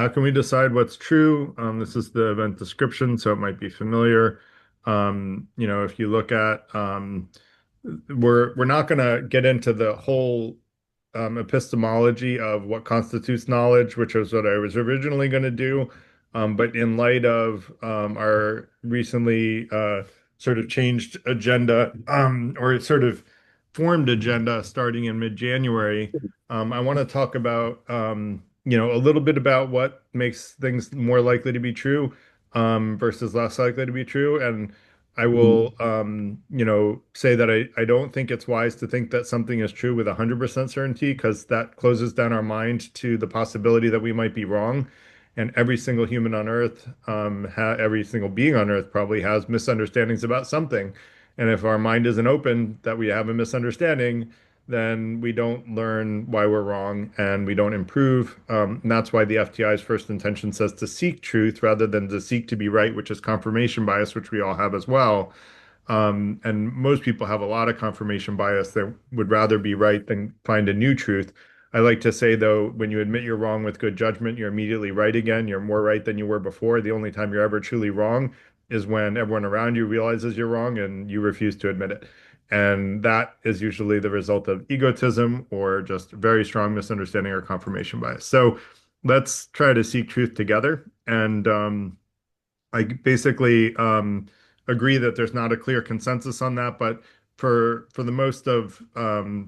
How can we decide what's true? This is the event description, so it might be familiar. If you look at, we're not going to get into the whole epistemology of what constitutes knowledge, which is what I was originally going to do. But in light of our recently sort of changed agenda, or sort of formed agenda starting in mid-January, I want to talk about, a little bit about what makes things more likely to be true, versus less likely to be true. And I Mhm. will, say that I don't think it's wise to think that something is true with 100% certainty because that closes down our mind to the possibility that we might be wrong. And every single human on Earth, every single being on Earth probably has misunderstandings about something. And if our mind isn't open that we have a misunderstanding, then we don't learn why we're wrong and we don't improve. And that's why the FTI's first intention says to seek truth rather than to seek to be right, which is confirmation bias, which we all have as well. And most people have a lot of confirmation bias. They would rather be right than find a new truth. I like to say, though, when you admit you're wrong with good judgment, you're immediately right again. You're more right than you were before. The only time you're ever truly wrong is when everyone around you realizes you're wrong and you refuse to admit it. And that is usually the result of egotism or just very strong misunderstanding or confirmation bias. So let's try to seek truth together. And I basically agree that there's not a clear consensus on that, but for the most of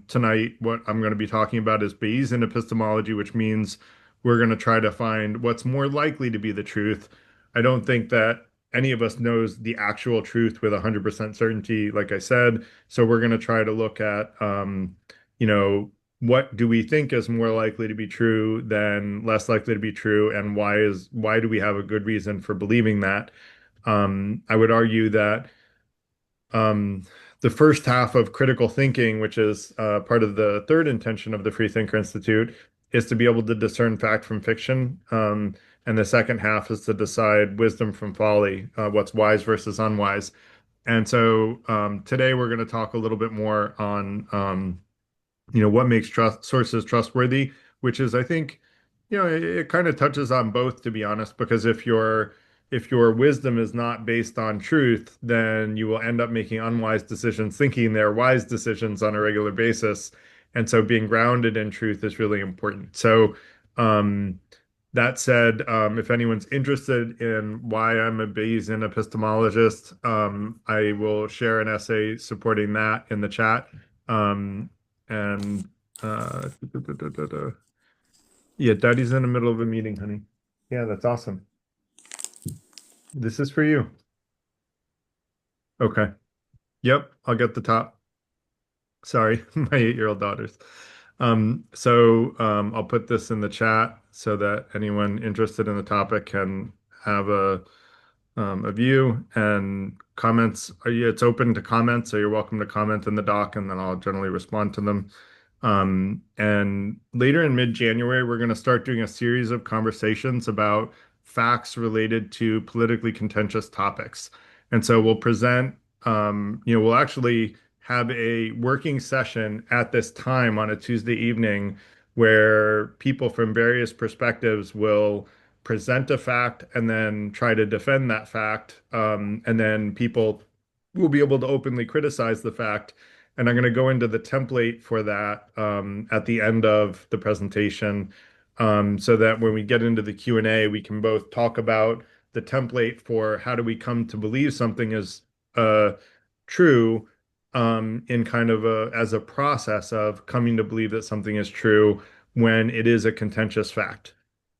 tonight, what I'm going to be talking about is Bayesian epistemology, which means we're going to try to find what's more likely to be the truth. I don't think that any of us knows the actual truth with 100% certainty, like I said. So we're going to try to look at, you know, what do we think is more likely to be true than less likely to be true, and why do we have a good reason for believing that? I would argue that um, the first half of critical thinking, which is part of the third intention of the Freethinker Institute, is to be able to discern fact from fiction. And the second half is to decide wisdom from folly, what's wise versus unwise. And so today we're going to talk a little bit more on what makes trust sources trustworthy, which is, I think, it kind of touches on both, to be honest, because if your wisdom is not based on truth, then you will end up making unwise decisions, thinking they're wise decisions on a regular basis. And so being grounded in truth is really important. So, um, that said, if anyone's interested in why I'm a Bayesian epistemologist, I will share an essay supporting that in the chat. Um, and yeah, Daddy's in the middle of a meeting, honey. Yeah, that's awesome. This is for you. Okay. Yep, I'll get the top. Sorry, my 8-year-old daughters. I'll put this in the chat so that anyone interested in the topic can have a view and comments. It's open to comments, so you're welcome to comment in the doc, and then I'll generally respond to them. And later in mid-January, we're going to start doing a series of conversations about facts related to politically contentious topics. And so we'll actually have a working session at this time on a Tuesday evening where people from various perspectives will present a fact and then try to defend that fact. And then people will be able to openly criticize the fact. And I'm going to go into the template for that at the end of the presentation, so that when we get into the Q&A, we can both talk about the template for how do we come to believe something is uh, true, in kind of as a process of coming to believe that something is true when it is a contentious fact.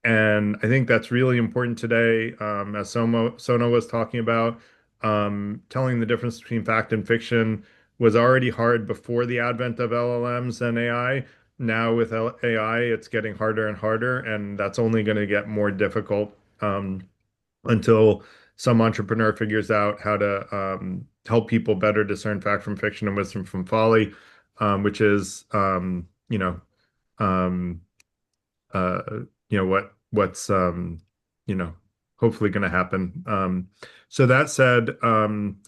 And I think that's really important today, as Sono was talking about. Telling the difference between fact and fiction was already hard before the advent of LLMs and AI. Now with AI, it's getting harder and harder, and that's only going to get more difficult until some entrepreneur figures out how to help people better discern fact from fiction and wisdom from folly, which is, um, uh, what's you know hopefully going to happen. So that said, I'm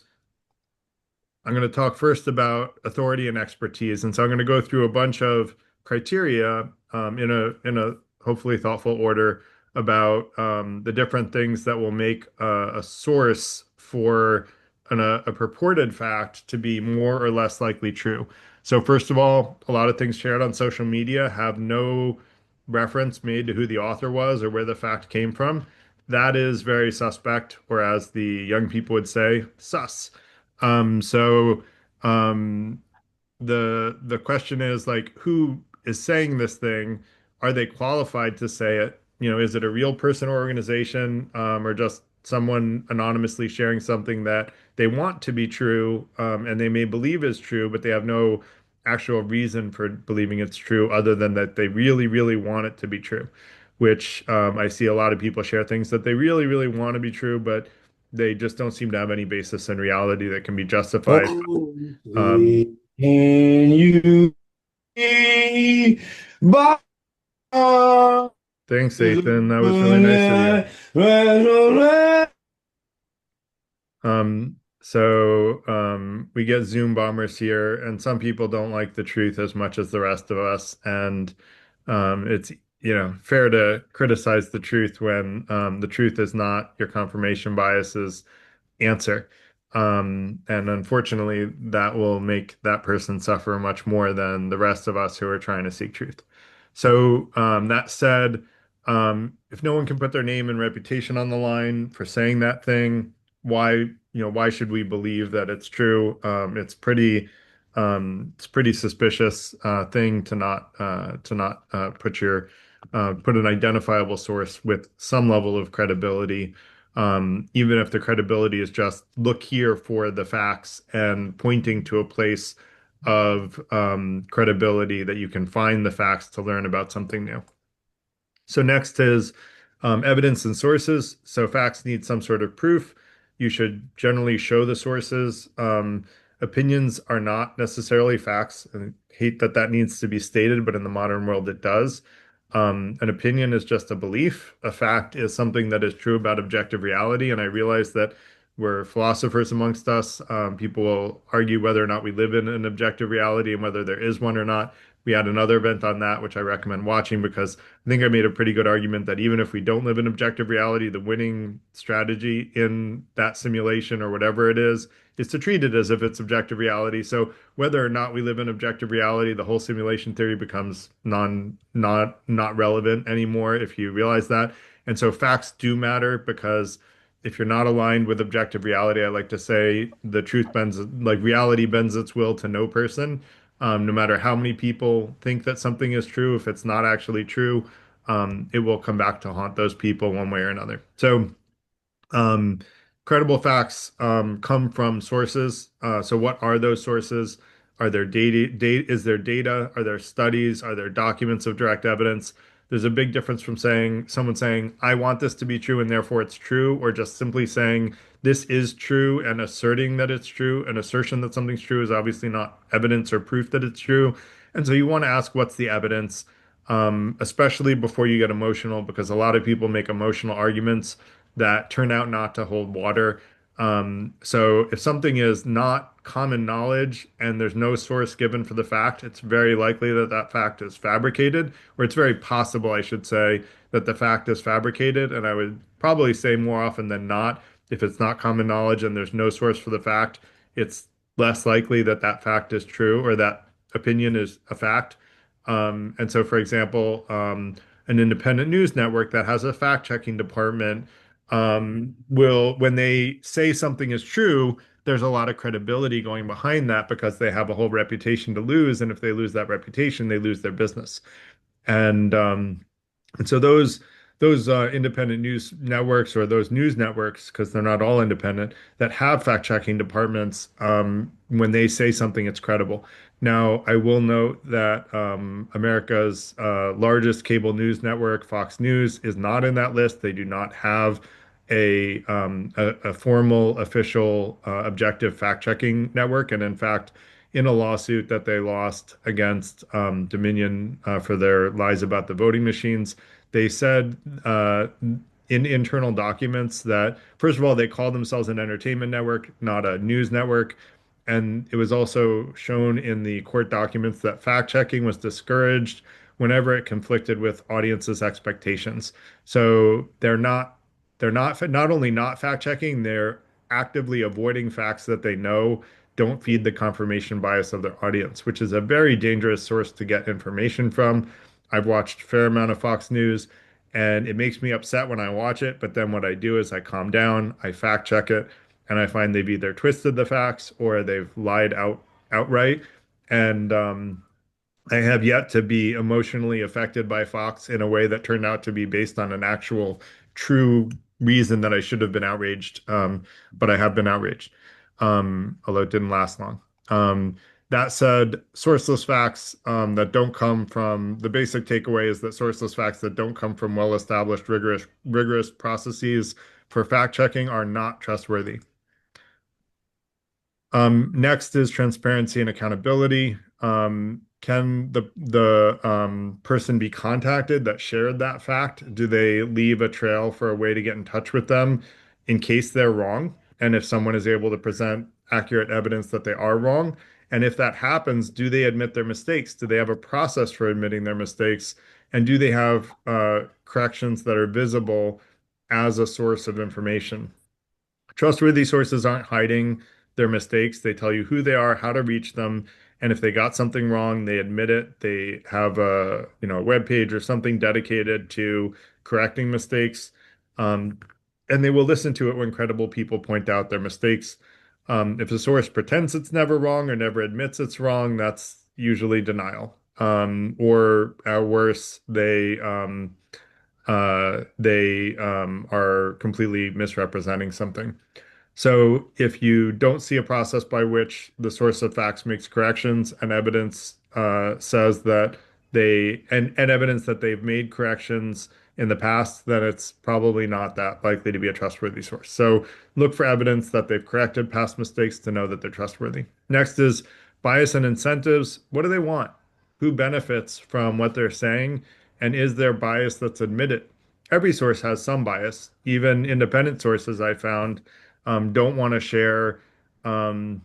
going to talk first about authority and expertise, and so I'm going to go through a bunch of criteria in a hopefully thoughtful order. about the different things that will make a source for a purported fact to be more or less likely true. So, first of all, a lot of things shared on social media have no reference made to who the author was or where the fact came from. That is very suspect, or as the young people would say, sus. So the question is like, who is saying this thing? Are they qualified to say it? Is it a real person or organization, or just someone anonymously sharing something that they want to be true, and they may believe is true, but they have no actual reason for believing it's true other than that they really, really want it to be true, which I see a lot of people share things that they really, really want to be true, but they just don't seem to have any basis in reality that can be justified. Um, Okay. Can you be by Thanks, Ethan. That was really nice of you. We get Zoom bombers here, and some people don't like the truth as much as the rest of us. And it's, fair to criticize the truth when the truth is not your confirmation bias's answer. And unfortunately, that will make that person suffer much more than the rest of us who are trying to seek truth. So, that said, if no one can put their name and reputation on the line for saying that thing, why should we believe that it's true? It's pretty suspicious thing to not put an identifiable source with some level of credibility, even if the credibility is just look here for the facts and pointing to a place of credibility that you can find the facts to learn about something new. So next is evidence and sources. So facts need some sort of proof. You should generally show the sources. Opinions are not necessarily facts, and I hate that that needs to be stated, but in the modern world it does. An opinion is just a belief. A fact is something that is true about objective reality, and I realize that we're philosophers amongst us. People will argue whether or not we live in an objective reality and whether there is one or not. We had another event on that, which I recommend watching because I think I made a pretty good argument that even if we don't live in objective reality, the winning strategy in that simulation or whatever it is to treat it as if it's objective reality. So whether or not we live in objective reality, the whole simulation theory becomes not relevant anymore if you realize that. And so facts do matter because if you're not aligned with objective reality, I like to say the truth bends, like reality bends its will to no person. No matter how many people think that something is true, if it's not actually true, it will come back to haunt those people one way or another. So, um, credible facts come from sources. So, what are those sources? Are there data? Is there data? Are there studies? Are there documents of direct evidence? There's a big difference from someone saying, I want this to be true and therefore it's true, or just simply saying this is true and asserting that it's true. An assertion that something's true is obviously not evidence or proof that it's true. And so you want to ask, what's the evidence? Especially before you get emotional, because a lot of people make emotional arguments that turn out not to hold water. So if something is not common knowledge and there's no source given for the fact, it's very likely that that fact is fabricated, or it's very possible, I should say, that the fact is fabricated. And I would probably say more often than not, if it's not common knowledge and there's no source for the fact, it's less likely that that fact is true or that opinion is a fact. And so, for example, an independent news network that has a fact-checking department will, when they say something is true, there's a lot of credibility going behind that because they have a whole reputation to lose. And if they lose that reputation, they lose their business. And so those independent news networks or those news networks, because they're not all independent, that have fact-checking departments, when they say something, it's credible. Now, I will note that America's largest cable news network, Fox News, is not in that list. They do not have a formal, official, objective fact-checking network, and in fact, in a lawsuit that they lost against Dominion for their lies about the voting machines. They said in internal documents that, first of all, they call themselves an entertainment network, not a news network. And it was also shown in the court documents that fact checking was discouraged whenever it conflicted with audiences' expectations. So they're not only not fact checking, they're actively avoiding facts that they know don't feed the confirmation bias of their audience, which is a very dangerous source to get information from. I've watched a fair amount of Fox News, and it makes me upset when I watch it. But then what I do is I calm down, I fact check it, and I find they've either twisted the facts or they've lied outright. And I have yet to be emotionally affected by Fox in a way that turned out to be based on an actual true reason that I should have been outraged. But I have been outraged, although it didn't last long. That said, sourceless facts that don't come from the basic takeaway is that sourceless facts that don't come from well-established, rigorous processes for fact checking are not trustworthy. Next is transparency and accountability. Can the person be contacted that shared that fact? Do they leave a trail for a way to get in touch with them in case they're wrong? And if someone is able to present accurate evidence that they are wrong, and if that happens, do they admit their mistakes? Do they have a process for admitting their mistakes? And do they have corrections that are visible as a source of information? Trustworthy sources aren't hiding their mistakes. They tell you who they are, how to reach them, and if they got something wrong, they admit it. They have a web page or something dedicated to correcting mistakes. Um, and they will listen to it when credible people point out their mistakes. If a source pretends it's never wrong or never admits it's wrong, that's usually denial. Or at worse, they are completely misrepresenting something. So if you don't see a process by which the source of facts makes corrections and evidence says that and evidence that they've made corrections in the past, then it's probably not that likely to be a trustworthy source. So look for evidence that they've corrected past mistakes to know that they're trustworthy. Next is bias and incentives. What do they want? Who benefits from what they're saying? And is there bias that's admitted? Every source has some bias. Even independent sources I found don't want to share um,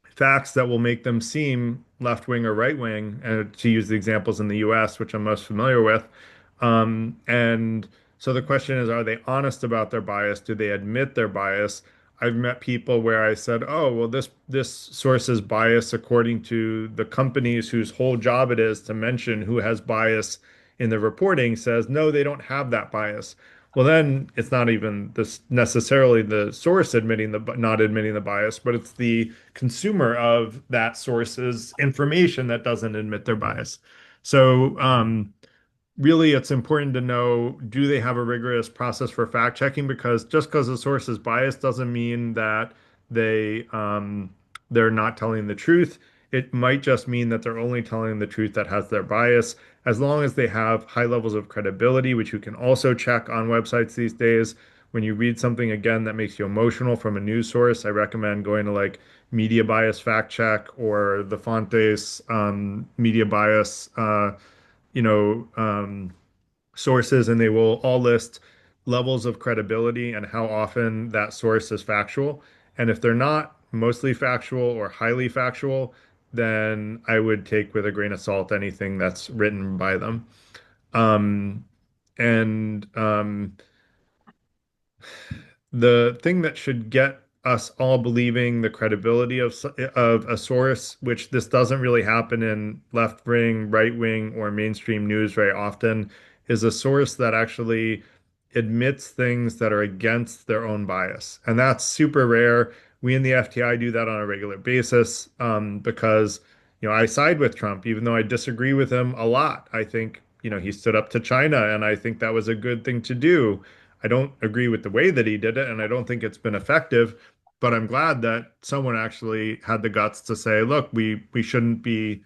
facts that will make them seem left wing or right wing, to use the examples in the US, which I'm most familiar with. And so the question is, are they honest about their bias? Do they admit their bias? I've met people where I said, "Oh, well, this source is biased according to the companies whose whole job it is to mention who has bias in the reporting says, no, they don't have that bias." Well, then it's not even this necessarily the source admitting the not admitting the bias, but it's the consumer of that source's information that doesn't admit their bias. So, really it's important to know, do they have a rigorous process for fact checking? Because just because the source is biased doesn't mean that they're not telling the truth. It might just mean that they're only telling the truth that has their bias. As long as they have high levels of credibility, which you can also check on websites these days. When you read something again that makes you emotional from a news source, I recommend going to like Media Bias Fact Check or the Fontes Media Bias you know, sources, and they will all list levels of credibility and how often that source is factual. And if they're not mostly factual or highly factual, then I would take with a grain of salt anything that's written by them. Um, and The thing that should get us all believing the credibility of a source, which this doesn't really happen in left wing, right wing, or mainstream news very often, is a source that actually admits things that are against their own bias. And that's super rare. We in the FTI do that on a regular basis because, I side with Trump, even though I disagree with him a lot. I think, he stood up to China, and I think that was a good thing to do. I don't agree with the way that he did it, and I don't think it's been effective. But I'm glad that someone actually had the guts to say, "Look, we shouldn't be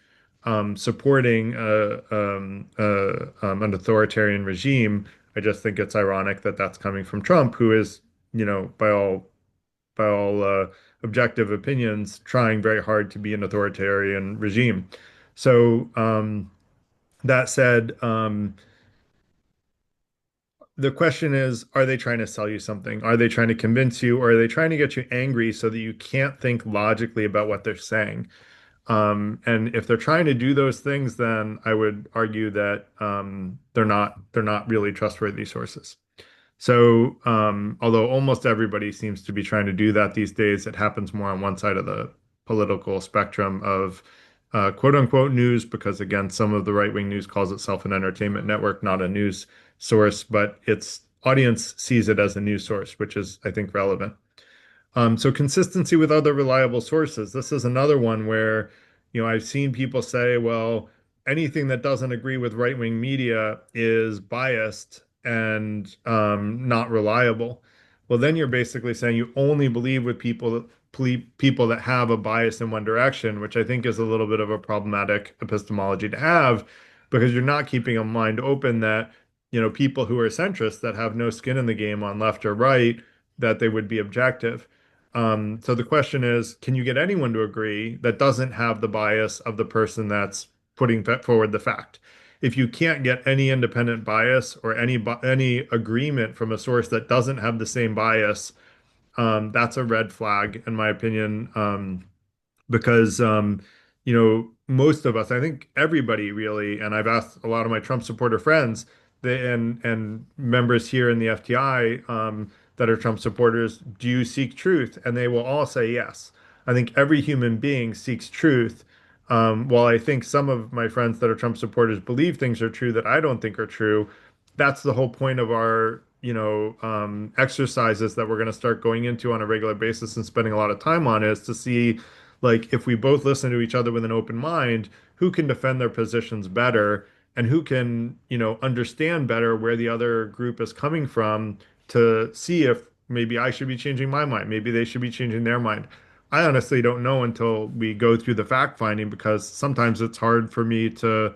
supporting an authoritarian regime." I just think it's ironic that that's coming from Trump, who is, by all objective opinions, trying very hard to be an authoritarian regime. So that said, the question is, are they trying to sell you something? Are they trying to convince you, or are they trying to get you angry so that you can't think logically about what they're saying? And if they're trying to do those things, then I would argue that they're not really trustworthy sources. So, although almost everybody seems to be trying to do that these days, it happens more on one side of the political spectrum of quote unquote news, because again, some of the right-wing news calls itself an entertainment network, not a news source, but its audience sees it as a news source, which is, I think, relevant. So consistency with other reliable sources. This is another one where, I've seen people say, well, anything that doesn't agree with right-wing media is biased and not reliable. Well, then you're basically saying you only believe with people that have a bias in one direction, which I think is a little bit of a problematic epistemology to have, because you're not keeping a mind open that, people who are centrists that have no skin in the game on left or right, that they would be objective. So the question is, can you get anyone to agree that doesn't have the bias of the person that's putting forward the fact? If you can't get any independent bias or any agreement from a source that doesn't have the same bias, that's a red flag, in my opinion. Because most of us, I think everybody really, and I've asked a lot of my Trump supporter friends, and members here in the FTI, that are Trump supporters, do you seek truth? And they will all say yes. I think every human being seeks truth. While I think some of my friends that are Trump supporters believe things are true that I don't think are true, that's the whole point of our, exercises that we're going to start going into on a regular basis and spending a lot of time on, is to see, like, if we both listen to each other with an open mind, who can defend their positions better, and who can, understand better where the other group is coming from, to see if maybe I should be changing my mind, maybe they should be changing their mind. I honestly don't know until we go through the fact finding, because sometimes it's hard for me to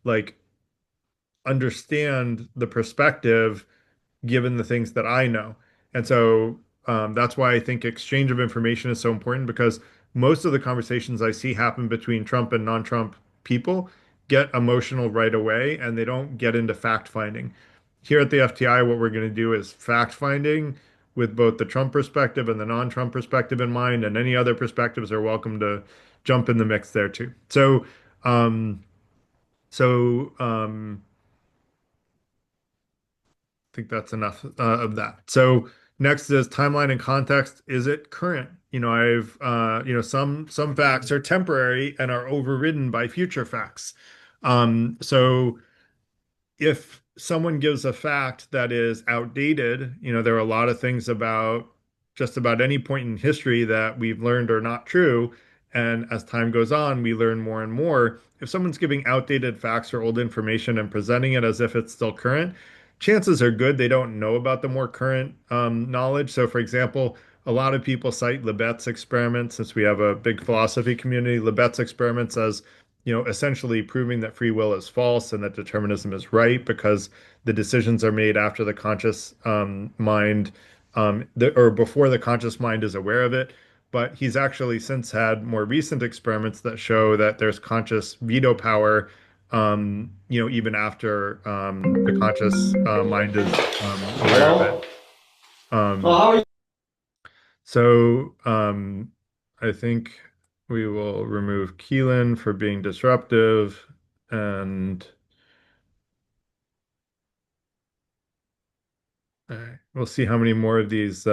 like understand the perspective given the things that I know. And so that's why I think exchange of information is so important, because most of the conversations I see happen between Trump and non-Trump people get emotional right away, and they don't get into fact finding. Here at the FTI, what we're going to do is fact finding with both the Trump perspective and the non-Trump perspective in mind, and any other perspectives are welcome to jump in the mix there too. Um, so think that's enough of that. So next is timeline and context. Is it current? Some facts are temporary and are overridden by future facts. So if someone gives a fact that is outdated, there are a lot of things about just about any point in history that we've learned are not true. And as time goes on, we learn more and more. If someone's giving outdated facts or old information and presenting it as if it's still current, chances are good they don't know about the more current knowledge. So, for example, a lot of people cite Libet's experiment, since we have a big philosophy community. Libet's experiments as essentially proving that free will is false and that determinism is right, because the decisions are made after the conscious mind, or before the conscious mind is aware of it. But he's actually since had more recent experiments that show that there's conscious veto power, even after the conscious mind is aware of it. Hello? Oh, Um, how are you? so I think we will remove Keelan for being disruptive, and we'll see how many more of these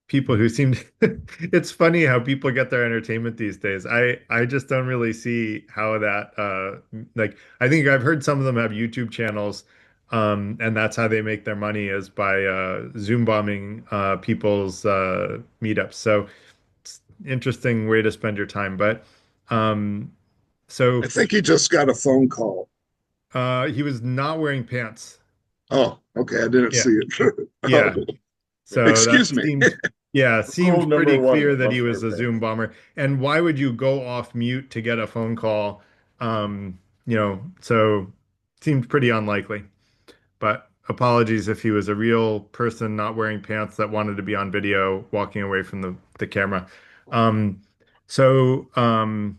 people who seem to, it's funny how people get their entertainment these days. I just don't really see how that like, I think I've heard some of them have YouTube channels, and that's how they make their money, is by Zoom bombing people's meetups. So it's interesting way to spend your time. But um I so think he just got a phone call. he was not wearing pants. Oh, okay. I didn't Yeah. see it. Oh, Yeah. So excuse that me. seemed, yeah, Rule seemed number pretty one, clear that he must wear was a Zoom pants. bomber. And why would you go off mute to get a phone call? So seemed pretty unlikely. But apologies if he was a real person not wearing pants that wanted to be on video walking away from the camera. Um, so um,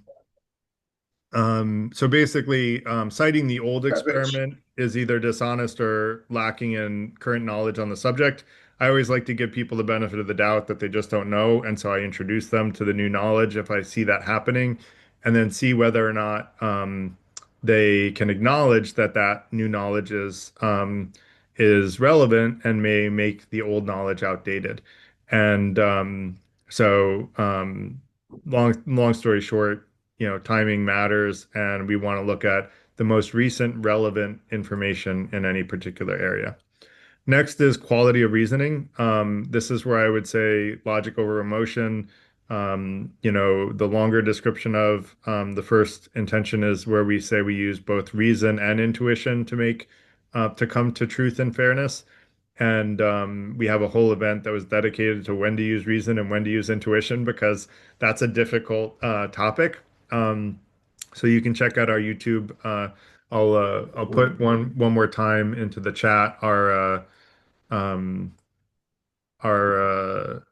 so basically, citing the old Cabbage. experiment is either dishonest or lacking in current knowledge on the subject. I always like to give people the benefit of the doubt that they just don't know. And so I introduce them to the new knowledge if I see that happening, and then see whether or not they can acknowledge that that new knowledge is relevant and may make the old knowledge outdated. And so long story short, timing matters, and we want to look at the most recent relevant information in any particular area. Next is quality of reasoning. This is where I would say logic over emotion. The longer description of the first intention is where we say we use both reason and intuition to come to truth and fairness. And we have a whole event that was dedicated to when to use reason and when to use intuition because that's a difficult topic. So you can check out our YouTube. I'll put one more time into the chat um, our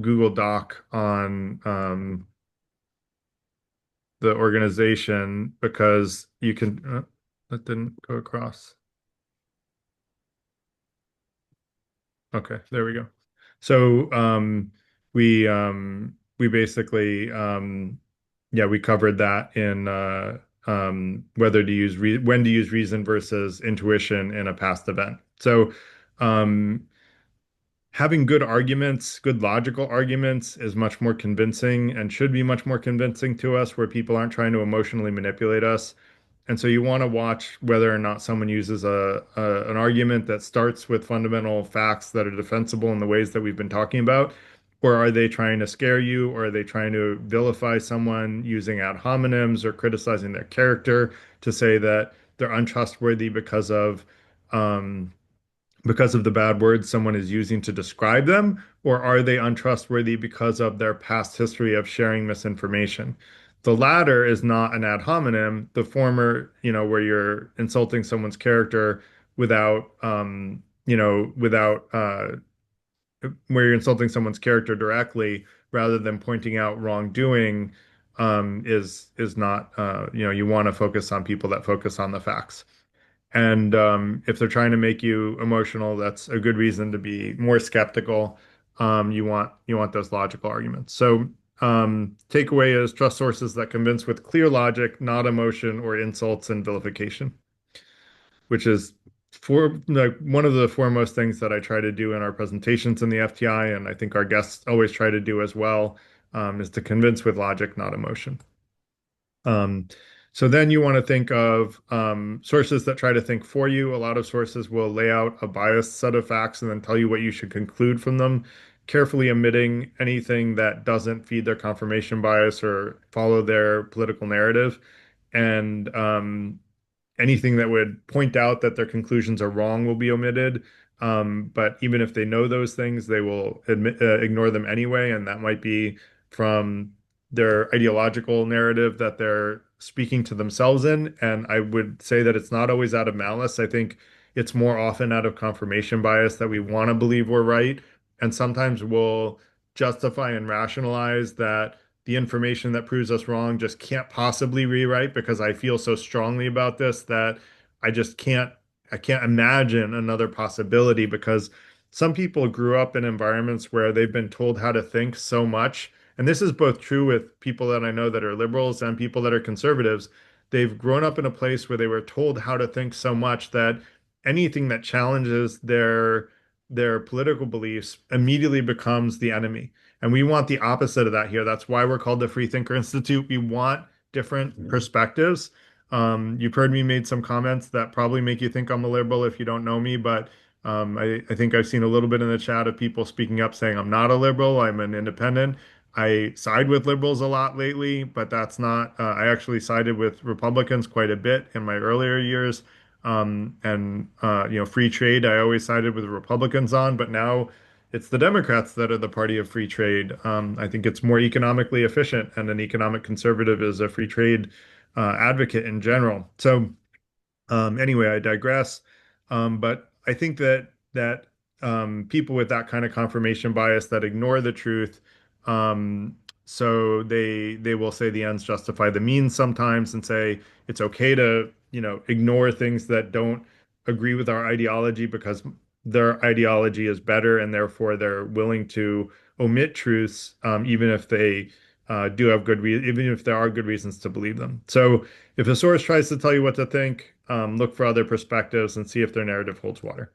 Google Doc on the organization because you can. That didn't go across. Okay, there we go. So we basically yeah, we covered that in whether to use re when to use reason versus intuition in a past event. So um having good arguments, good logical arguments is much more convincing and should be much more convincing to us where people aren't trying to emotionally manipulate us. And so you want to watch whether or not someone uses an argument that starts with fundamental facts that are defensible in the ways that we've been talking about, or are they trying to scare you, or are they trying to vilify someone using ad hominems or criticizing their character to say that they're untrustworthy um, because of the bad words someone is using to describe them, or are they untrustworthy because of their past history of sharing misinformation? The latter is not an ad hominem. The former, where you're insulting someone's character without, where you're insulting someone's character directly rather than pointing out wrongdoing, is not, you want to focus on people that focus on the facts. And if they're trying to make you emotional, that's a good reason to be more skeptical. You want those logical arguments. So takeaway is trust sources that convince with clear logic, not emotion or insults and vilification, which is one of the foremost things that I try to do in our presentations in the FTI, and I think our guests always try to do as well, is to convince with logic, not emotion. Um, so then you want to think of sources that try to think for you. A lot of sources will lay out a biased set of facts and then tell you what you should conclude from them, carefully omitting anything that doesn't feed their confirmation bias or follow their political narrative. And anything that would point out that their conclusions are wrong will be omitted. But even if they know those things, they will ignore them anyway, and that might be from their ideological narrative that they're speaking to themselves in. And I would say that it's not always out of malice. I think it's more often out of confirmation bias that we want to believe we're right. And sometimes we'll justify and rationalize that the information that proves us wrong just can't possibly rewrite because I feel so strongly about this that I just can't imagine another possibility because some people grew up in environments where they've been told how to think so much. And this is both true with people that I know that are liberals and people that are conservatives. They've grown up in a place where they were told how to think so much that anything that challenges their political beliefs immediately becomes the enemy. And we want the opposite of that here. That's why we're called the Free Thinker Institute. We want different perspectives. You've heard me made some comments that probably make you think I'm a liberal if you don't know me, but I think I've seen a little bit in the chat of people speaking up saying I'm not a liberal, I'm an independent. I side with liberals a lot lately, but that's not, I actually sided with Republicans quite a bit in my earlier years. Free trade, I always sided with the Republicans on, but now it's the Democrats that are the party of free trade. I think it's more economically efficient, and an economic conservative is a free trade advocate in general. So anyway, I digress. But I think that people with that kind of confirmation bias that ignore the truth, so they will say the ends justify the means sometimes, and say it's okay to ignore things that don't agree with our ideology because their ideology is better, and therefore they're willing to omit truths, even if they do have even if there are good reasons to believe them. So if a source tries to tell you what to think, look for other perspectives and see if their narrative holds water.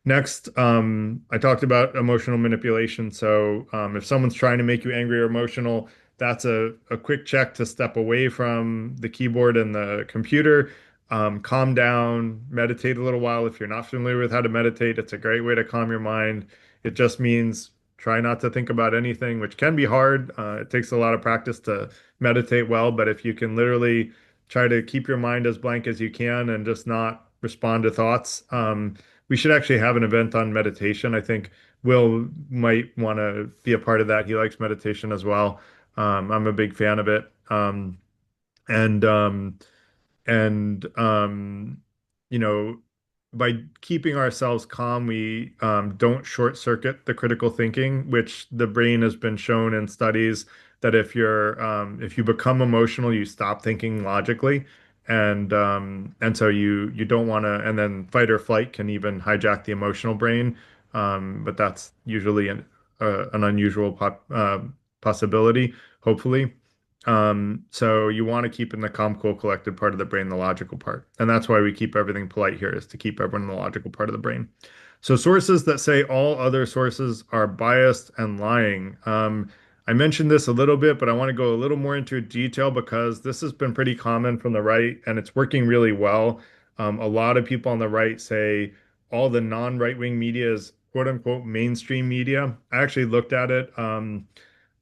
Next, I talked about emotional manipulation. So if someone's trying to make you angry or emotional, that's a quick check to step away from the keyboard and the computer. Calm down, meditate a little while. If you're not familiar with how to meditate, it's a great way to calm your mind. It just means try not to think about anything, which can be hard. It takes a lot of practice to meditate well, but if you can literally try to keep your mind as blank as you can and just not respond to thoughts, we should actually have an event on meditation. I think Will might want to be a part of that. He likes meditation as well. I'm a big fan of it. And and you know, by keeping ourselves calm, we don't short circuit the critical thinking, which the brain has been shown in studies that if you become emotional, you stop thinking logically, and so you don't want to, and then fight or flight can even hijack the emotional brain, but that's usually an unusual possibility, hopefully. So you want to keep in the calm, cool, collected part of the brain, the logical part. And that's why we keep everything polite here, is to keep everyone in the logical part of the brain. So sources that say all other sources are biased and lying. I mentioned this a little bit, but I want to go a little more into detail because this has been pretty common from the right and it's working really well. A lot of people on the right say all the non-right-wing media is quote unquote mainstream media. I actually looked at it.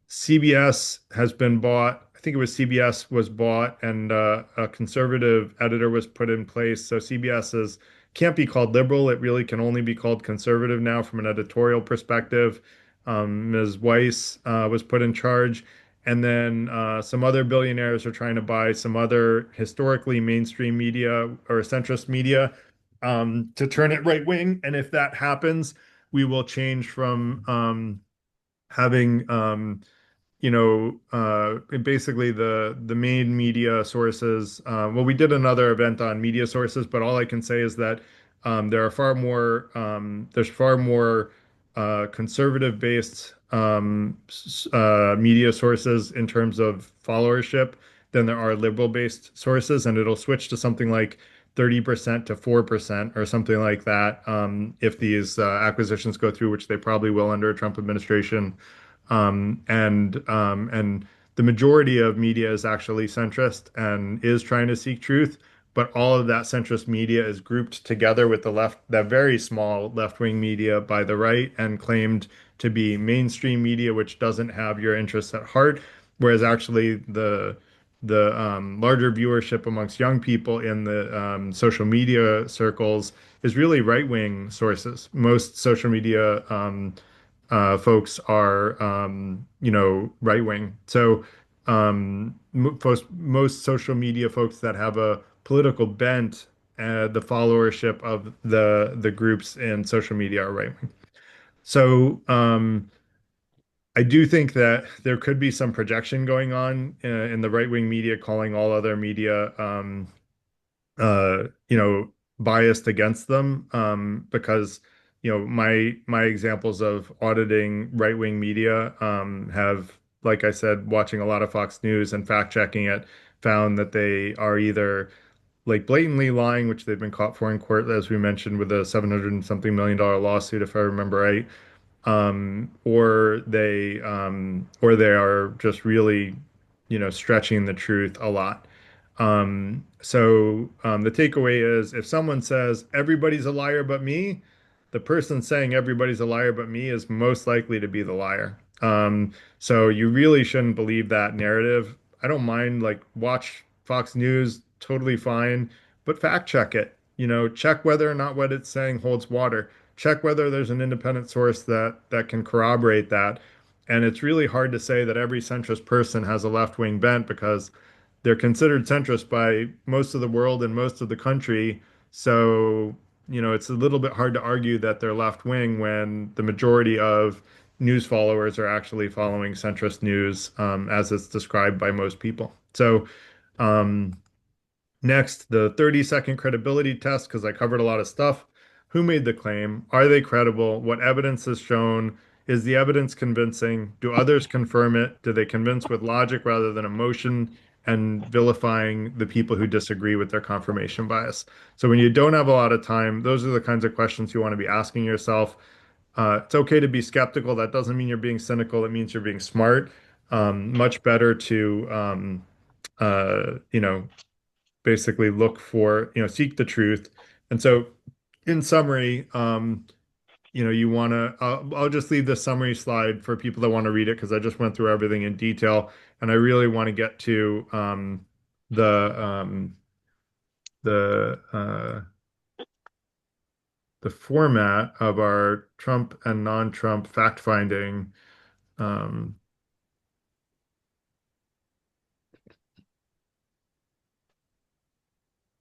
CBS has been bought. I think it was CBS was bought, and a conservative editor was put in place. So CBS is can't be called liberal. It really can only be called conservative now from an editorial perspective. Ms. Weiss was put in charge, and then some other billionaires are trying to buy some other historically mainstream media or centrist media to turn it right wing. And if that happens, we will change from having basically the main media sources. Well, we did another event on media sources, but all I can say is that there's far more conservative based media sources in terms of followership than there are liberal based sources, and it'll switch to something like 30% to 4% or something like that if these acquisitions go through, which they probably will under a Trump administration. And the majority of media is actually centrist and is trying to seek truth, but all of that centrist media is grouped together with the left, that very small left-wing media by the right, and claimed to be mainstream media, which doesn't have your interests at heart, whereas actually the larger viewership amongst young people in the social media circles is really right-wing sources. Most social media folks are, right wing. So most social media folks that have a political bent, the followership of the groups in social media are right wing. So I do think that there could be some projection going on in the right wing media, calling all other media uh, you know, biased against them because my examples of auditing right-wing media have, like I said, watching a lot of Fox News and fact checking it, found that they are either like blatantly lying, which they've been caught for in court, as we mentioned, with a 700 and something million dollar lawsuit, if I remember right, or they are just really, stretching the truth a lot. The takeaway is if someone says everybody's a liar but me, the person saying everybody's a liar but me is most likely to be the liar. So you really shouldn't believe that narrative. I don't mind, like, watch Fox News, totally fine, but fact check it. Check whether or not what it's saying holds water. Check whether there's an independent source that can corroborate that. And it's really hard to say that every centrist person has a left-wing bent because they're considered centrist by most of the world and most of the country. So, it's a little bit hard to argue that they're left wing when the majority of news followers are actually following centrist news, as it's described by most people. So, um, next, the 30-second credibility test, because I covered a lot of stuff. Who made the claim? Are they credible? What evidence is shown? Is the evidence convincing? Do others confirm it? Do they convince with logic rather than emotion? And vilifying the people who disagree with their confirmation bias. So when you don't have a lot of time, those are the kinds of questions you want to be asking yourself. It's okay to be skeptical. That doesn't mean you're being cynical. It means you're being smart. Much better to, you know, basically look for, seek the truth. And so, in summary, you want to, I'll just leave this summary slide for people that want to read it because I just went through everything in detail. And I really want to get to the, um, the, the format of our Trump and non-Trump fact finding. Um,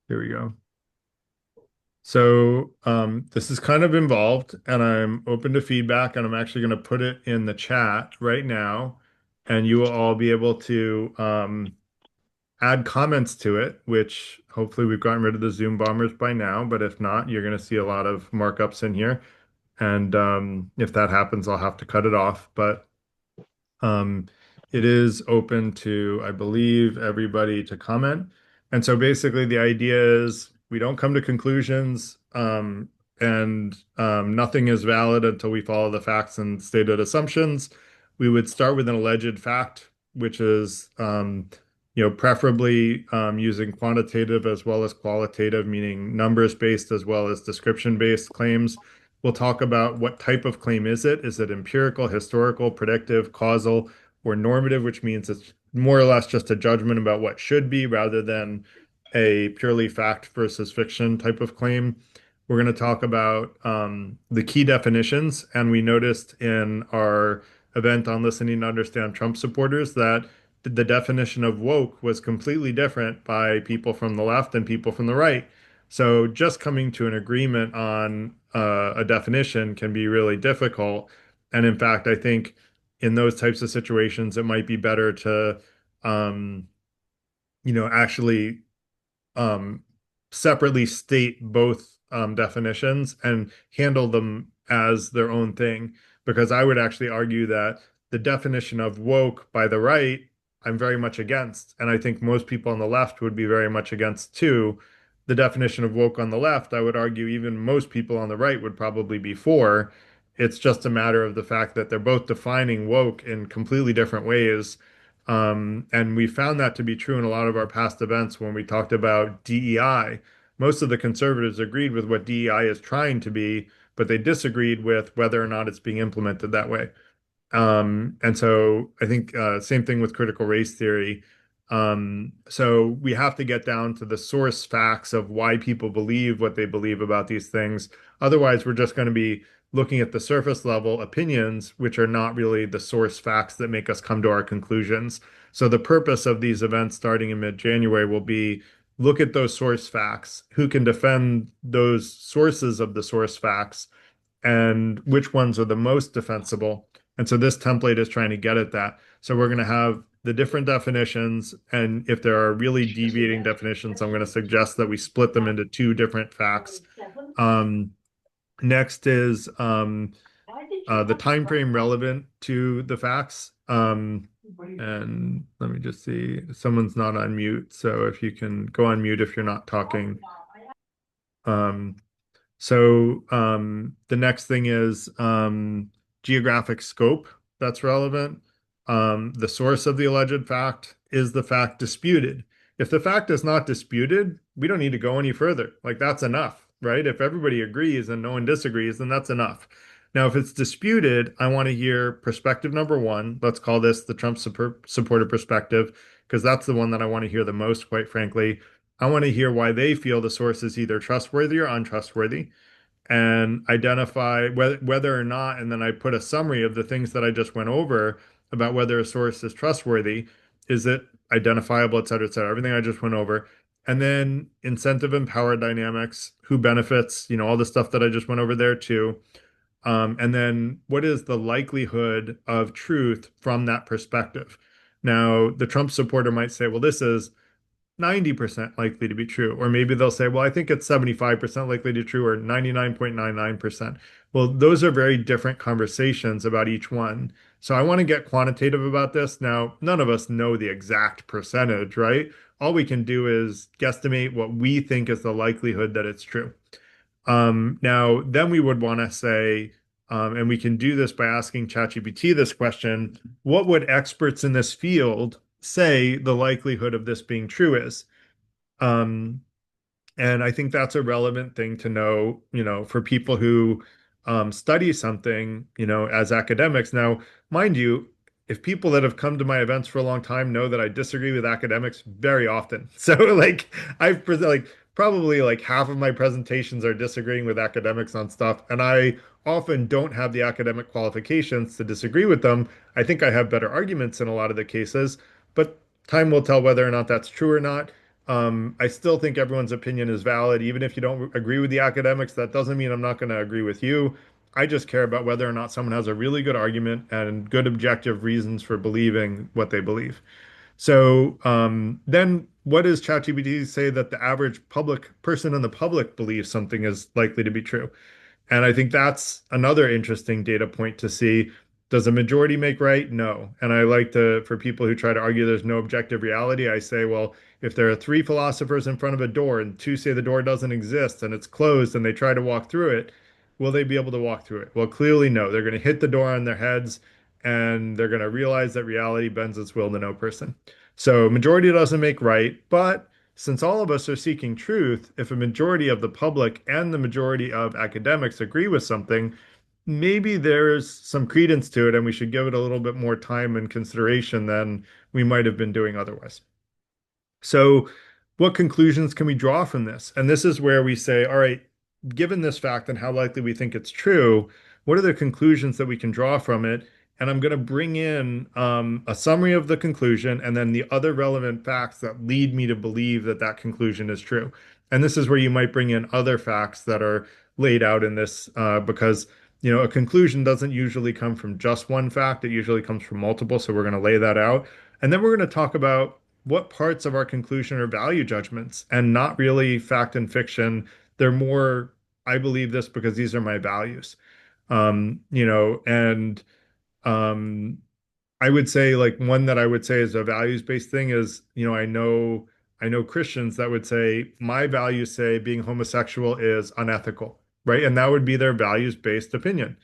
Here we go. So this is kind of involved, and I'm open to feedback, and I'm actually going to put it in the chat right now, and you will all be able to add comments to it, which hopefully we've gotten rid of the Zoom bombers by now, but if not, you're going to see a lot of markups in here. And if that happens, I'll have to cut it off. But um, it is open to, I believe, everybody to comment. And so basically, the idea is we don't come to conclusions, and nothing is valid until we follow the facts and stated assumptions. We would start with an alleged fact, which is, preferably using quantitative as well as qualitative, meaning numbers-based as well as description-based claims. We'll talk about what type of claim is it? Is it empirical, historical, predictive, causal, or normative, which means it's more or less just a judgment about what should be rather than a purely fact versus fiction type of claim. We're going to talk about the key definitions, and we noticed in our event on Listening to Understand Trump supporters that the definition of woke was completely different by people from the left and people from the right. So just coming to an agreement on a definition can be really difficult. And in fact, I think in those types of situations, it might be better to, um, actually um, separately state both definitions and handle them as their own thing. Because I would actually argue that the definition of woke by the right, I'm very much against. And I think most people on the left would be very much against too. The definition of woke on the left, I would argue even most people on the right would probably be for. It's just a matter of the fact that they're both defining woke in completely different ways. And we found that to be true in a lot of our past events when we talked about DEI. Most of the conservatives agreed with what DEI is trying to be, but they disagreed with whether or not it's being implemented that way. And so I think same thing with critical race theory. So we have to get down to the source facts of why people believe what they believe about these things. Otherwise, we're just going to be looking at the surface level opinions, which are not really the source facts that make us come to our conclusions. So the purpose of these events starting in mid-January will be look at those source facts, who can defend those sources of the source facts, and which ones are the most defensible. And so this template is trying to get at that. So we're going to have the different definitions, and if there are really deviating definitions, I'm going to suggest that we split them into two different facts. Um, Next is the time frame relevant to the facts. And let me just see, someone's not on mute, so if you can go on mute if you're not talking. Um, the next thing is geographic scope that's relevant. The source of the alleged fact, is the fact disputed? If the fact is not disputed, we don't need to go any further. Like that's enough, right? If everybody agrees and no one disagrees, then that's enough. Now, if it's disputed, I want to hear perspective number one. Let's call this the Trump supporter perspective, because that's the one that I want to hear the most, quite frankly. I want to hear why they feel the source is either trustworthy or untrustworthy and identify whether or not, and then I put a summary of the things that I just went over about whether a source is trustworthy, is it identifiable, et cetera, everything I just went over. And then incentive and power dynamics, who benefits, all the stuff that I just went over there too. And then what is the likelihood of truth from that perspective? Now, the Trump supporter might say, well, this is 90% likely to be true. Or maybe they'll say, well, I think it's 75% likely to be true or 99.99%. Well, those are very different conversations about each one. So I want to get quantitative about this. Now, none of us know the exact percentage, right? All we can do is guesstimate what we think is the likelihood that it's true. Now, then we would want to say, and we can do this by asking ChatGPT this question, what would experts in this field say the likelihood of this being true is? Um, and I think that's a relevant thing to know, for people who study something, as academics. Now, mind you, if people that have come to my events for a long time know that I disagree with academics very often. So like like probably like half of my presentations are disagreeing with academics on stuff, and I often don't have the academic qualifications to disagree with them. I think I have better arguments in a lot of the cases, but time will tell whether or not that's true or not. I still think everyone's opinion is valid, even if you don't agree with the academics. That doesn't mean I'm not going to agree with you. I just care about whether or not someone has a really good argument and good objective reasons for believing what they believe. So then what does ChatGPT say that the average public person in the public believes something is likely to be true? And I think that's another interesting data point to see. Does a majority make right? No. And I like to, for people who try to argue there's no objective reality, I say, well, if there are three philosophers in front of a door and two say the door doesn't exist and it's closed and they try to walk through it, will they be able to walk through it? Well, clearly no. They're going to hit the door on their heads and they're going to realize that reality bends its will to no person. So majority doesn't make right, but since all of us are seeking truth, if a majority of the public and the majority of academics agree with something, maybe there's some credence to it, and we should give it a little bit more time and consideration than we might have been doing otherwise. So, what conclusions can we draw from this? And this is where we say, all right, given this fact and how likely we think it's true, what are the conclusions that we can draw from it? And I'm going to bring in a summary of the conclusion and then the other relevant facts that lead me to believe that that conclusion is true. And this is where you might bring in other facts that are laid out in this because, a conclusion doesn't usually come from just one fact. It usually comes from multiple. So we're going to lay that out. And then we're going to talk about what parts of our conclusion are value judgments and not really fact and fiction. They're more, I believe this because these are my values. And um, I would say like one that I would say is a values-based thing is, I know Christians that would say my values say being homosexual is unethical, right? And that would be their values-based opinion.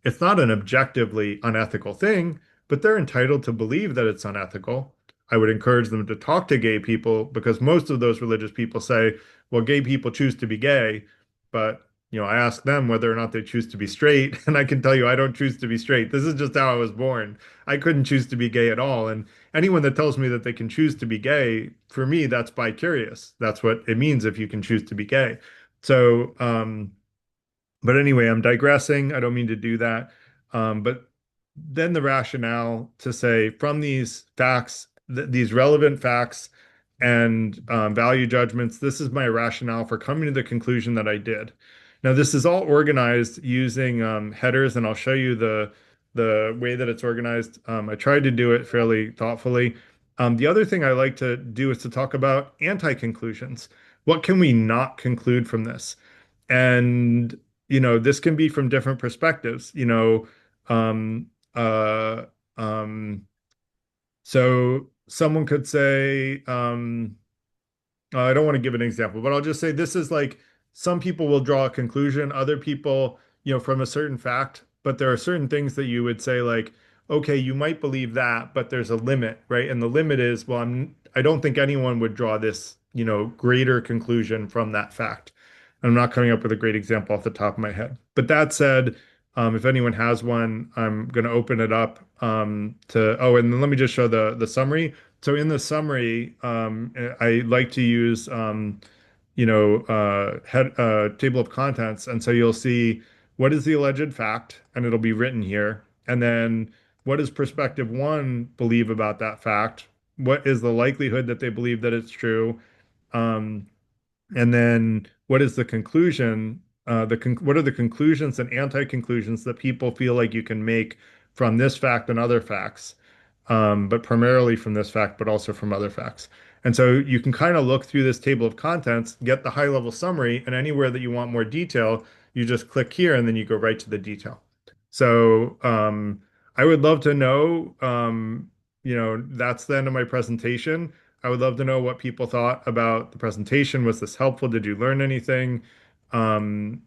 It's not an objectively unethical thing, but they're entitled to believe that it's unethical. I would encourage them to talk to gay people because most of those religious people say, well, gay people choose to be gay, but I ask them whether or not they choose to be straight, and I can tell you I don't choose to be straight. This is just how I was born. I couldn't choose to be gay at all. And anyone that tells me that they can choose to be gay, for me, that's bi-curious. That's what it means if you can choose to be gay. So, but anyway, I'm digressing. I don't mean to do that. But then the rationale to say from these facts, these relevant facts and value judgments, this is my rationale for coming to the conclusion that I did. Now, this is all organized using headers, and I'll show you the way that it's organized. I tried to do it fairly thoughtfully. The other thing I like to do is to talk about anti-conclusions. What can we not conclude from this? And this can be from different perspectives. Um, uh, um, so someone could say, I don't want to give an example, but I'll just say this is like some people will draw a conclusion, other people, from a certain fact, but there are certain things that you would say like, okay, you might believe that, but there's a limit, right? And the limit is, well, I don't think anyone would draw this, greater conclusion from that fact. I'm not coming up with a great example off the top of my head. But that said, if anyone has one, I'm going to open it up oh, and then let me just show the summary. So in the summary, I like to use table of contents, and so you'll see what is the alleged fact, and it'll be written here, and then what does perspective one believe about that fact? What is the likelihood that they believe that it's true? Um, and then what is the conclusion? What are the conclusions and anti-conclusions that people feel like you can make from this fact and other facts? But primarily from this fact, but also from other facts. And so you can kind of look through this table of contents, get the high level summary, and anywhere that you want more detail, you just click here and then you go right to the detail. So I would love to know, that's the end of my presentation. I would love to know what people thought about the presentation. Was this helpful? Did you learn anything? And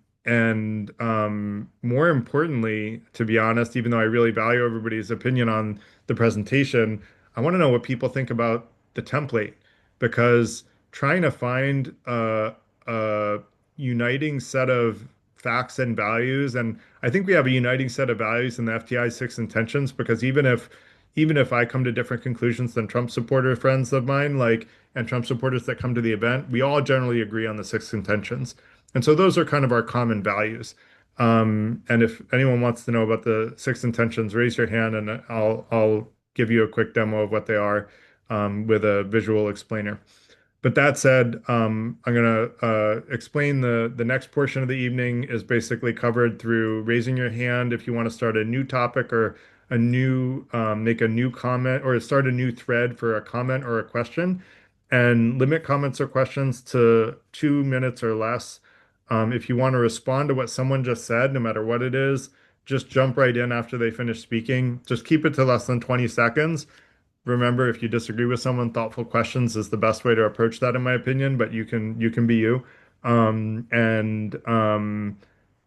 more importantly, to be honest, even though I really value everybody's opinion on the presentation, I want to know what people think about the template because trying to find a uniting set of facts and values, and I think we have a uniting set of values in the FTI six intentions because even if I come to different conclusions than Trump supporter friends of mine, like and Trump supporters that come to the event, we all generally agree on the six intentions. And so those are kind of our common values. And if anyone wants to know about the six intentions, raise your hand and I'll give you a quick demo of what they are with a visual explainer. But that said, I'm going to explain the next portion of the evening is basically covered through raising your hand if you want to start a new topic or a new make a new comment or start a new thread for a comment or a question, and limit comments or questions to 2 minutes or less. If you want to respond to what someone just said, no matter what it is, just jump right in after they finish speaking. Just keep it to less than 20 seconds. Remember, if you disagree with someone, thoughtful questions is the best way to approach that, in my opinion, but you can be you. And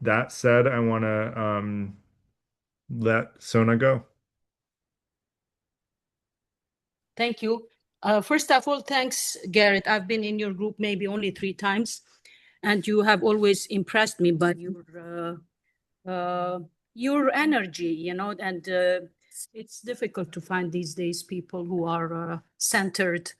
that said, I want to let Sona go. Thank you. First of all, thanks, Garrett. I've been in your group maybe only 3 times, and you have always impressed me by your energy, and it's difficult to find these days people who are centered.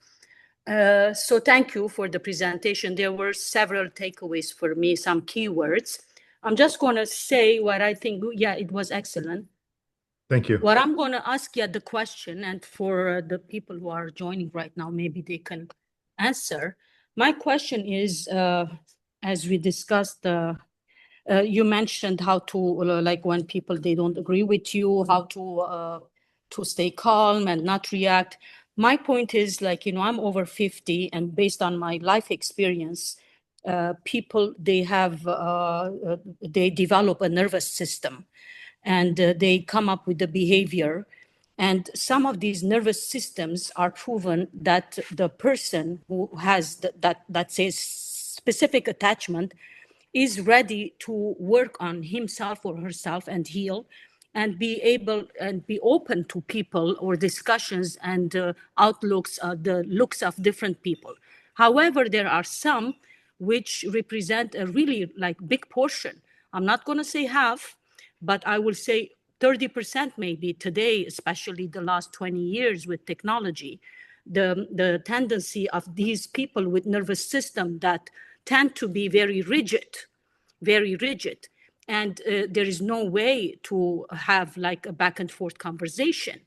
So thank you for the presentation. There were several takeaways for me, some keywords. I'm just going to say what I think. Yeah, it was excellent. Thank you. What I'm going to ask you the question, and for the people who are joining right now, maybe they can answer. My question is, as we discussed, you mentioned how to, like when people, they don't agree with you, how to stay calm and not react. My point is like, I'm over 50 and based on my life experience, people, they develop a nervous system and they come up with the behavior. And some of these nervous systems are proven that the person who has that says specific attachment is ready to work on himself or herself and heal and be able and be open to people or discussions and outlooks, the looks of different people. However, there are some which represent a really like big portion. I'm not going to say half, but I will say 30% maybe today, especially the last 20 years with technology, the tendency of these people with nervous system that tend to be very rigid. And there is no way to have like a back and forth conversation.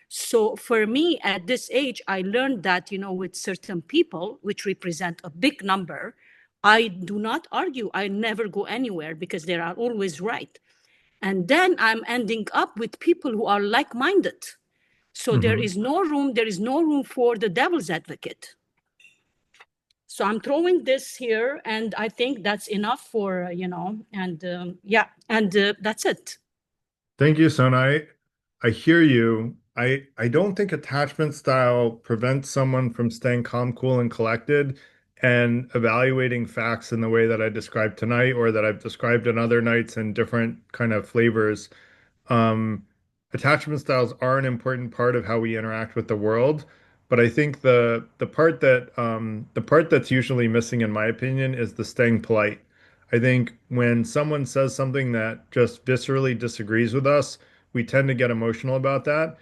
So for me at this age, I learned that, with certain people, which represent a big number, I do not argue. I never go anywhere because they are always right. And then I'm ending up with people who are like-minded. So there is no room for the devil's advocate. So I'm throwing this here, and I think that's enough for, and that's it. Thank you, Sona. I hear you. I don't think attachment style prevents someone from staying calm, cool, and collected and evaluating facts in the way that I described tonight or that I've described in other nights in different kind of flavors. Um, Attachment styles are an important part of how we interact with the world, but I think the part that's usually missing, in my opinion, is the staying polite. I think when someone says something that just viscerally disagrees with us, we tend to get emotional about that.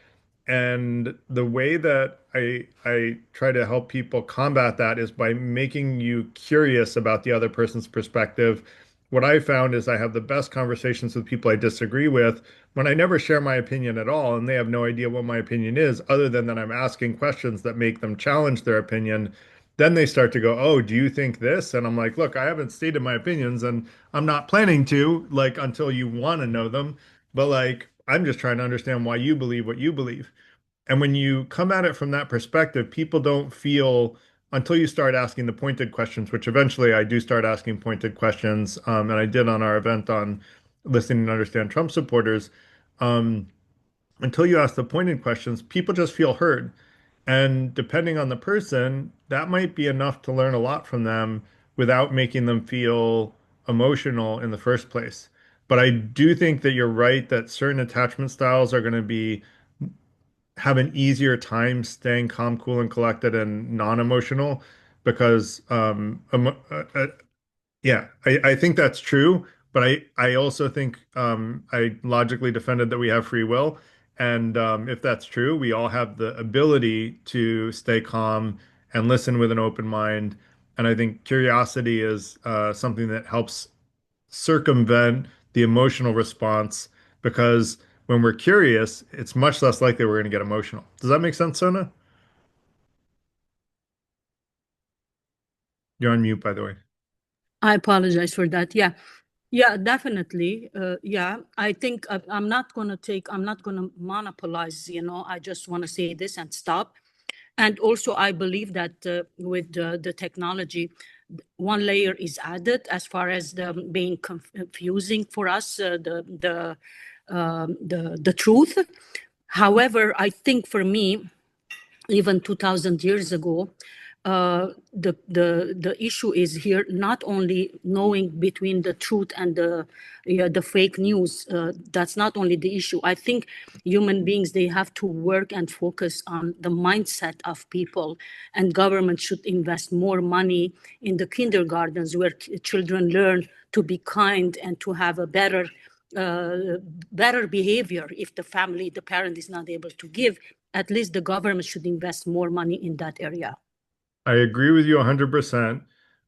And the way that I try to help people combat that is by making you curious about the other person's perspective. What I found is I have the best conversations with people I disagree with when I never share my opinion at all, and they have no idea what my opinion is, other than that I'm asking questions that make them challenge their opinion. Then they start to go, "Oh, do you think this?" And I'm like, "Look, I haven't stated my opinions, and I'm not planning to, like, until you want to know them. But like, I'm just trying to understand why you believe what you believe." And when you come at it from that perspective, people don't feel until you start asking the pointed questions, which eventually I do start asking pointed questions, and I did on our event on listening to understand Trump supporters. Um, until you ask the pointed questions, people just feel heard. And depending on the person, that might be enough to learn a lot from them without making them feel emotional in the first place. But I do think that you're right that certain attachment styles are going to be have an easier time staying calm, cool, and collected and non-emotional because yeah, I think that's true, but I also think I logically defended that we have free will, and if that's true, we all have the ability to stay calm and listen with an open mind, and I think curiosity is something that helps circumvent the emotional response because when we're curious, it's much less likely we're going to get emotional. Does that make sense, Sona? You're on mute, by the way. I apologize for that. Yeah. Yeah, definitely. Yeah, I think I'm not going to monopolize, I just want to say this and stop. And also, I believe that with the technology, one layer is added as far as the being confusing for us, the truth. However, I think for me, even 2000 years ago, the issue is here not only knowing between the truth and the fake news. That's not only the issue. I think human beings, they have to work and focus on the mindset of people, and government should invest more money in the kindergartens where children learn to be kind and to have a better behavior. If the parent is not able to give, at least the government should invest more money in that area. I agree with you 100%.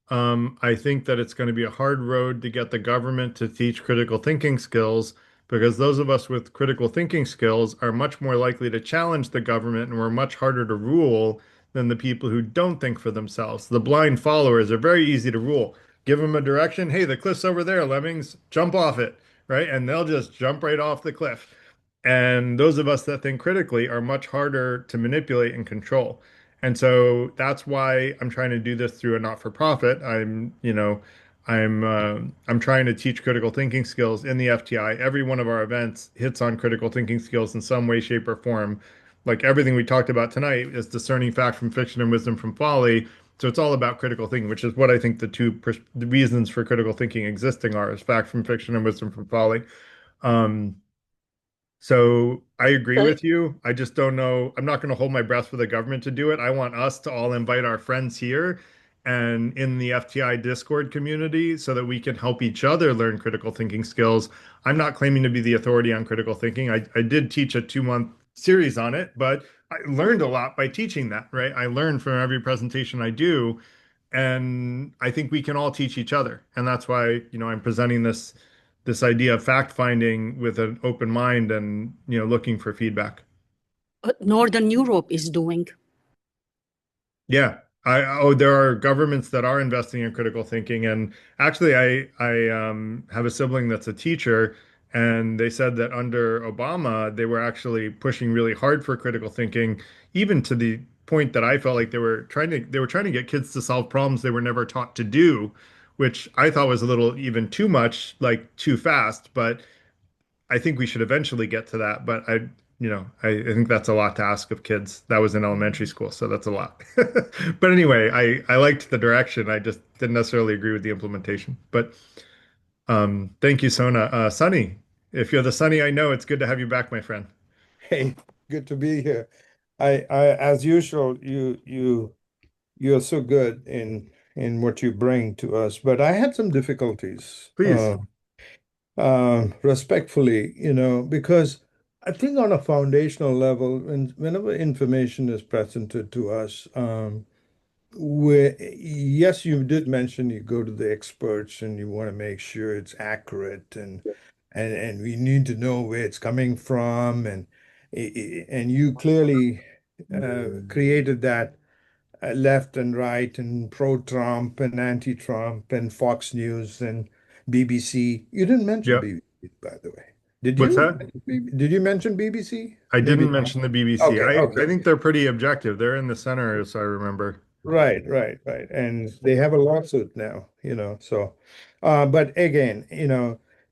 I think that it's going to be a hard road to get the government to teach critical thinking skills because those of us with critical thinking skills are much more likely to challenge the government and we're much harder to rule than the people who don't think for themselves. The blind followers are very easy to rule. Give them a direction. Hey, the cliff's over there, lemmings, jump off it, right? And they'll just jump right off the cliff. And those of us that think critically are much harder to manipulate and control. And so that's why I'm trying to do this through a not-for-profit. I'm trying to teach critical thinking skills in the FTI. Every one of our events hits on critical thinking skills in some way, shape, or form. Like everything we talked about tonight is discerning fact from fiction and wisdom from folly. So it's all about critical thinking, which is what I think the reasons for critical thinking existing are is fact from fiction and wisdom from folly. Um, so I agree with you. I just don't know. I'm not going to hold my breath for the government to do it. I want us to all invite our friends here and in the FTI Discord community so that we can help each other learn critical thinking skills. I'm not claiming to be the authority on critical thinking. I did teach a 2 month series on it, but I learned a lot by teaching that, right? I learn from every presentation I do. And I think we can all teach each other. And that's why, I'm presenting this idea of fact finding with an open mind and looking for feedback. Northern Europe is doing. Yeah. There are governments that are investing in critical thinking. And actually I have a sibling that's a teacher and they said that under Obama they were actually pushing really hard for critical thinking, even to the point that I felt like they were trying to get kids to solve problems they were never taught to do, which I thought was a little even too much, like too fast, but I think we should eventually get to that, but I think that's a lot to ask of kids. That was in elementary school, so that's a lot. But anyway, I liked the direction. I just didn't necessarily agree with the implementation. But thank you, Sona. Sunny, if you're the Sunny I know, it's good to have you back, my friend. Hey, good to be here. As usual, you're so good in what you bring to us, but I had some difficulties, Please, respectfully, because I think on a foundational level, whenever information is presented to us, yes, you did mention you go to the experts and you want to make sure it's accurate and we need to know where it's coming from and you clearly created that left and right and pro-Trump and anti-Trump and Fox News and BBC. You didn't mention yeah. BBC, by the way. Did What's you that? did you mention BBC? I Maybe didn't not. mention the BBC. Okay, I okay. think they're pretty objective. They're in the center, as I remember. Right, right, right. And they have a lawsuit now, so but again,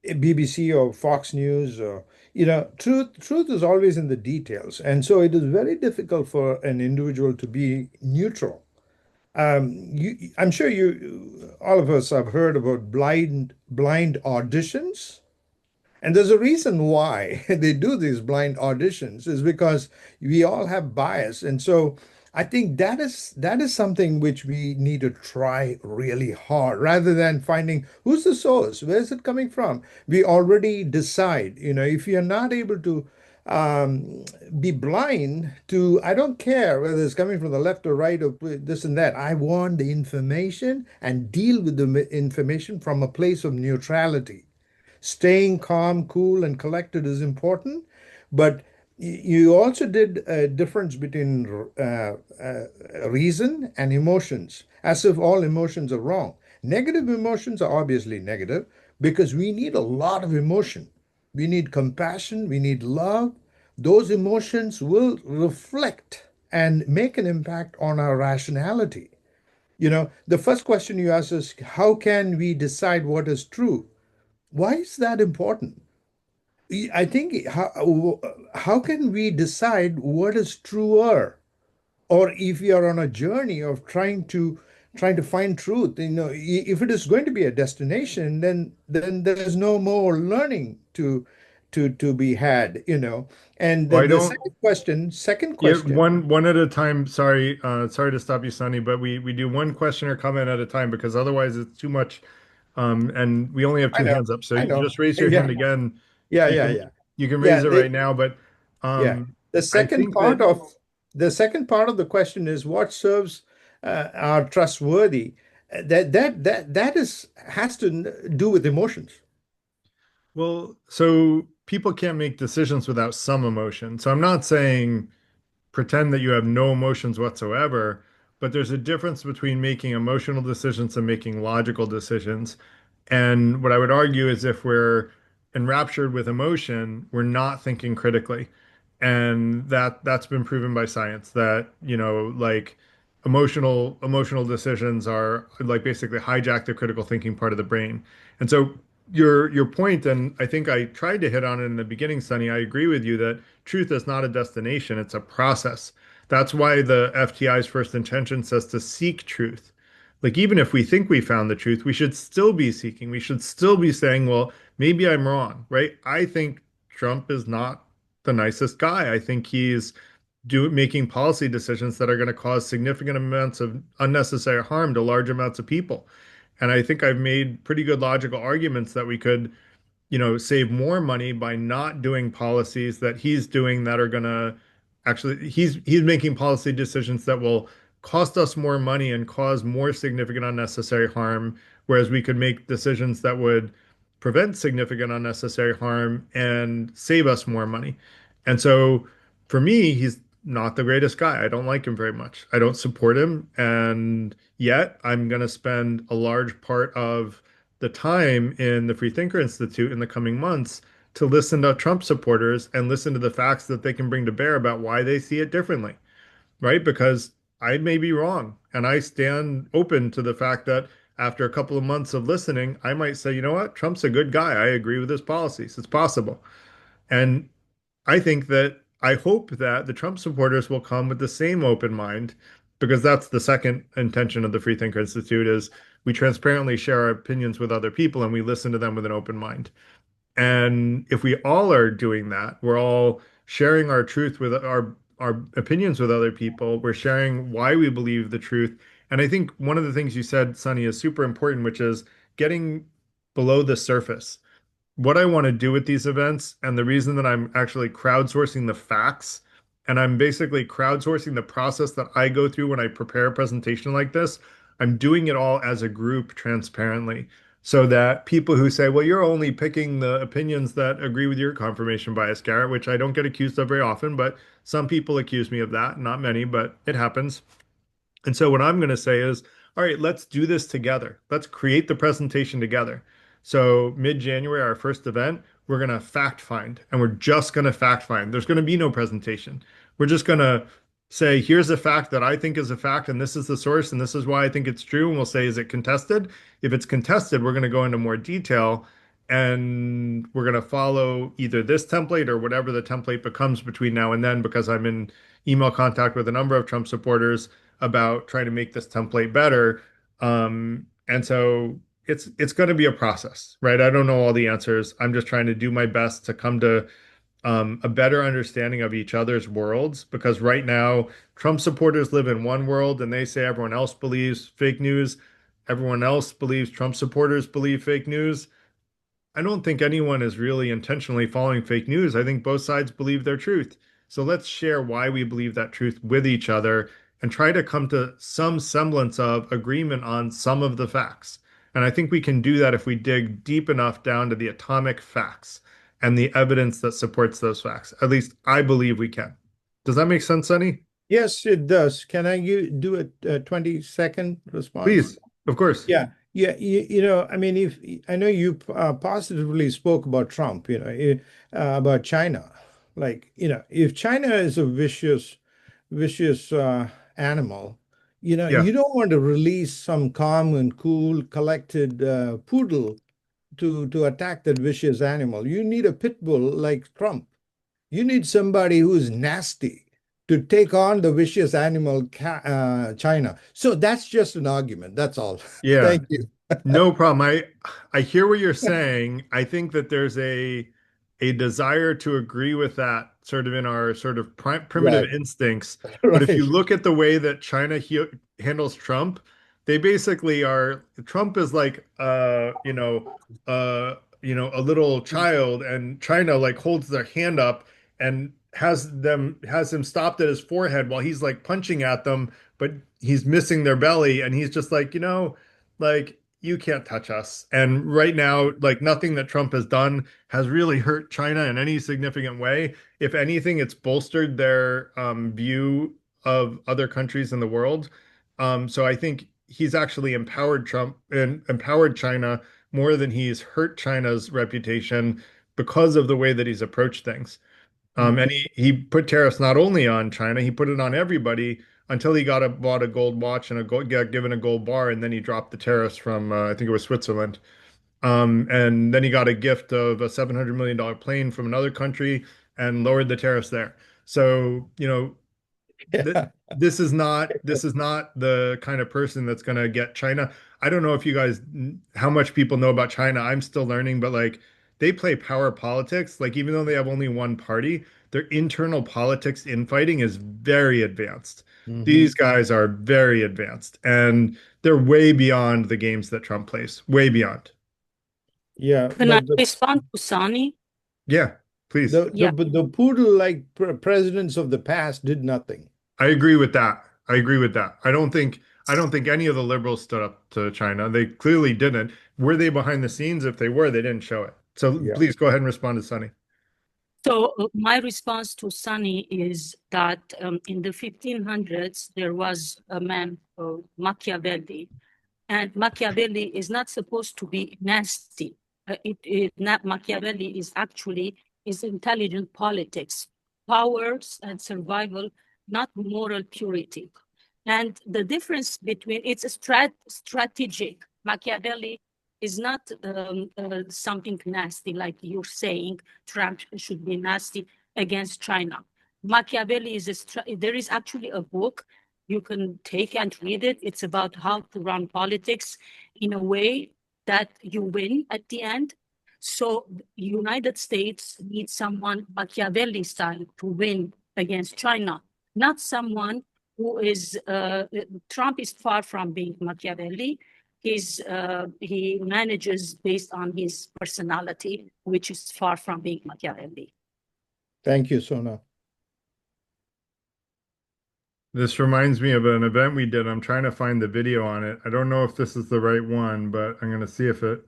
BBC or Fox News or truth is always in the details. And so it is very difficult for an individual to be neutral. I'm sure all of us have heard about blind auditions. And there's a reason why they do these blind auditions is because we all have bias. And so I think that is something which we need to try really hard rather than finding who's the source, where is it coming from? We already decide, if you're not able to um, be blind to, I don't care whether it's coming from the left or right or this and that. I want the information and deal with the information from a place of neutrality. Staying calm, cool, and collected is important, but you also did a difference between reason and emotions, as if all emotions are wrong. Negative emotions are obviously negative because we need a lot of emotion. We need compassion, we need love. Those emotions will reflect and make an impact on our rationality. The first question you ask is, how can we decide what is true? Why is that important? I think how can we decide what is truer? Or if you are on a journey of trying to find truth, if it is going to be a destination, then there is no more learning to be had. And Well, the, I the don't. second question, Yeah, one at a time. Sorry, sorry to stop you, Sonny, but we do one question or comment at a time because otherwise it's too much. And we only have I two know, hands up. So I you know. just raise your Yeah, hand again. yeah, You yeah, can yeah. you can raise Yeah, it right now. But yeah. um, The I second think part that of the second part of the question is what serves our trustworthy. That is has to do with emotions. well, so people can't make decisions without some emotion. So I'm not saying pretend that you have no emotions whatsoever, but there's a difference between making emotional decisions and making logical decisions. And what I would argue is if we're enraptured with emotion, we're not thinking critically. And that's been proven by science that, like emotional decisions are like basically hijack the critical thinking part of the brain. And so your point, and I think I tried to hit on it in the beginning, Sonny, I agree with you that truth is not a destination, it's a process. That's why the FTI's first intention says to seek truth. Like, even if we think we found the truth, we should still be seeking. We should still be saying, well, maybe I'm wrong, right? I think Trump is not the nicest guy. I think he's making policy decisions that are going to cause significant amounts of unnecessary harm to large amounts of people. And I think I've made pretty good logical arguments that we could save more money by not doing policies that he's doing that are gonna actually he's making policy decisions that will cost us more money and cause more significant unnecessary harm, whereas we could make decisions that would prevent significant unnecessary harm and save us more money. And so for me, he's not the greatest guy. I don't like him very much. I don't support him, and yet I'm going to spend a large part of the time in the Free Thinker Institute in the coming months to listen to Trump supporters and listen to the facts that they can bring to bear about why they see it differently, right? Because I may be wrong, and I stand open to the fact that after a couple of months of listening, I might say, you know what, Trump's a good guy. I agree with his policies. It's possible. And I hope that the Trump supporters will come with the same open mind, because that's the second intention of the Free Thinker Institute is we transparently share our opinions with other people and we listen to them with an open mind. And if we all are doing that, we're all sharing our truth with our opinions with other people. We're sharing why we believe the truth. And I think one of the things you said, Sonny, is super important, which is getting below the surface. What I want to do with these events, and the reason that I'm actually crowdsourcing the facts, and I'm basically crowdsourcing the process that I go through when I prepare a presentation like this, I'm doing it all as a group transparently so that people who say, well, you're only picking the opinions that agree with your confirmation bias, Garrett, which I don't get accused of very often, but some people accuse me of that. Not many, but it happens. And so what I'm going to say is, all right, let's do this together. Let's create the presentation together. So mid-January, our first event, we're going to fact find, and we're just going to fact find. There's going to be no presentation. We're just going to say, here's a fact that I think is a fact, and this is the source, and this is why I think it's true. And we'll say, is it contested? If it's contested, we're going to go into more detail, and we're going to follow either this template or whatever the template becomes between now and then, because I'm in email contact with a number of Trump supporters about trying to make this template better. And so it's going to be a process, right? I don't know all the answers. I'm just trying to do my best to come to a better understanding of each other's worlds, because right now Trump supporters live in one world and they say everyone else believes fake news. Everyone else believes Trump supporters believe fake news. I don't think anyone is really intentionally following fake news. I think both sides believe their truth. So let's share why we believe that truth with each other and try to come to some semblance of agreement on some of the facts. And I think we can do that if we dig deep enough down to the atomic facts and the evidence that supports those facts. At least I believe we can. Does that make sense, Sunny? Yes, it does. Can I do a 20-second response? Please, of course. Yeah, yeah. I mean, if I know you positively spoke about Trump, about China, like, if China is a vicious animal, Yeah. you don't want to release some calm and cool, collected poodle to attack that vicious animal. You need a pit bull like Trump. You need somebody who's nasty to take on the vicious animal, China. So that's just an argument. That's all. Yeah. Thank you. No problem. I hear what you're saying. I think that there's a desire to agree with that sort of in our sort of primitive Right, instincts. But if you right. look at the way that China handles Trump, they basically are Trump is like a little child, and China like holds their hand up and has him stopped at his forehead while he's like punching at them, but he's missing their belly, and he's just like, like you can't touch us. And right now, like nothing that Trump has done has really hurt China in any significant way. If anything, it's bolstered their view of other countries in the world. So I think he's actually empowered Trump and empowered China more than he's hurt China's reputation because of the way that he's approached things. And Mhm. he put tariffs not only on China, he put it on everybody until he bought a gold watch and got given a gold bar, and then he dropped the tariffs from I think it was Switzerland. And then he got a gift of a $700 million plane from another country and lowered the tariffs there. So, th Yeah. this is not the kind of person that's going to get China. I don't know if you guys how much people know about China. I'm still learning, but like they play power politics. Like even though they have only one party, their internal politics infighting is very advanced. Hmm. These guys are very advanced, and they're way beyond the games that Trump plays. Way beyond. Yeah, Can I but the respond to Sunny? Yeah, please. the Yeah. but the poodle like presidents of the past did nothing. I agree with that. I agree with that. I don't think any of the liberals stood up to China. They clearly didn't. Were they behind the scenes? If they were, they didn't show it. So Yeah. please go ahead and respond to Sunny. So my response to Sunny is that in the 1500s, there was a man, Machiavelli, and Machiavelli is not supposed to be nasty. Not Machiavelli is actually is intelligent politics, powers and survival, not moral purity. And the difference between it's a strategic. Machiavelli is not something nasty like you're saying. Trump should be nasty against China. Machiavelli is there is actually a book you can take and read it. It's about how to run politics in a way that you win at the end. So United States needs someone Machiavelli style to win against China, not someone who is Trump is far from being Machiavelli. He manages based on his personality, which is far from being Machiavelli. Thank you, Sona. This reminds me of an event we did. I'm trying to find the video on it. I don't know if this is the right one, but I'm going to see if it.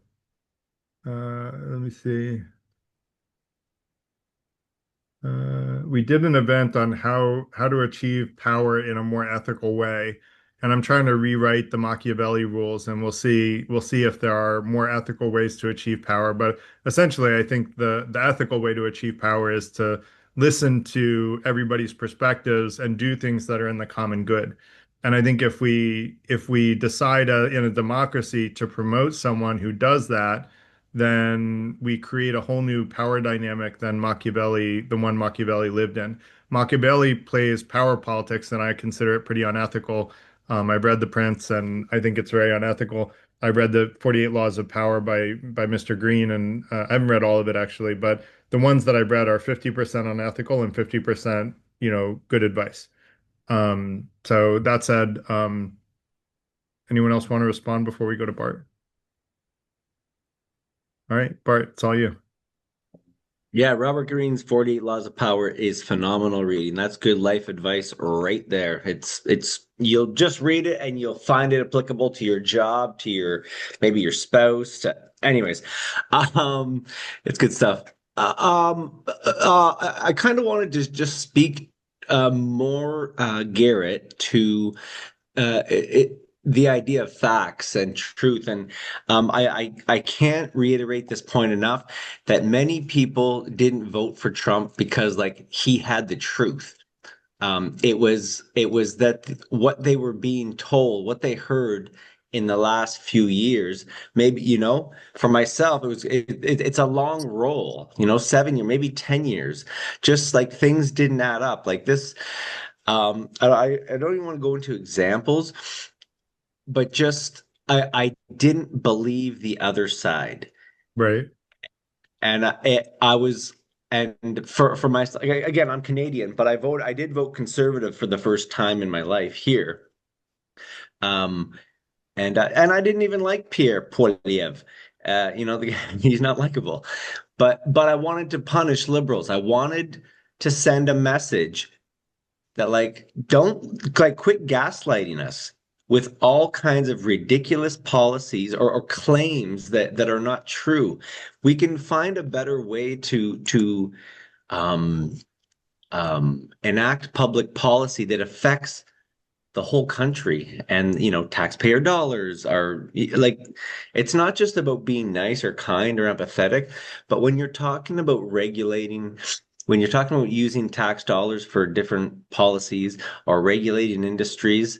Let me see. We did an event on how to achieve power in a more ethical way, and I'm trying to rewrite the Machiavelli rules, and we'll see if there are more ethical ways to achieve power. But essentially, I think the ethical way to achieve power is to listen to everybody's perspectives and do things that are in the common good. And I think if we decide in a democracy to promote someone who does that, then we create a whole new power dynamic than Machiavelli, the one Machiavelli lived in. Machiavelli plays power politics, and I consider it pretty unethical. I've read The Prince, and I think it's very unethical. I've read the 48 Laws of Power by Mr. Green, and I haven't read all of it actually, but the ones that I've read are 50% unethical and 50%, good advice. So that said, anyone else want to respond before we go to Bart? All right, Bart, it's all you. Yeah, Robert Greene's 48 Laws of Power is phenomenal reading. That's good life advice right there. It's you'll just read it and you'll find it applicable to your job, to your maybe your spouse. Anyways, it's good stuff. I kind of wanted to just speak more, Garrett, to the idea of facts and truth. And I can't reiterate this point enough that many people didn't vote for Trump because like he had the truth. It was that what they were being told, what they heard in the last few years, maybe, for myself, it's a long roll, 7 years, maybe 10 years, just like things didn't add up like this. I don't even want to go into examples, but just I didn't believe the other side, Right. and I was, and for my, again, I'm Canadian, but I did vote conservative for the first time in my life here, um, and I didn't even like Pierre Poilievre, he's not likable, but I wanted to punish liberals. I wanted to send a message that like don't like quit gaslighting us with all kinds of ridiculous policies or claims that are not true. We can find a better way to um, enact public policy that affects the whole country. And taxpayer dollars are like, it's not just about being nice or kind or empathetic, but when you're talking about regulating, when you're talking about using tax dollars for different policies or regulating industries,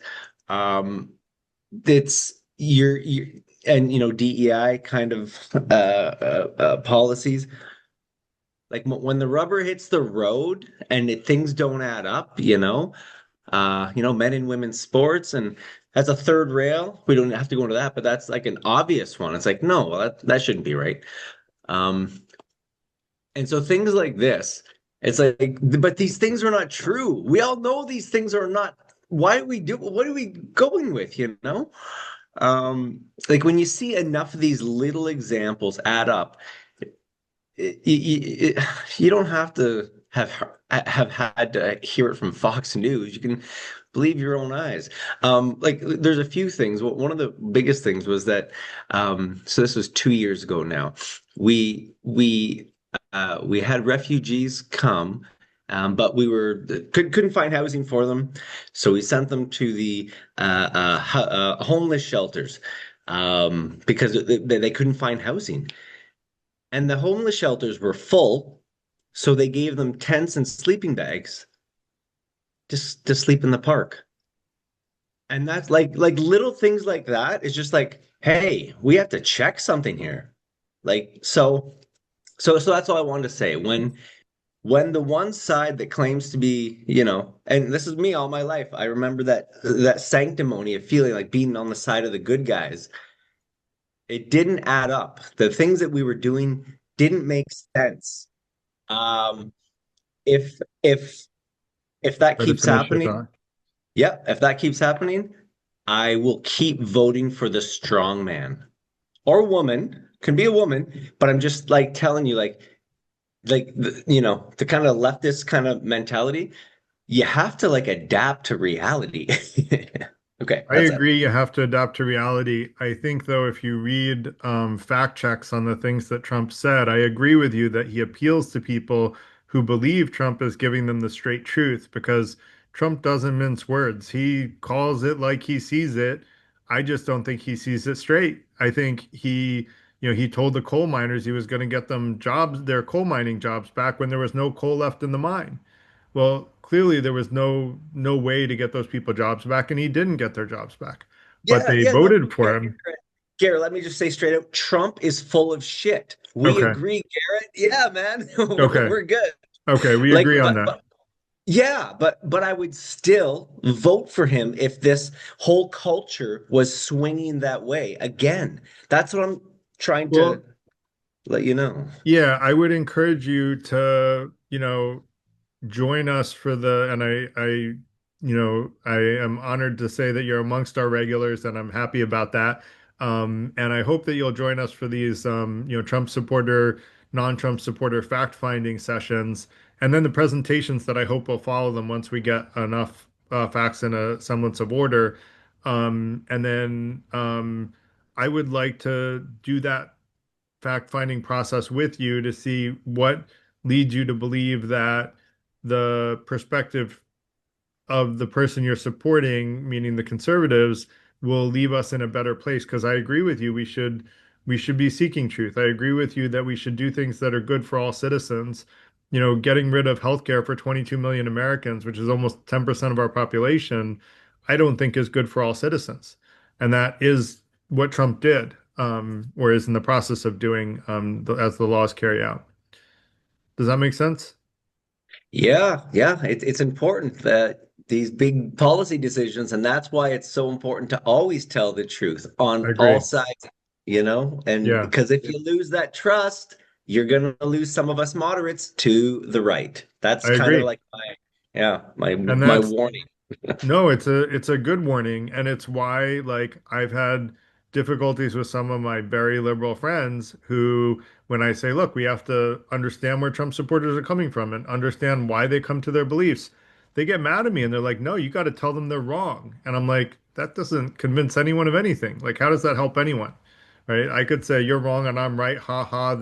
it's you're and DEI kind of policies, like when the rubber hits the road and things don't add up, men and women's sports, and that's a third rail. We don't have to go into that, but that's like an obvious one. It's like, no, well, that shouldn't be right. And so things like this, it's like, but these things are not true. We all know these things are not. What are we going with, like when you see enough of these little examples add up, you don't have to have had to hear it from Fox News. You can believe your own eyes. Like there's a few things. One of the biggest things was that, so this was 2 years ago now. We had refugees come, but we couldn't find housing for them, so we sent them to the homeless shelters, because they couldn't find housing, and the homeless shelters were full, so they gave them tents and sleeping bags just to sleep in the park. And that's like little things like that is just like, hey, we have to check something here. Like so that's all I wanted to say. When the one side that claims to be, and this is me all my life, I remember that sanctimony of feeling like being on the side of the good guys. It didn't add up. The things that we were doing didn't make sense. Um, if if if that Try to keeps finish your happening, thought. yeah, if that keeps happening, I will keep voting for the strong man or woman. Can be a woman, but I'm just like telling you, the kind of leftist kind of mentality. You have to like adapt to reality. Okay, I that's it. agree. You have to adapt to reality. I think, though, if you read fact checks on the things that Trump said, I agree with you that he appeals to people who believe Trump is giving them the straight truth because Trump doesn't mince words. He calls it like he sees it. I just don't think he sees it straight. I think he told the coal miners he was going to get them jobs, their coal mining jobs back when there was no coal left in the mine. Well, clearly there was no way to get those people jobs back, and he didn't get their jobs back. But Yeah, they yeah, no, voted for him. Garrett, let me just say straight up, Trump is full of shit. We Okay. agree, Garrett. Yeah, man, Okay. we're good. Okay. We Like, agree on that. yeah, but I would still vote for him if this whole culture was swinging that way. Again, that's what I'm trying to Well, let you know. yeah, I would encourage you to, join us for and I am honored to say that you're amongst our regulars, and I'm happy about that. And I hope that you'll join us for these, Trump supporter, non-Trump supporter fact-finding sessions, and then the presentations that I hope will follow them once we get enough facts in a semblance of order. And then I would like to do that fact-finding process with you to see what leads you to believe that the perspective of the person you're supporting, meaning the conservatives, will leave us in a better place. Because I agree with you, we should be seeking truth. I agree with you that we should do things that are good for all citizens. Getting rid of healthcare for 22 million Americans, which is almost 10% of our population, I don't think is good for all citizens. And that is what Trump did, or is in the process of doing, as the laws carry out. Does that make sense? Yeah, yeah, it's important that these big policy decisions, and that's why it's so important to always tell the truth I on all agree. sides, and Yeah, because if you lose that trust, you're going to lose some of us moderates to the right. That's I kind of agree. like my And my that's warning. No, it's a good warning, and it's why, like, I've had difficulties with some of my very liberal friends who, when I say, look, we have to understand where Trump supporters are coming from and understand why they come to their beliefs, they get mad at me and they're like, no, you got to tell them they're wrong. And I'm like, that doesn't convince anyone of anything. Like, how does that help anyone? Right? I could say you're wrong and I'm right, ha ha,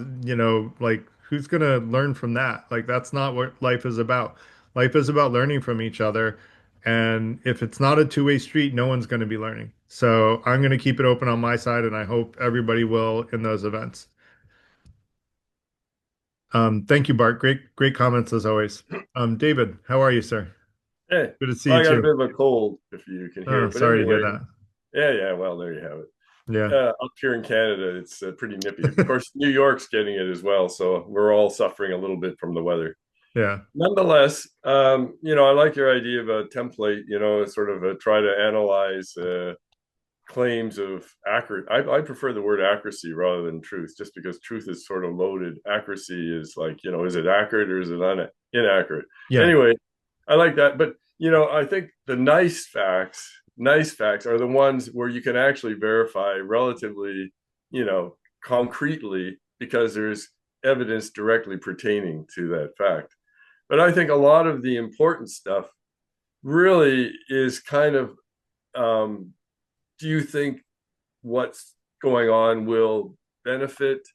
like, who's gonna learn from that? Like, that's not what life is about. Life is about learning from each other. And if it's not a two-way street, no one's going to be learning. So I'm going to keep it open on my side, and I hope everybody will in those events. Thank you, Bart. Great comments as always. David, how are you, sir? Hey, Good to see well, you I got a too. bit of a cold, if you can hear Oh, it. But sorry to hear anyway, that. yeah, well, there you have it. Yeah, Up here in Canada, it's pretty nippy. Of course, New York's getting it as well, so we're all suffering a little bit from the weather. yeah, Nonetheless, I like your idea of a template, sort of try to analyze claims of accurate. I prefer the word accuracy rather than truth, just because truth is sort of loaded. Accuracy is like, is it accurate or is it inaccurate? yeah. Anyway, I like that. But, I think the nice facts are the ones where you can actually verify relatively, concretely, because there's evidence directly pertaining to that fact. But I think a lot of the important stuff really is kind of, do you think what's going on will benefit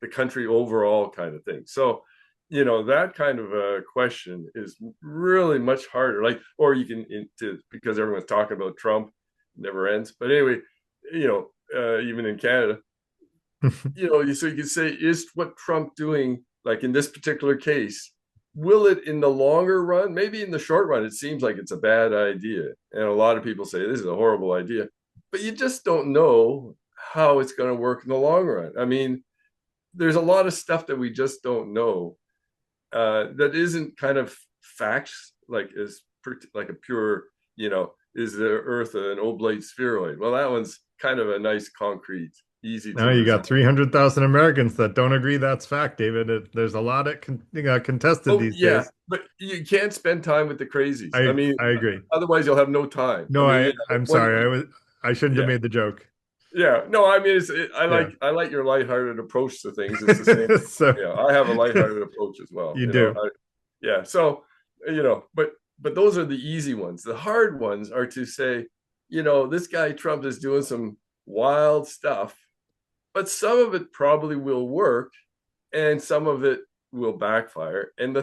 the country overall, kind of thing? So, that kind of a question is really much harder. Like, or you can, because everyone's talking about Trump, never ends. But anyway, even in Canada, so you can say, is what Trump doing, like in this particular case, will it in the longer run, maybe in the short run, it seems like it's a bad idea. And a lot of people say this is a horrible idea, but you just don't know how it's going to work in the long run. I mean, there's a lot of stuff that we just don't know, that isn't kind of facts, like like a pure, is the Earth an oblate spheroid? Well, that one's kind of a nice, concrete, easy Now to you got resolve. 300,000 Americans that don't agree that's fact, David. There's a lot of contested Oh these yeah, days. but you can't spend time with the crazies. I I mean, I agree. otherwise you'll have no time. I No, mean, I'm one, sorry. I shouldn't have yeah, made the joke. yeah. No, I mean, Yeah. I like your lighthearted approach to things. It's the same. So Yeah, I have a lighthearted approach as well. you do. Yeah. So, but those are the easy ones. The hard ones are to say, this guy Trump is doing some wild stuff, but some of it probably will work, and some of it will backfire. And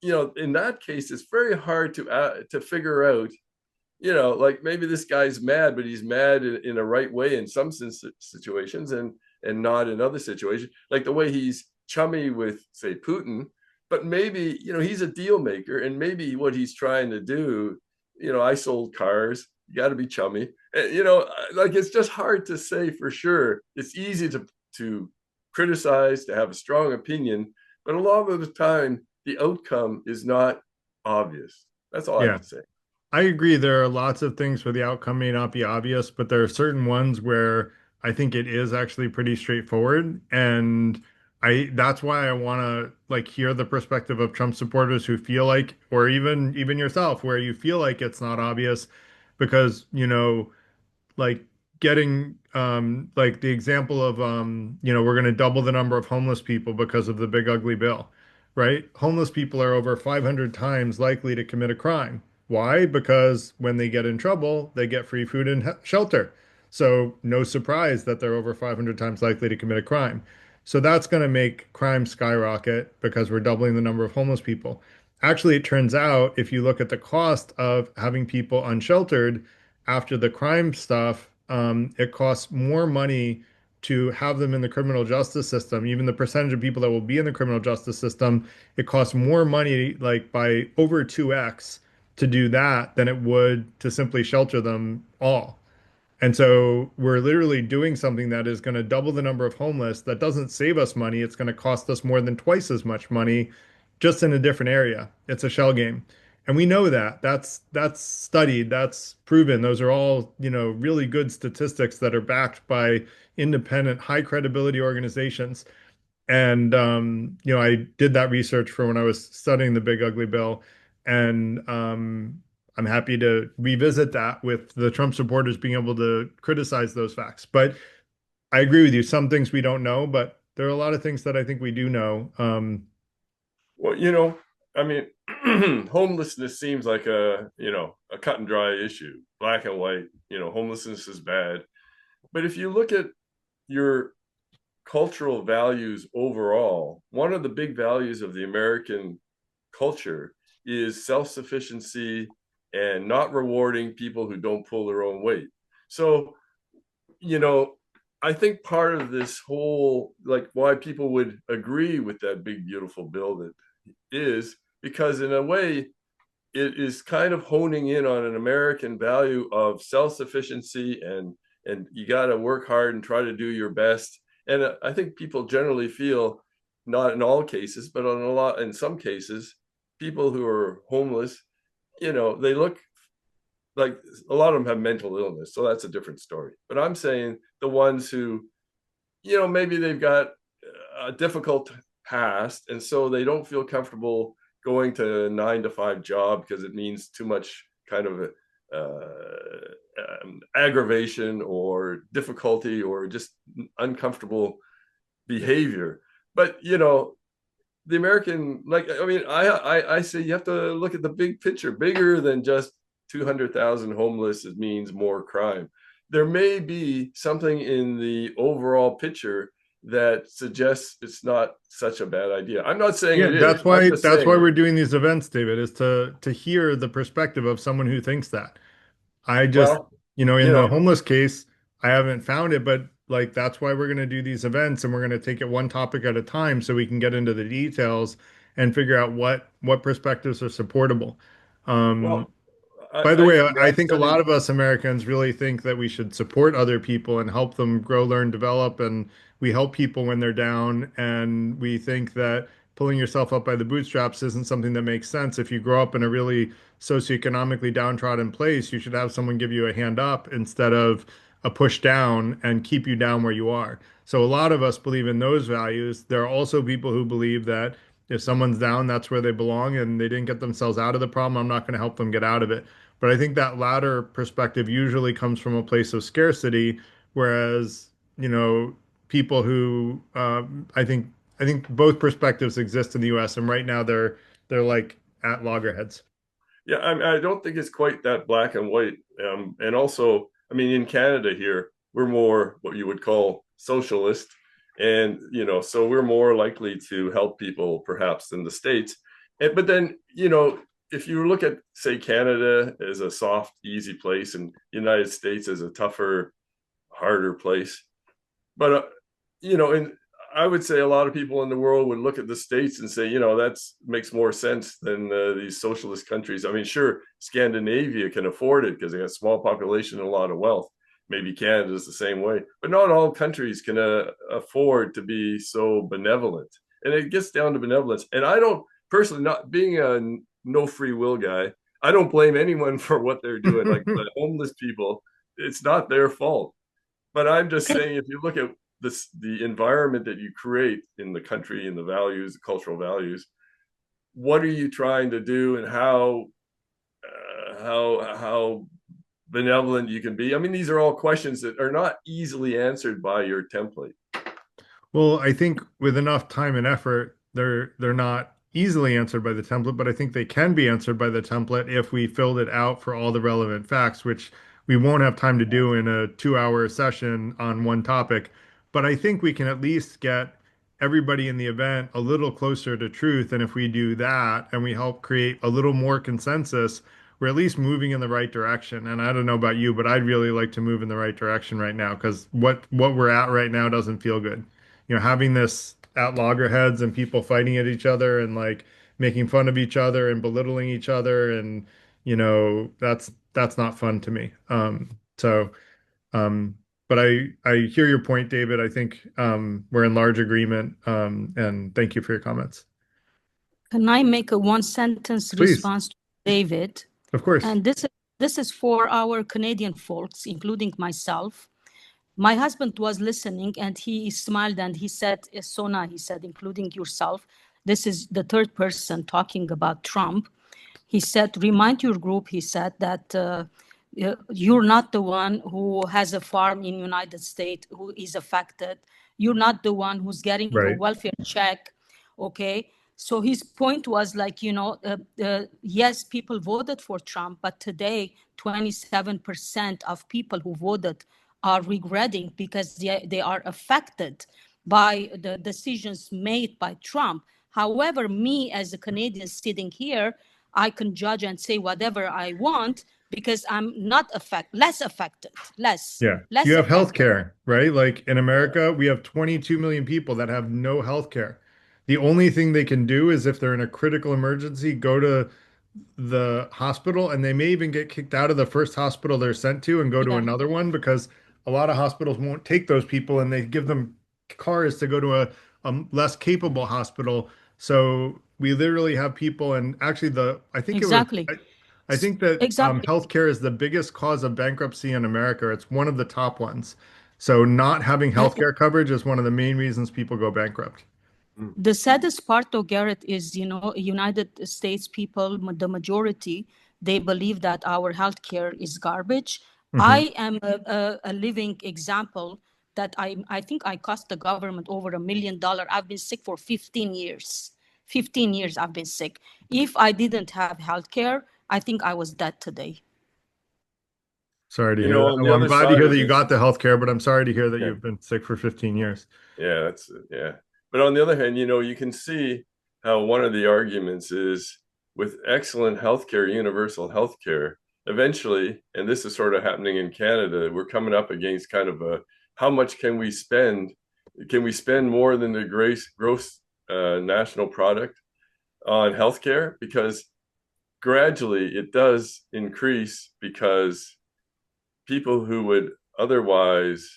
in that case, it's very hard to figure out, like maybe this guy's mad, but he's mad in a right way in some situations and not in other situations. Like the way he's chummy with, say, Putin, but maybe, he's a deal maker, and maybe what he's trying to do, I sold cars, you got to be chummy. And, like it's just hard to say for sure. It's easy to criticize, to have a strong opinion, but a lot of the time, the outcome is not obvious. That's all I have Yeah. to say. I agree. There are lots of things where the outcome may not be obvious, but there are certain ones where I think it is actually pretty straightforward. And that's why I want to like hear the perspective of Trump supporters who feel like, or even yourself, where you feel like it's not obvious because, like getting like the example of we're going to double the number of homeless people because of the big ugly bill, right? Homeless people are over 500 times likely to commit a crime. Why? Because when they get in trouble, they get free food and shelter. So no surprise that they're over 500 times likely to commit a crime. So that's going to make crime skyrocket because we're doubling the number of homeless people. Actually, it turns out if you look at the cost of having people unsheltered, after the crime stuff, it costs more money to have them in the criminal justice system. Even the percentage of people that will be in the criminal justice system, it costs more money, like by over 2x, to do that than it would to simply shelter them all. And so we're literally doing something that is going to double the number of homeless. That doesn't save us money. It's going to cost us more than twice as much money just in a different area. It's a shell game. And we know that. That's studied, that's proven. Those are all, really good statistics that are backed by independent, high credibility organizations. And I did that research for when I was studying the Big Ugly Bill, and I'm happy to revisit that with the Trump supporters being able to criticize those facts. But I agree with you. Some things we don't know, but there are a lot of things that I think we do know. Well, I mean, homelessness seems like a cut and dry issue, black and white. Homelessness is bad. But if you look at your cultural values overall, one of the big values of the American culture is self-sufficiency and not rewarding people who don't pull their own weight. So, I think part of this whole, like why people would agree with that big, beautiful bill that is because in a way, it is kind of honing in on an American value of self-sufficiency and you got to work hard and try to do your best. And I think people generally feel, not in all cases, but in some cases, people who are homeless, they look like a lot of them have mental illness. So that's a different story. But I'm saying the ones who, maybe they've got a difficult past. And so they don't feel comfortable going to a 9 to 5 job because it means too much kind of aggravation or difficulty or just uncomfortable behavior. But the American, like, I mean, I say you have to look at the big picture, bigger than just 200,000 homeless. It means more crime. There may be something in the overall picture that suggests it's not such a bad idea. I'm not saying Yeah, it is. that's I'm why just that's why saying, we're doing these events, David, is to hear the perspective of someone who thinks that. I just, well, in you the know, homeless case, I haven't found it, but like that's why we're going to do these events and we're going to take it one topic at a time so we can get into the details and figure out what perspectives are supportable. Um, well, by the way, I I think a lot studied. of us Americans really think that we should support other people and help them grow, learn, develop, and we help people when they're down. And we think that pulling yourself up by the bootstraps isn't something that makes sense. If you grow up in a really socioeconomically downtrodden place, you should have someone give you a hand up instead of a push down and keep you down where you are. So a lot of us believe in those values. There are also people who believe that if someone's down, that's where they belong and they didn't get themselves out of the problem, I'm not going to help them get out of it. But I think that latter perspective usually comes from a place of scarcity, whereas, people who I think both perspectives exist in the US, and right now they're like at loggerheads. Yeah, I don't think it's quite that black and white. And also, I mean, in Canada here, we're more what you would call socialist. And, so we're more likely to help people perhaps than the States. But then, if you look at, say, Canada as a soft, easy place and United States as a tougher, harder place. But, and I would say a lot of people in the world would look at the States and say, that makes more sense than these socialist countries. I mean, sure, Scandinavia can afford it because they have a small population and a lot of wealth. Maybe Canada is the same way, but not all countries can afford to be so benevolent. And it gets down to benevolence. And I don't personally, not being a no free will guy, I don't blame anyone for what they're doing. Like the homeless people, it's not their fault. But I'm just saying, if you look at the environment that you create in the country and the values, the cultural values, what are you trying to do, and how benevolent you can be? I mean, these are all questions that are not easily answered by your template. Well, I think with enough time and effort, they're not easily answered by the template, but I think they can be answered by the template if we filled it out for all the relevant facts, which we won't have time to do in a 2 hour session on one topic. But I think we can at least get everybody in the event a little closer to truth. And if we do that and we help create a little more consensus, we're at least moving in the right direction. And I don't know about you, but I'd really like to move in the right direction right now because what we're at right now doesn't feel good. Having this at loggerheads and people fighting at each other and like making fun of each other and belittling each other and that's not fun to me. So but I hear your point, David. I think we're in large agreement, and thank you for your comments. Can I make a one sentence Please. response to David? Of course. And this is for our Canadian folks, including myself. My husband was listening and he smiled and he said, Sona, he said, including yourself, this is the third person talking about Trump. He said, remind your group, he said, that you're not the one who has a farm in United States who is affected. You're not the one who's getting a welfare check, okay? So his point was like, yes, people voted for Trump, but today 27% of people who voted are regretting because they are affected by the decisions made by Trump. However, me as a Canadian sitting here, I can judge and say whatever I want because I'm not less affected. Yeah. You have healthcare, right? Like in America, we have 22 million people that have no healthcare. The only thing they can do is if they're in a critical emergency, go to the hospital, and they may even get kicked out of the first hospital they're sent to and go to another one because a lot of hospitals won't take those people and they give them cars to go to a less capable hospital. So we literally have people, and actually I think I think that healthcare is the biggest cause of bankruptcy in America. It's one of the top ones. So not having healthcare coverage is one of the main reasons people go bankrupt. The saddest part, though, Garrett, is, United States people, the majority, they believe that our healthcare is garbage. Mm-hmm. I am a living example that I think I cost the government over $1 million. I've been sick for 15 years. 15 years I've been sick. If I didn't have healthcare, I think I was dead today. Sorry to hear that. Well, I'm glad to hear that you got the healthcare, but I'm sorry to hear that you've been sick for 15 years. Yeah, But on the other hand, you can see how one of the arguments is with excellent healthcare, universal healthcare, eventually, and this is sort of happening in Canada, we're coming up against kind of how much can we spend? Can we spend more than the gross national product on healthcare? Because gradually it does increase because people who would otherwise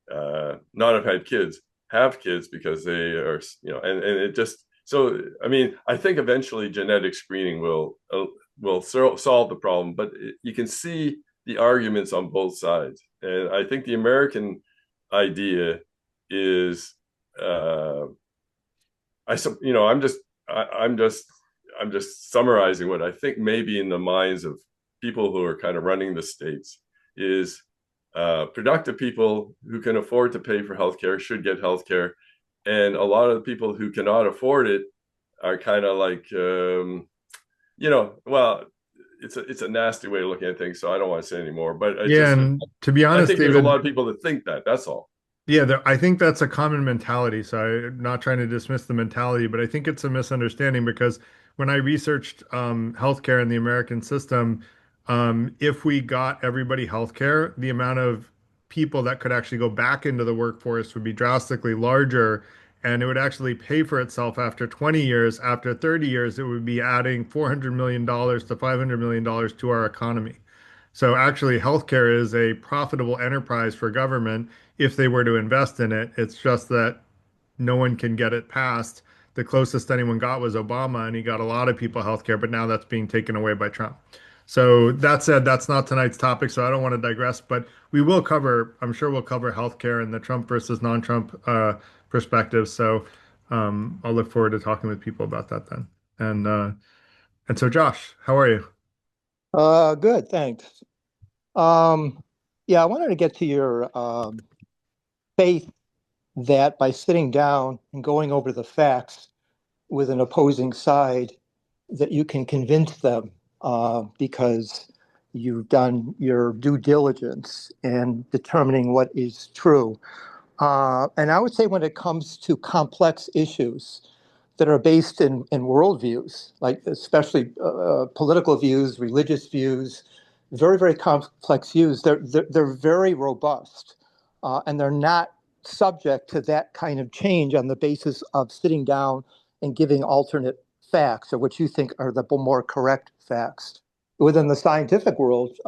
not have had kids have kids because they are, and it just, so, I mean, I think eventually genetic screening will solve the problem, but you can see the arguments on both sides. And I think the American idea is, I'm just summarizing what I think maybe in the minds of people who are kind of running the states is, productive people who can afford to pay for healthcare should get healthcare, and a lot of the people who cannot afford it are kind of like, well, it's a nasty way of looking at things, so I don't want to say anymore. But and to be honest, I think David, there's a lot of people that think that. That's all. Yeah, I think that's a common mentality. So I'm not trying to dismiss the mentality, but I think it's a misunderstanding because when I researched healthcare in the American system, if we got everybody healthcare, the amount of people that could actually go back into the workforce would be drastically larger, and it would actually pay for itself after 20 years. After 30 years, it would be adding $400 million to $500 million to our economy. So actually, healthcare is a profitable enterprise for government if they were to invest in it. It's just that no one can get it passed. The closest anyone got was Obama, and he got a lot of people healthcare, but now that's being taken away by Trump. So that said, that's not tonight's topic, so I don't want to digress, but we will cover, I'm sure we'll cover healthcare and the Trump versus non-Trump perspective. So I'll look forward to talking with people about that then. And so Josh, how are you? Good, thanks. Yeah, I wanted to get to your faith that by sitting down and going over the facts with an opposing side, that you can convince them because you've done your due diligence in determining what is true. And I would say when it comes to complex issues that are based in worldviews, like especially political views, religious views, very, very complex views, they're very robust, and they're not subject to that kind of change on the basis of sitting down and giving alternate facts or what you think are the more correct facts. Within the scientific world,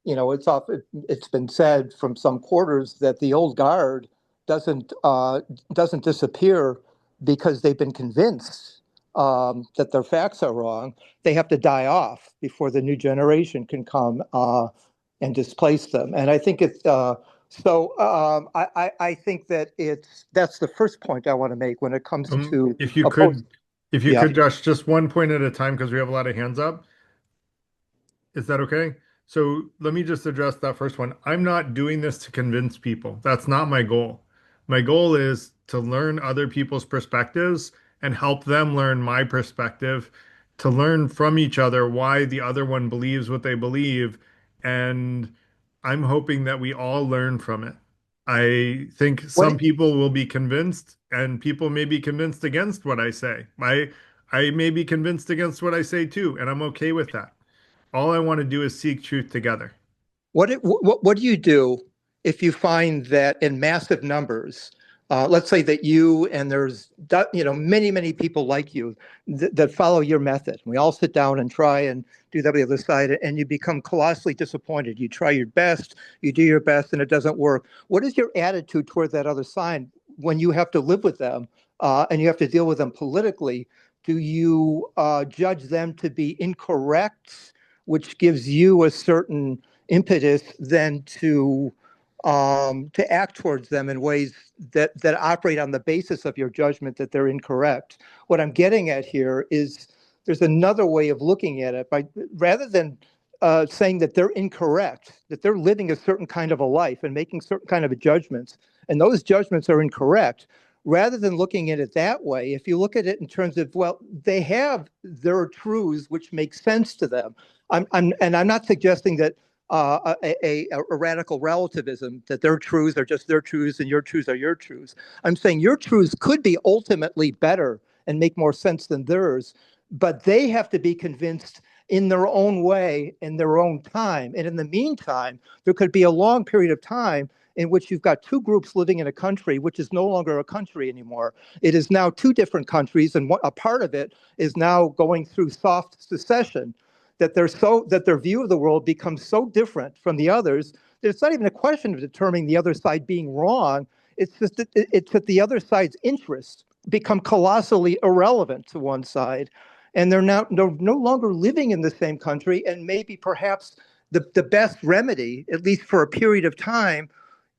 it's been said from some quarters that the old guard doesn't disappear because they've been convinced that their facts are wrong. They have to die off before the new generation can come and displace them. And I think I think that that's the first point I want to make when it comes to If you Yeah. could, Josh, just one point at a time because we have a lot of hands up. Is that okay? So let me just address that first one. I'm not doing this to convince people. That's not my goal. My goal is to learn other people's perspectives and help them learn my perspective, to learn from each other why the other one believes what they believe. And I'm hoping that we all learn from it. I think some What people will be convinced, and people may be convinced against what I say. I may be convinced against what I say too, and I'm okay with that. All I want to do is seek truth together. what do you do if you find that in massive numbers, let's say that you and there's many people like you that follow your method. We all sit down and try and do that on the other side, and you become colossally disappointed. You try your best, you do your best, and it doesn't work. What is your attitude toward that other side when you have to live with them and you have to deal with them politically? Do you judge them to be incorrect, which gives you a certain impetus then to act towards them in ways that operate on the basis of your judgment that they're incorrect? What I'm getting at here is there's another way of looking at it. By rather than saying that they're incorrect, that they're living a certain kind of a life and making certain kind of judgments, and those judgments are incorrect. Rather than looking at it that way, if you look at it in terms of, well, they have their truths which make sense to them. I'm not suggesting that a radical relativism, that their truths are just their truths and your truths are your truths. I'm saying your truths could be ultimately better and make more sense than theirs, but they have to be convinced in their own way, in their own time. And in the meantime, there could be a long period of time in which you've got two groups living in a country which is no longer a country anymore. It is now two different countries, and a part of it is now going through soft secession, that their view of the world becomes so different from the others that it's not even a question of determining the other side being wrong. It's just that the other side's interests become colossally irrelevant to one side, and they're now no longer living in the same country. And maybe perhaps the best remedy, at least for a period of time,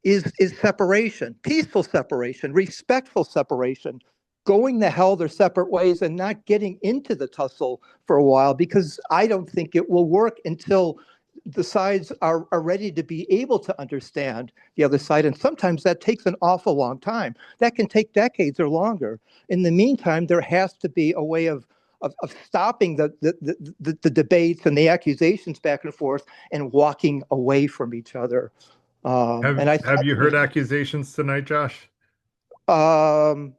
is separation, peaceful separation, respectful separation, going the hell their separate ways and not getting into the tussle for a while, because I don't think it will work until the sides are ready to be able to understand the other side. And sometimes that takes an awful long time. That can take decades or longer. In the meantime, there has to be a way of stopping the debates and the accusations back and forth and walking away from each other. Have you heard accusations tonight, Josh? Um,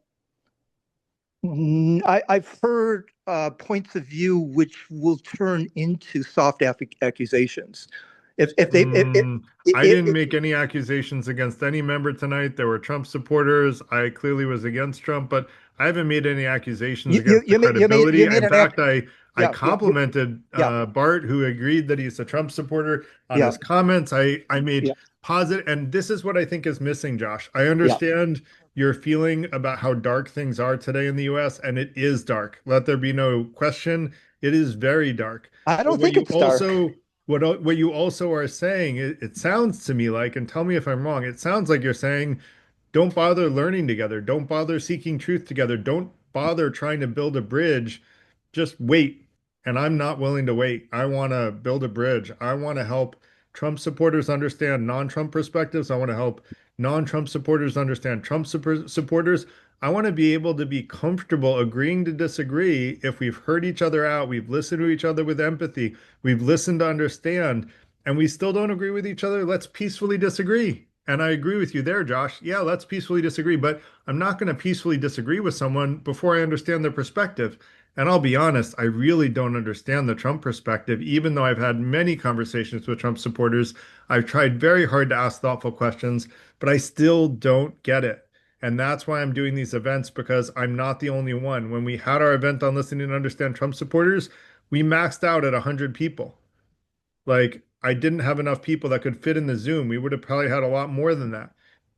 I've heard points of view which will turn into soft accusations. If they Mm, I didn't if make any accusations against any member tonight. There were Trump supporters. I clearly was against Trump, but I haven't made any accusations against the you credibility. made In an fact, act. I Yeah, complimented yeah, Bart, who agreed that he's a Trump supporter on yeah, his comments. I made yeah, positive, and this is what I think is missing, Josh. I yeah. understand your feeling about how dark things are today in the US, and it is dark. Let there be no question. It is very dark. I But don't think it's dark. what you also are saying, it sounds to me like, and tell me if I'm wrong, it sounds like you're saying, don't bother learning together. Don't bother seeking truth together. Don't bother trying to build a bridge. Just wait. And I'm not willing to wait. I want to build a bridge. I want to help Trump supporters understand non-Trump perspectives. I want to help non-Trump supporters understand Trump supporters. I want to be able to be comfortable agreeing to disagree if we've heard each other out, we've listened to each other with empathy, we've listened to understand, and we still don't agree with each other. Let's peacefully disagree. And I agree with you there, Josh. Yeah, let's peacefully disagree, but I'm not going to peacefully disagree with someone before I understand their perspective. And I'll be honest, I really don't understand the Trump perspective, even though I've had many conversations with Trump supporters. I've tried very hard to ask thoughtful questions, but I still don't get it. And that's why I'm doing these events, because I'm not the only one. When we had our event on Listening to Understand Trump supporters, we maxed out at 100 people. Like, I didn't have enough people that could fit in the Zoom. We would have probably had a lot more than that.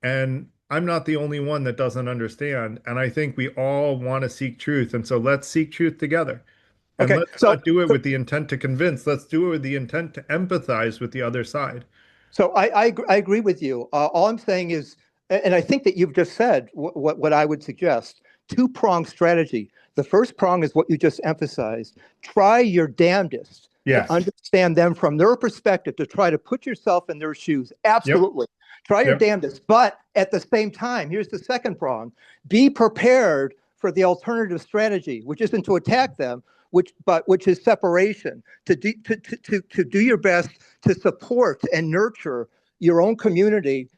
And I'm not the only one that doesn't understand. And I think we all want to seek truth. And so let's seek truth together. And Okay, let's so not do it with the intent to convince. Let's do it with the intent to empathize with the other side. I agree with you. All I'm saying is, and I think that you've just said what I would suggest: two-pronged strategy. The first prong is what you just emphasized. Try your damnedest to Yes. understand them from their perspective, to try to put yourself in their shoes. Yep. Absolutely. Try your Yep. damnedest. But at the same time, here's the second prong: be prepared for the alternative strategy, which isn't to attack them, which is separation, to do your best to support and nurture your own community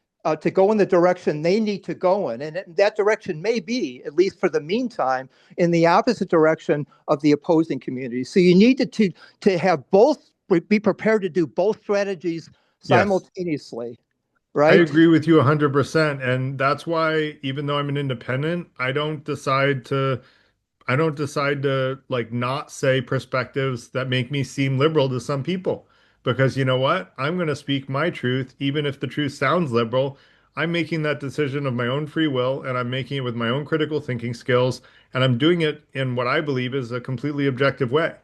to go in the direction they need to go in. And that direction may be, at least for the meantime, in the opposite direction of the opposing community. So you need to have both, be prepared to do both strategies Yes. simultaneously, I right? agree with you 100%. And that's why, even though I'm an independent, I don't decide to like not say perspectives that make me seem liberal to some people. Because you know what? I'm going to speak my truth, even if the truth sounds liberal. I'm making that decision of my own free will, and I'm making it with my own critical thinking skills, and I'm doing it in what I believe is a completely objective way.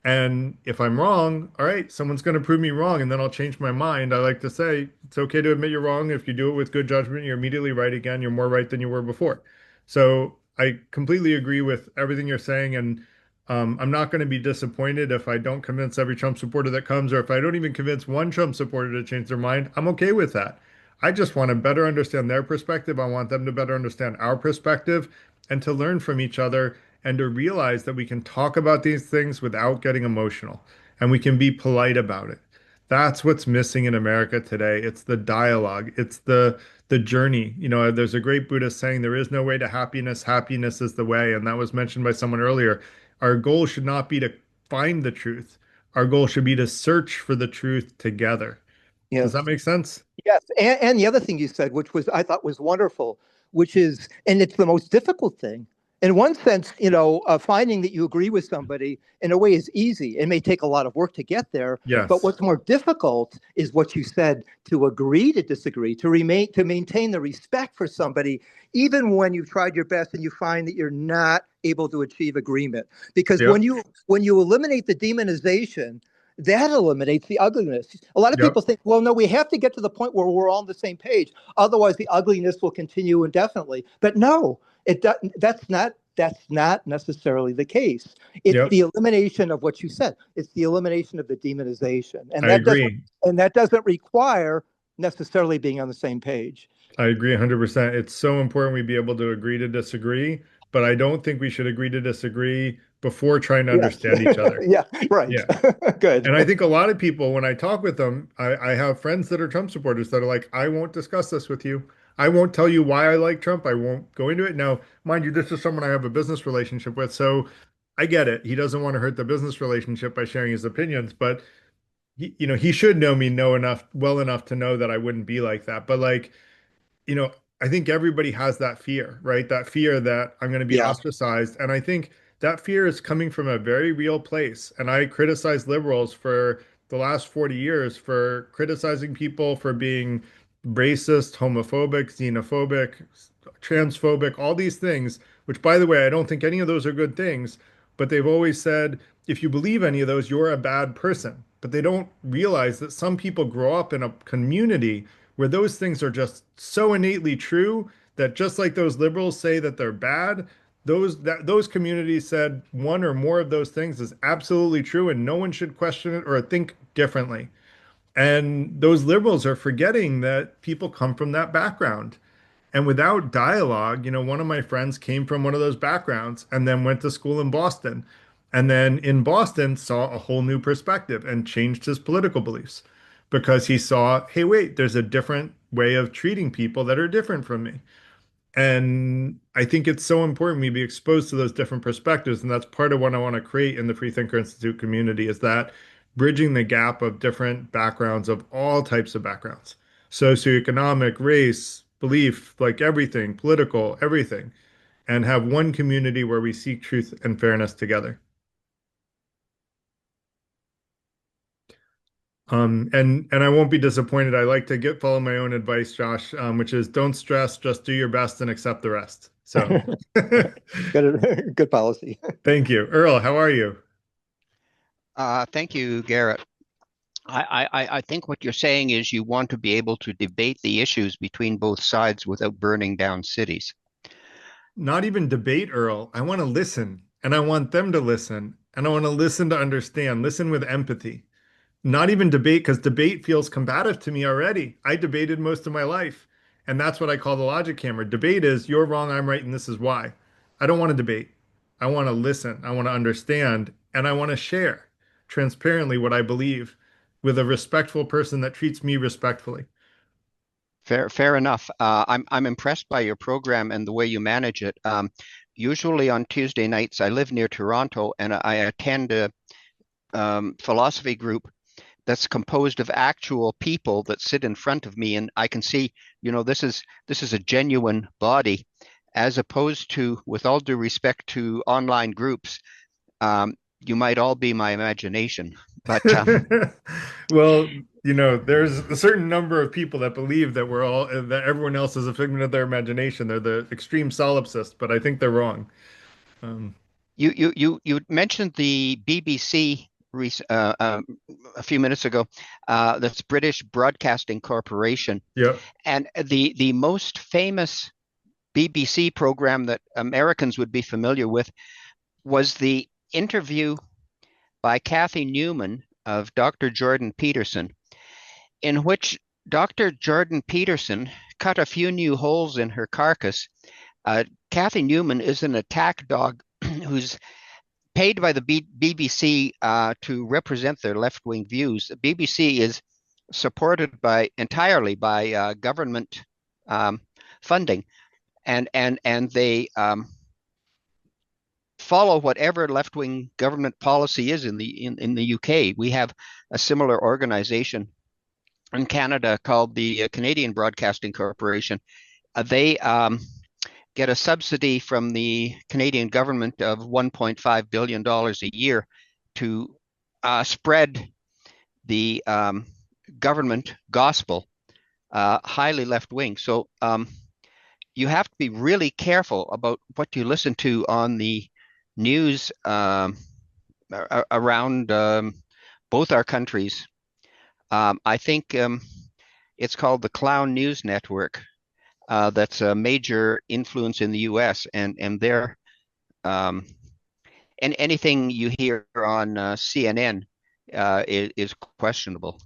And if I'm wrong, all right, someone's going to prove me wrong, and then I'll change my mind. I like to say it's okay to admit you're wrong. If you do it with good judgment, you're immediately right again. You're more right than you were before. So I completely agree with everything you're saying. And I'm not going to be disappointed if I don't convince every Trump supporter that comes, or if I don't even convince one Trump supporter to change their mind. I'm okay with that. I just want to better understand their perspective. I want them to better understand our perspective and to learn from each other and to realize that we can talk about these things without getting emotional and we can be polite about it. That's what's missing in America today. It's the dialogue. It's the journey. You know, there's a great Buddhist saying, there is no way to happiness. Happiness is the way. And that was mentioned by someone earlier. Our goal should not be to find the truth. Our goal should be to search for the truth together. Does that Yes. make sense? Yes, and the other thing you said, which was I thought was wonderful, which is, and it's the most difficult thing. In one sense, finding that you agree with somebody in a way is easy. It may take a lot of work to get there, but Yes. what's more difficult is what you said, to agree to disagree, to maintain the respect for somebody, even when you've tried your best and you find that you're not able to achieve agreement. Because Yep. when you eliminate the demonization, that eliminates the ugliness. A lot of Yep. people think, well, no, we have to get to the point where we're all on the same page. Otherwise, the ugliness will continue indefinitely. But no, that's not necessarily the case. It's Yep. the elimination of what you said. It's the elimination of the demonization, and I agree. that doesn't require necessarily being on the same page. I agree 100%. It's so important we be able to agree to disagree, but I don't think we should agree to disagree before trying to Yes. understand each other. Yeah. Right. Yeah. Good. And I think a lot of people, when I talk with them, I have friends that are Trump supporters that are like, I won't discuss this with you. I won't tell you why I like Trump. I won't go into it. Now, mind you, this is someone I have a business relationship with, so I get it. He doesn't want to hurt the business relationship by sharing his opinions, but he should know me well enough to know that I wouldn't be like that. But like, you know, I think everybody has that fear, right? That fear that I'm going to be Yeah. ostracized. And I think that fear is coming from a very real place. And I criticize liberals for the last 40 years for criticizing people for being racist, homophobic, xenophobic, transphobic, all these things, which, by the way, I don't think any of those are good things. But they've always said, if you believe any of those, you're a bad person. But they don't realize that some people grow up in a community where those things are just so innately true that just like those liberals say that they're bad, those communities said one or more of those things is absolutely true and no one should question it or think differently. And those liberals are forgetting that people come from that background. And without dialogue, one of my friends came from one of those backgrounds and then went to school in Boston. And then in Boston saw a whole new perspective and changed his political beliefs because he saw, hey, wait, there's a different way of treating people that are different from me. And I think it's so important we be exposed to those different perspectives. And that's part of what I want to create in the Freethinker Institute community is that bridging the gap of different backgrounds of all types of backgrounds, socioeconomic, race, belief, like everything, political, everything, and have one community where we seek truth and fairness together. And I won't be disappointed. I like to follow my own advice, Josh, which is don't stress, just do your best and accept the rest. So Good policy. thank you. Earl, how are you? Thank you, Garrett. I think what you're saying is you want to be able to debate the issues between both sides without burning down cities. Not even debate, Earl. I want to listen and I want them to listen and I want to listen to understand, listen with empathy. Not even debate, because debate feels combative to me already. I debated most of my life, and that's what I call the logic hammer. Debate is you're wrong, I'm right, and this is why. I don't want to debate. I want to listen. I want to understand, and I want to share transparently what I believe with a respectful person that treats me respectfully. Fair enough. I'm impressed by your program and the way you manage it. Usually on Tuesday nights, I live near Toronto, and I attend a philosophy group that's composed of actual people that sit in front of me, and I can see, this is a genuine body, as opposed to, with all due respect to online groups, you might all be my imagination. But well, there's a certain number of people that believe that everyone else is a figment of their imagination. They're the extreme solipsists, but I think they're wrong. You mentioned the BBC a few minutes ago. That's British Broadcasting Corporation. Yeah. And the most famous BBC program that Americans would be familiar with was the interview by Kathy Newman of Dr. Jordan Peterson, in which Dr. Jordan Peterson cut a few new holes in her carcass. Kathy Newman is an attack dog who's paid by the BBC to represent their left-wing views. The BBC is supported entirely by government funding, and they follow whatever left-wing government policy is in the UK. We have a similar organization in Canada called the Canadian Broadcasting Corporation. They get a subsidy from the Canadian government of $1.5 billion a year to spread the government gospel, highly left-wing. So you have to be really careful about what you listen to on the news around both our countries. I think it's called the Clown News Network. That's a major influence in the U.S. and and anything you hear on CNN is questionable.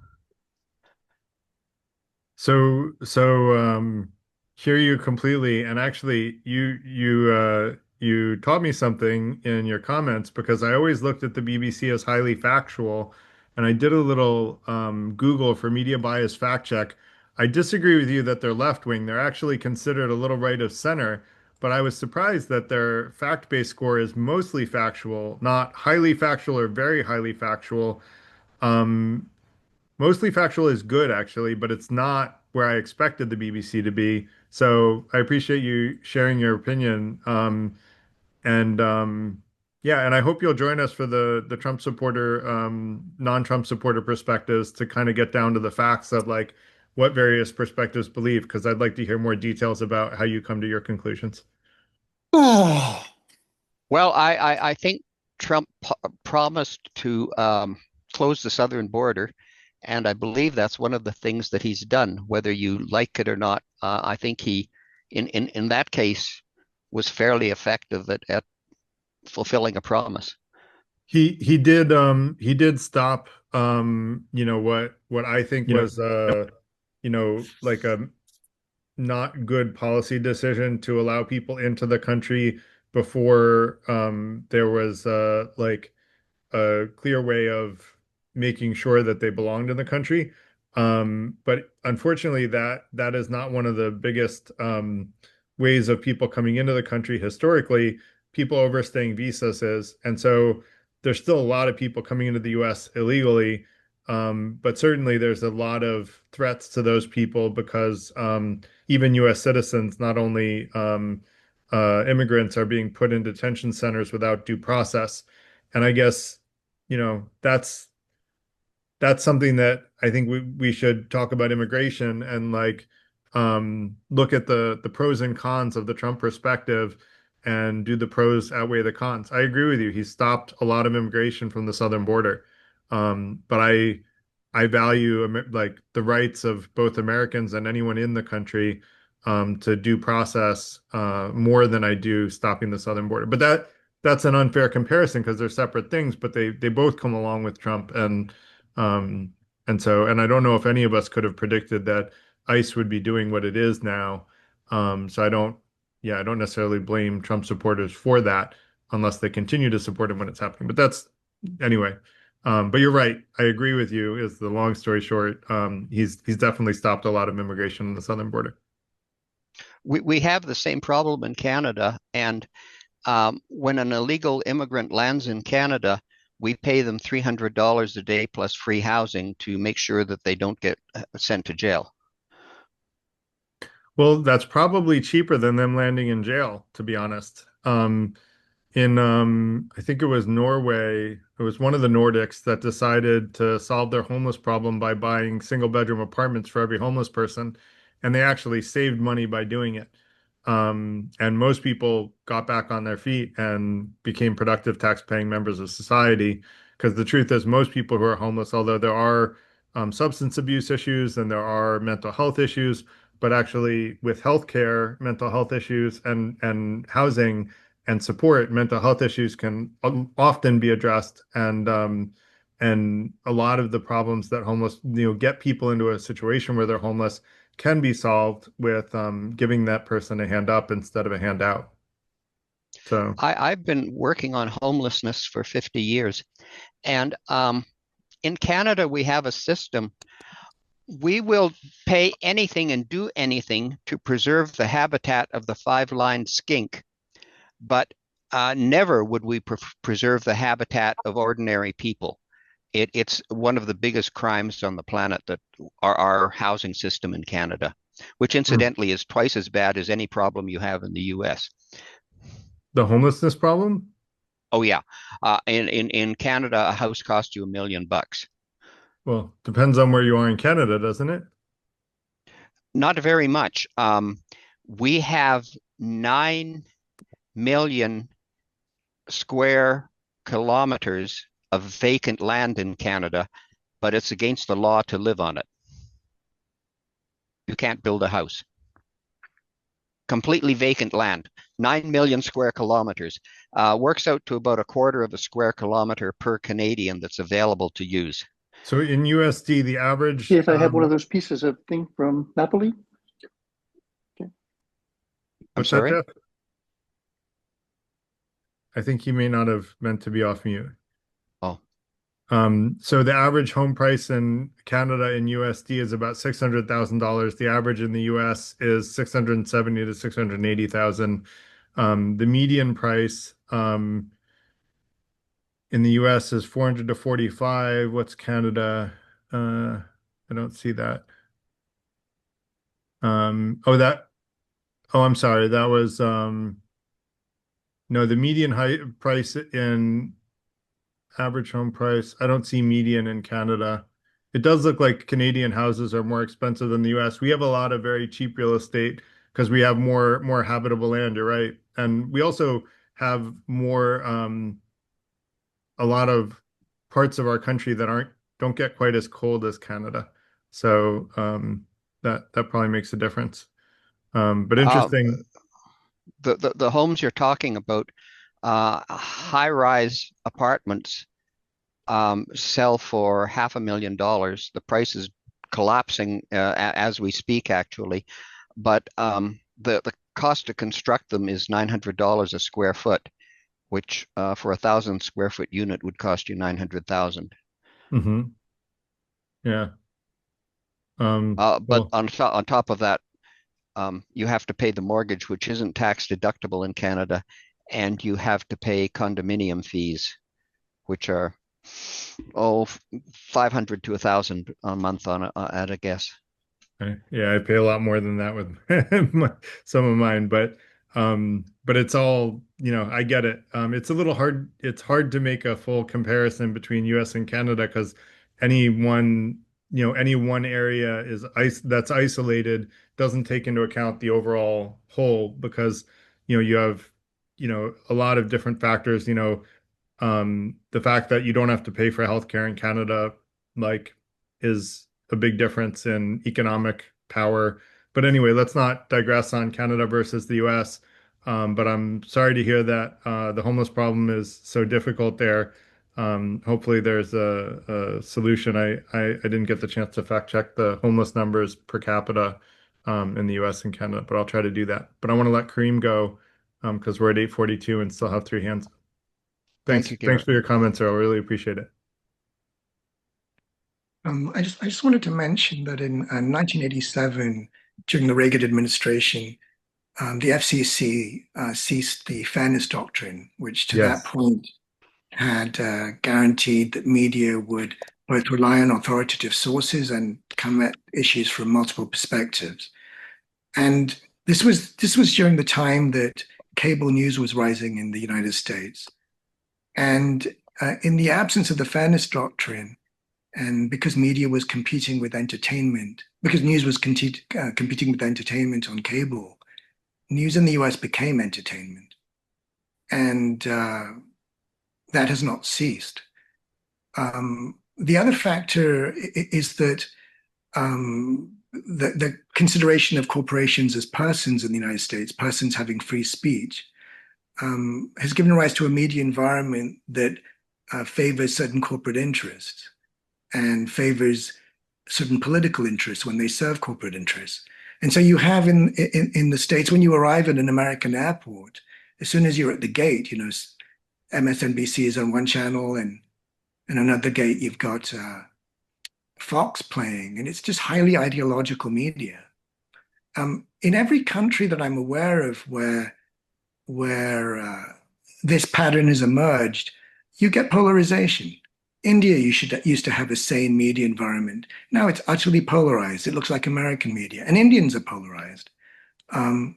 So hear you completely. And actually, you taught me something in your comments because I always looked at the BBC as highly factual, and I did a little Google for media bias fact check. I disagree with you that they're left wing. They're actually considered a little right of center, but I was surprised that their fact-based score is mostly factual, not highly factual or very highly factual. Um, Mostly factual is good, actually, but it's not where I expected the BBC to be. So I appreciate you sharing your opinion. And yeah, and I hope you'll join us for the Trump supporter, non-Trump supporter perspectives to kind of get down to the facts of like what various perspectives believe, because I'd like to hear more details about how you come to your conclusions. Well, I think Trump promised to close the southern border, and I believe that's one of the things that he's done, whether you like it or not. I think he, in that case, was fairly effective at fulfilling a promise. He did stop what I think was like a not good policy decision to allow people into the country before there was like a clear way of making sure that they belonged in the country. But unfortunately, that is not one of the biggest ways of people coming into the country historically. People overstaying visas is, and so there's still a lot of people coming into the U.S. illegally. But certainly, there's a lot of threats to those people because even U.S. citizens, not only immigrants, are being put in detention centers without due process. And I guess that's something that I think we should talk about immigration and like look at the pros and cons of the Trump perspective and do the pros outweigh the cons. I agree with you. He stopped a lot of immigration from the southern border. But I value like the rights of both Americans and anyone in the country to due process more than I do stopping the southern border. But that's an unfair comparison because they're separate things, but they both come along with Trump um and I don't know if any of us could have predicted that ICE would be doing what it is now. So I don't necessarily blame Trump supporters for that unless they continue to support him when it's happening. But that's anyway. But you're right. I agree with you. Is the long story short. He's definitely stopped a lot of immigration on the southern border. We have the same problem in Canada, and when an illegal immigrant lands in Canada, we pay them $300 a day plus free housing to make sure that they don't get sent to jail. Well, that's probably cheaper than them landing in jail, to be honest. In I think it was Norway, it was one of the Nordics that decided to solve their homeless problem by buying single bedroom apartments for every homeless person, and they actually saved money by doing it. And most people got back on their feet and became productive tax-paying members of society. Because the truth is, most people who are homeless, although there are substance abuse issues and there are mental health issues, but actually with healthcare, mental health issues and housing and support, mental health issues can often be addressed. And a lot of the problems that homeless, get people into a situation where they're homeless can be solved with giving that person a hand up instead of a handout. So I've been working on homelessness for 50 years. And in Canada, we have a system. We will pay anything and do anything to preserve the habitat of the five-lined skink, but never would we preserve the habitat of ordinary people. It's one of the biggest crimes on the planet that our housing system in Canada, which incidentally is twice as bad as any problem you have in the US. The homelessness problem? Oh yeah. In Canada, a house costs you $1 million. Well, depends on where you are in Canada, doesn't it? Not very much. We have 9 million square kilometers of vacant land in Canada, but it's against the law to live on it. You can't build a house. Completely vacant land, 9 million square kilometers, works out to about a quarter of a square kilometer per Canadian that's available to use. So in USD, the average. Yes, I have one of those pieces of thing from Napoli. Okay. What's sorry? that, Jeff? I think he may not have meant to be off mute. Oh. So the average home price in Canada in USD is about $600,000. The average in the US is 670 to 680,000. The median price in the US is 400 to 45. What's Canada? I don't see that. I'm sorry. That was no, the median height price in average home price. I don't see median in Canada. It does look like Canadian houses are more expensive than the US. We have a lot of very cheap real estate because we have more habitable land, you're right. And we also have more a lot of parts of our country that don't get quite as cold as Canada. So that probably makes a difference. But Uh, interesting. the homes you're talking about, high-rise apartments, sell for $500,000. The price is collapsing as we speak, actually. But the cost to construct them is $900 a square foot, which for 1,000 square foot unit would cost you 900,000. Hmm. Yeah. But Well, on top of that, you have to pay the mortgage, which isn't tax deductible in Canada, and you have to pay condominium fees, which are 500 to 1,000 a month at a guess. yeah, I pay a lot more than that with some of mine, but it's all, I get it. It's a little hard. It's hard to make a full comparison between US and Canada because any one, any one area that's isolated doesn't take into account the overall whole because, you have, a lot of different factors, the fact that you don't have to pay for healthcare in Canada, like, is a big difference in economic power. But anyway, let's not digress on Canada versus the US. But I'm sorry to hear that the homeless problem is so difficult there. Hopefully there's a solution. I didn't get the chance to fact check the homeless numbers per capita in the US and Canada, but I'll try to do that. But I want to let Kareem go because we're at 8:42 and still have three hands. Thank Thanks. you, Thanks Garrett. for your comments, Earl. Really appreciate it. I just wanted to mention that in 1987, during the Reagan administration, the FCC ceased the fairness doctrine, which to that Yes. point had guaranteed that media would both rely on authoritative sources and come at issues from multiple perspectives. And this was during the time that cable news was rising in the United States. And in the absence of the fairness doctrine, and because media was competing with entertainment, because news was competing with entertainment on cable, news in the US became entertainment. And that has not ceased. The other factor is that the consideration of corporations as persons in the United States, persons having free speech, has given rise to a media environment that favors certain corporate interests and favors certain political interests when they serve corporate interests. And so you have in the States, when you arrive at an American airport, as soon as you're at the gate, MSNBC is on one channel, and another gate you've got Fox playing, and it's just highly ideological media. In every country that I'm aware of where this pattern has emerged, you get polarization. India used to have a sane media environment. Now it's utterly polarized. It looks like American media, and Indians are polarized. I'm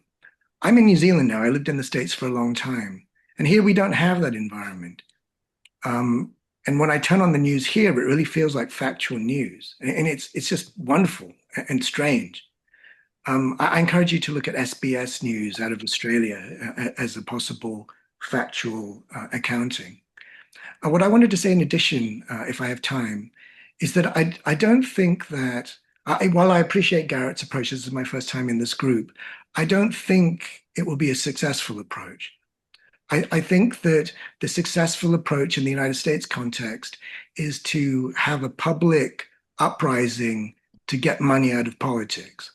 in New Zealand now. I lived in the States for a long time, and here we don't have that environment. And when I turn on the news here, it really feels like factual news, and it's just wonderful and strange. I encourage you to look at SBS News out of Australia as a possible factual accounting. What I wanted to say in addition, if I have time, is that I don't think that, while I appreciate Garrett's approach, this is my first time in this group, I don't think it will be a successful approach. I think that the successful approach in the United States context is to have a public uprising to get money out of politics.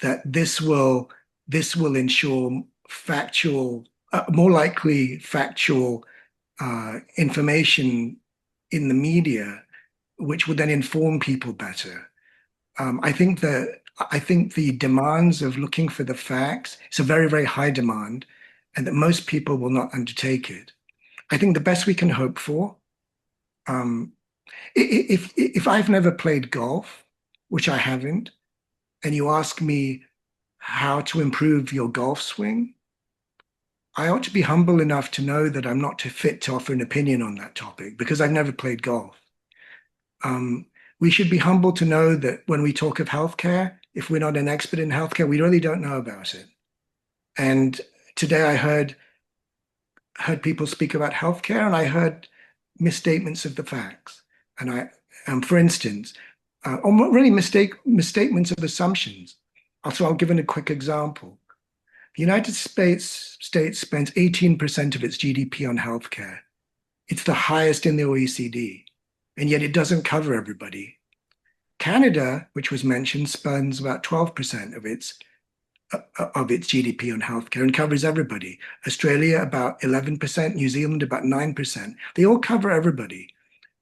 That this will ensure factual, more likely factual information in the media, which would then inform people better. I think the demands of looking for the facts, it's a very, very high demand, and that most people will not undertake it. I think the best we can hope for, um, if I've never played golf, which I haven't, and you ask me how to improve your golf swing, I ought to be humble enough to know that I'm not too fit to offer an opinion on that topic because I've never played golf. Um, we should be humble to know that when we talk of healthcare, if we're not an expert in healthcare, we really don't know about it. And today I heard people speak about healthcare, and I heard misstatements of the facts. And for instance, or really misstatements of assumptions. Also, I'll give a quick example. The United States spends 18% of its GDP on healthcare. It's the highest in the OECD, and yet it doesn't cover everybody. Canada, which was mentioned, spends about 12% of its GDP on healthcare and covers everybody. Australia about 11%, New Zealand about 9%. They all cover everybody.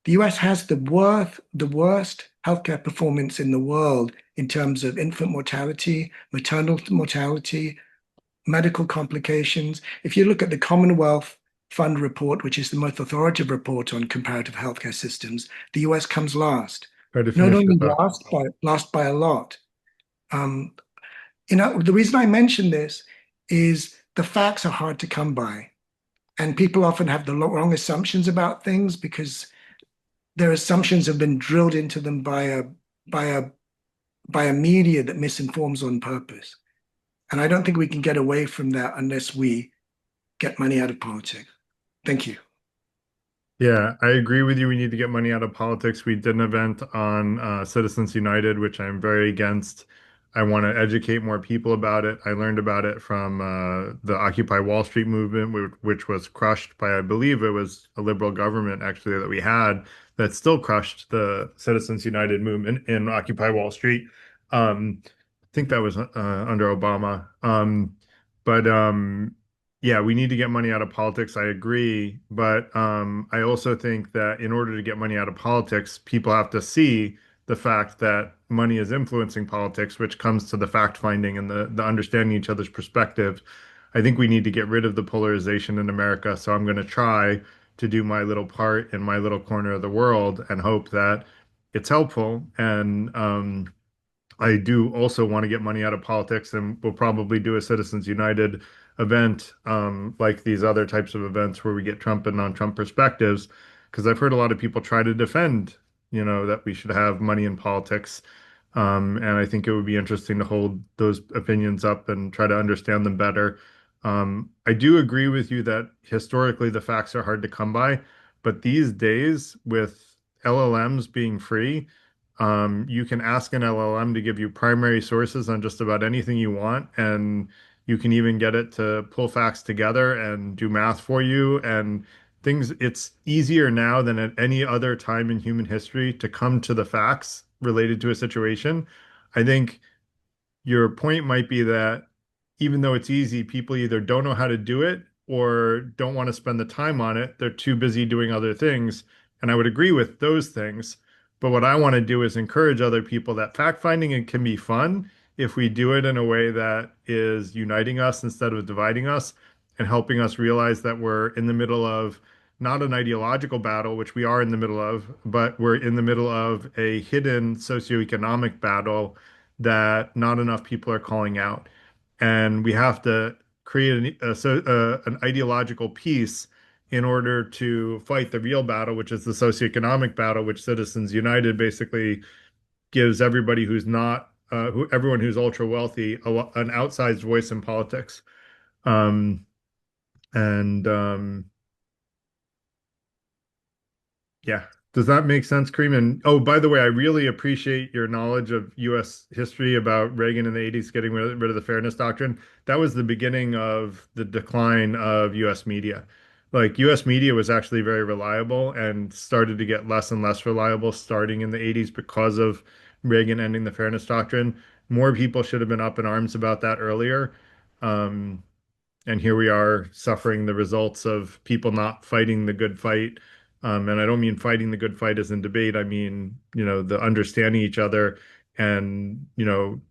The US has the worst healthcare performance in the world in terms of infant mortality, maternal mortality, medical complications. If you look at the Commonwealth Fund report, which is the most authoritative report on comparative healthcare systems, the US comes last. Try to Not finish only your thought. last by a lot. The reason I mention this is the facts are hard to come by, and people often have the wrong assumptions about things because their assumptions have been drilled into them by a media that misinforms on purpose. And I don't think we can get away from that unless we get money out of politics. Thank you. Yeah, I agree with you. We need to get money out of politics. We did an event on Citizens United, which I'm very against. I want to educate more people about it. I learned about it from the Occupy Wall Street movement, which was crushed by, I believe it was a liberal government actually that we had that still crushed the Citizens United movement in Occupy Wall Street. I think that was under Obama. But yeah, we need to get money out of politics. I agree. But I also think that in order to get money out of politics, people have to see the fact that money is influencing politics, which comes to the fact finding and the understanding each other's perspective. I think we need to get rid of the polarization in America. So I'm going to try to do my little part in my little corner of the world and hope that it's helpful. And I do also want to get money out of politics, and we'll probably do a Citizens United event, like these other types of events where we get Trump and non-Trump perspectives, because I've heard a lot of people try to defend, that we should have money in politics. And I think it would be interesting to hold those opinions up and try to understand them better. I do agree with you that historically the facts are hard to come by, but these days with LLMs being free, you can ask an LLM to give you primary sources on just about anything you want, and you can even get it to pull facts together and do math for you and things. It's easier now than at any other time in human history to come to the facts related to a situation. I think your point might be that even though it's easy, people either don't know how to do it or don't want to spend the time on it. They're too busy doing other things. And I would agree with those things. But what I want to do is encourage other people that fact finding it can be fun if we do it in a way that is uniting us instead of dividing us and helping us realize that we're in the middle of not an ideological battle, which we are in the middle of, but we're in the middle of a hidden socioeconomic battle that not enough people are calling out. And we have to create an ideological peace in order to fight the real battle, which is the socioeconomic battle, which Citizens United basically gives everybody who's not, everyone who's ultra wealthy, an outsized voice in politics. Um, and Yeah. Does that make sense, Kareem? And oh, by the way, I really appreciate your knowledge of U.S. history about Reagan in the 80s getting rid of the Fairness Doctrine. That was the beginning of the decline of U.S. media. Like U.S. media was actually very reliable and started to get less and less reliable starting in the 80s because of Reagan ending the Fairness Doctrine. More people should have been up in arms about that earlier. And here we are suffering the results of people not fighting the good fight And I don't mean fighting the good fight as in debate. I mean, the understanding each other and,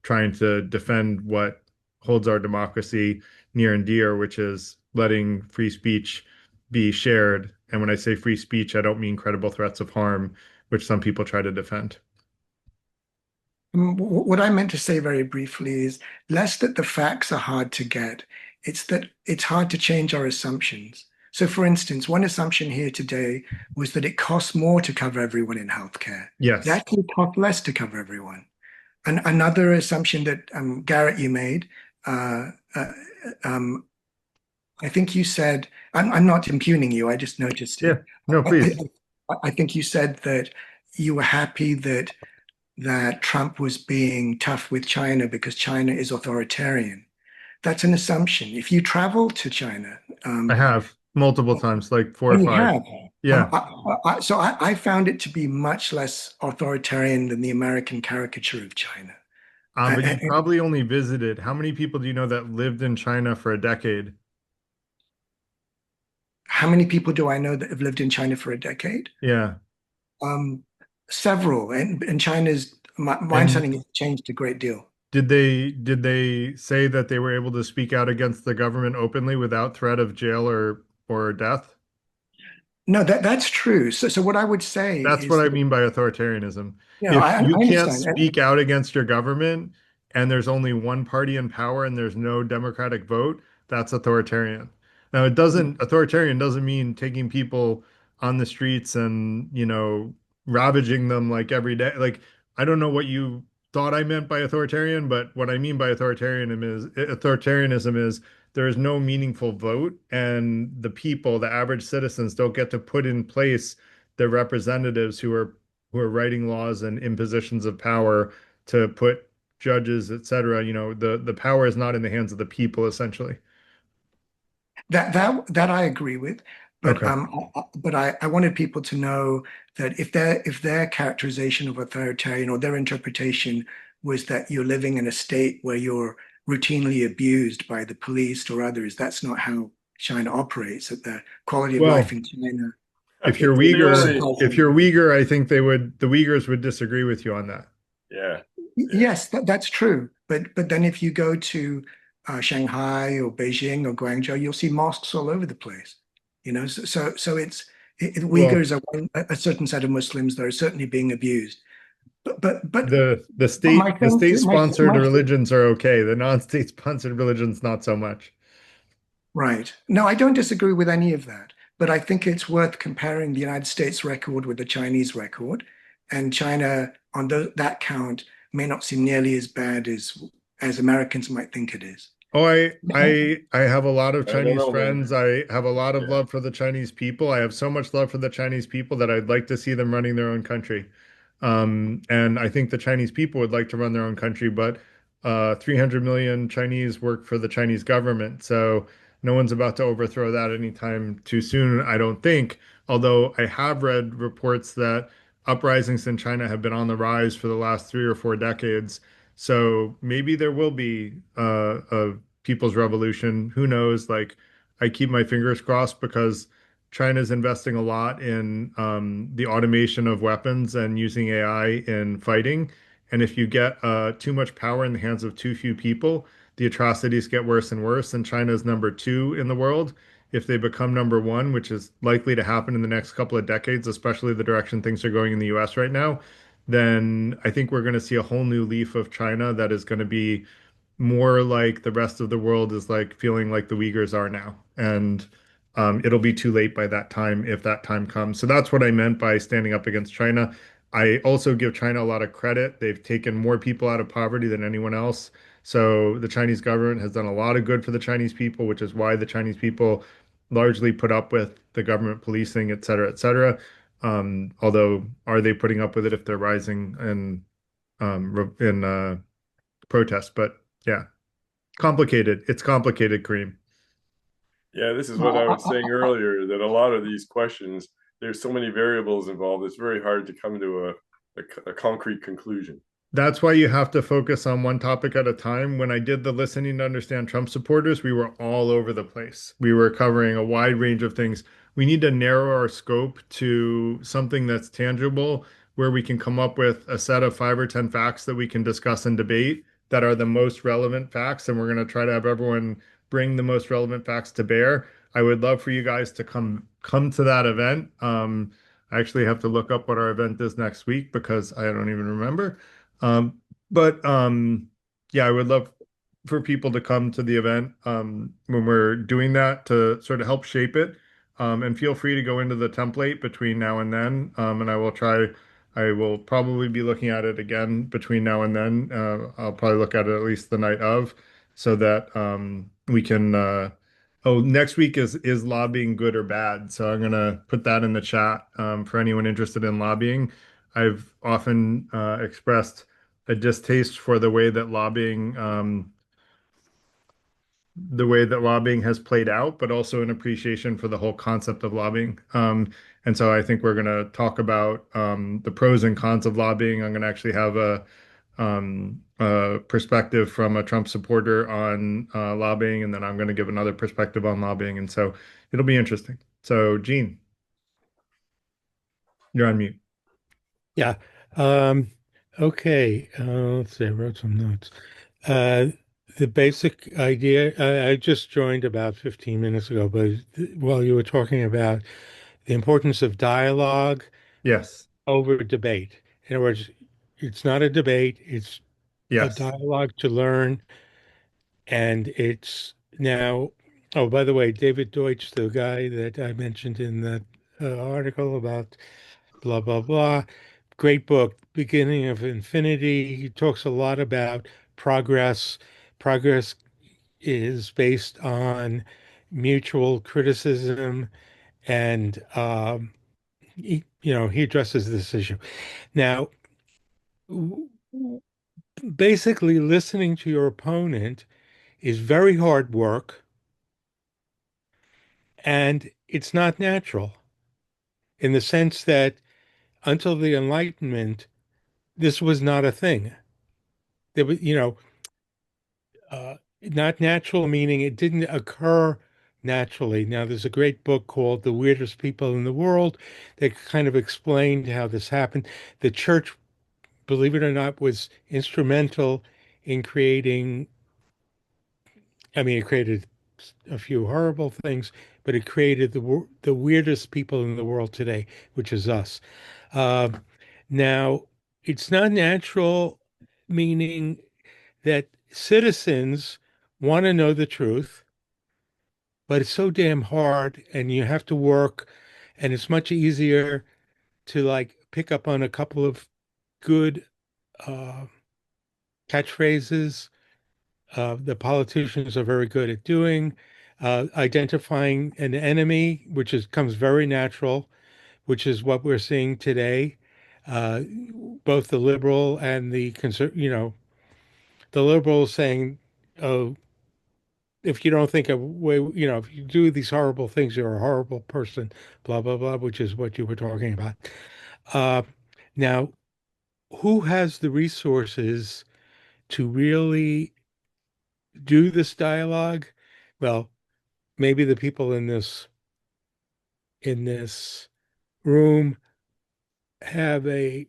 trying to defend what holds our democracy near and dear, which is letting free speech be shared. And when I say free speech, I don't mean credible threats of harm, which some people try to defend. What I meant to say very briefly is less that the facts are hard to get, it's that it's hard to change our assumptions. So, for instance, one assumption here today was that it costs more to cover everyone in healthcare. It Yes. actually costs less to cover everyone. And another assumption that Garrett, you made, uh, uh, I think you said, I'm not impugning you, I just noticed Yeah. it. No, please. I think you said that you were happy that Trump was being tough with China because China is authoritarian. That's an assumption. If you travel to China, I have multiple times, like four or and you five. have, Yeah. I found it to be much less authoritarian than the American caricature of China. But you And probably only visited. How many people do you know that lived in China for a decade? how many people do I know that have lived in China for a decade? Yeah. Um, Several, and China's my And understanding has changed a great deal. did they say that they were able to speak out against the government openly without threat of jail or death? No, that's true. So what I would say That's what is I that, mean by authoritarianism. I If you can't understand. speak out against your government and there's only one party in power and there's no democratic vote, that's authoritarian. Now, authoritarian doesn't mean taking people on the streets and, ravaging them like every day. Like, I don't know what you thought I meant by authoritarian, but what I mean by authoritarianism is there is no meaningful vote, and the people, the average citizens, don't get to put in place the representatives who are writing laws and in positions of power to put judges, et cetera. The power is not in the hands of the people, essentially. That I agree with, but Okay. I wanted people to know that if their characterization of authoritarian or their interpretation was that you're living in a state where you're routinely abused by the police or others, that's not how China operates. That the quality of life Well, in China if is you're Uyghur, Clearly, if you're Uyghur, I think the Uyghurs would disagree with you on that. yeah. yes, that's true. But then if you go to Shanghai or Beijing or Guangzhou, you'll see mosques all over the place. So Well, Uyghurs are a certain set of Muslims that are certainly being abused. But the my state the thing, state-sponsored religions are okay. The non-state sponsored religions, not so much. right. No, I don't disagree with any of that. But I think it's worth comparing the United States record with the Chinese record. And China, on that count, may not seem nearly as bad as Americans might think it is. Oh, I have a lot of I don't Chinese know, man. friends. I have a lot of Yeah. love for the Chinese people. I have so much love for the Chinese people that I'd like to see them running their own country. And I think the Chinese people would like to run their own country, but 300 million Chinese work for the Chinese government. So no one's about to overthrow that anytime too soon, I don't think. Although I have read reports that uprisings in China have been on the rise for the last 3 or 4 decades. So maybe there will be a people's revolution. Who knows? Like, I keep my fingers crossed because China's investing a lot in the automation of weapons and using AI in fighting. And if you get too much power in the hands of too few people, the atrocities get worse and worse. And China's number two in the world. If they become number one, which is likely to happen in the next couple of decades, especially the direction things are going in the US right now, then I think we're going to see a whole new leaf of China that is going to be more like the rest of the world is like feeling like the Uyghurs are now. And it'll be too late by that time if that time comes. So that's what I meant by standing up against China. I also give China a lot of credit. They've taken more people out of poverty than anyone else. So the Chinese government has done a lot of good for the Chinese people, which is why the Chinese people largely put up with the government policing, et cetera, et cetera. Although, are they putting up with it if they're rising in protest? But yeah, complicated. It's complicated, Kareem. Yeah, this is what I was saying earlier, that a lot of these questions, there's so many variables involved, it's very hard to come to a concrete conclusion. That's why you have to focus on one topic at a time. When I did the Listening to Understand Trump supporters, we were all over the place. We were covering a wide range of things. we need to narrow our scope to something that's tangible, where we can come up with a set of 5 or 10 facts that we can discuss and debate that are the most relevant facts. And we're going to try to have everyone bring the most relevant facts to bear. I would love for you guys to come to that event. I actually have to look up what our event is next week because I don't even remember. But yeah, I would love for people to come to the event when we're doing that to sort of help shape it. And feel free to go into the template between now and then. And I will probably be looking at it again between now and then. I'll probably look at it at least the night of so that we can. Oh, next week is lobbying good or bad? So I'm gonna put that in the chat for anyone interested in lobbying. I've often expressed a distaste for the way that lobbying has played out, but also an appreciation for the whole concept of lobbying. And so I think we're going to talk about the pros and cons of lobbying. I'm going to actually have a perspective from a Trump supporter on lobbying, and then I'm going to give another perspective on lobbying. And so it'll be interesting. So, Gene, you're on mute. Yeah. Um, okay. Let's see. I wrote some notes. Uh, the basic idea, I just joined about 15 minutes ago, but while you were talking about the importance of dialogue Yes. over debate. In other words, it's not a debate, it's a Yes. dialogue to learn. And it's now, oh, by the way, David Deutsch, the guy that I mentioned in that article about blah, blah, blah, great book, Beginning of Infinity. He talks a lot about progress. Progress is based on mutual criticism, and he addresses this issue. Now, basically, listening to your opponent is very hard work, and it's not natural in the sense that until the Enlightenment, this was not a thing. There was, not natural, meaning it didn't occur naturally. Now, there's a great book called The Weirdest People in the World that kind of explained how this happened. The church, believe it or not, was instrumental in creating, I mean, it created a few horrible things, but it created the weirdest people in the world today, which is us. Uh, Now, it's not natural, meaning that citizens want to know the truth, but it's so damn hard and you have to work, and it's much easier to like pick up on a couple of good uh, catchphrases. The politicians are very good at doing identifying an enemy, which comes very natural, which is what we're seeing today. Uh, Both the liberal and the the liberals saying, "Oh, if you don't think of way, if you do these horrible things, you're a horrible person," blah, blah, blah, which is what you were talking about. Uh, Now, who has the resources to really do this dialogue? Well, maybe the people in this room have a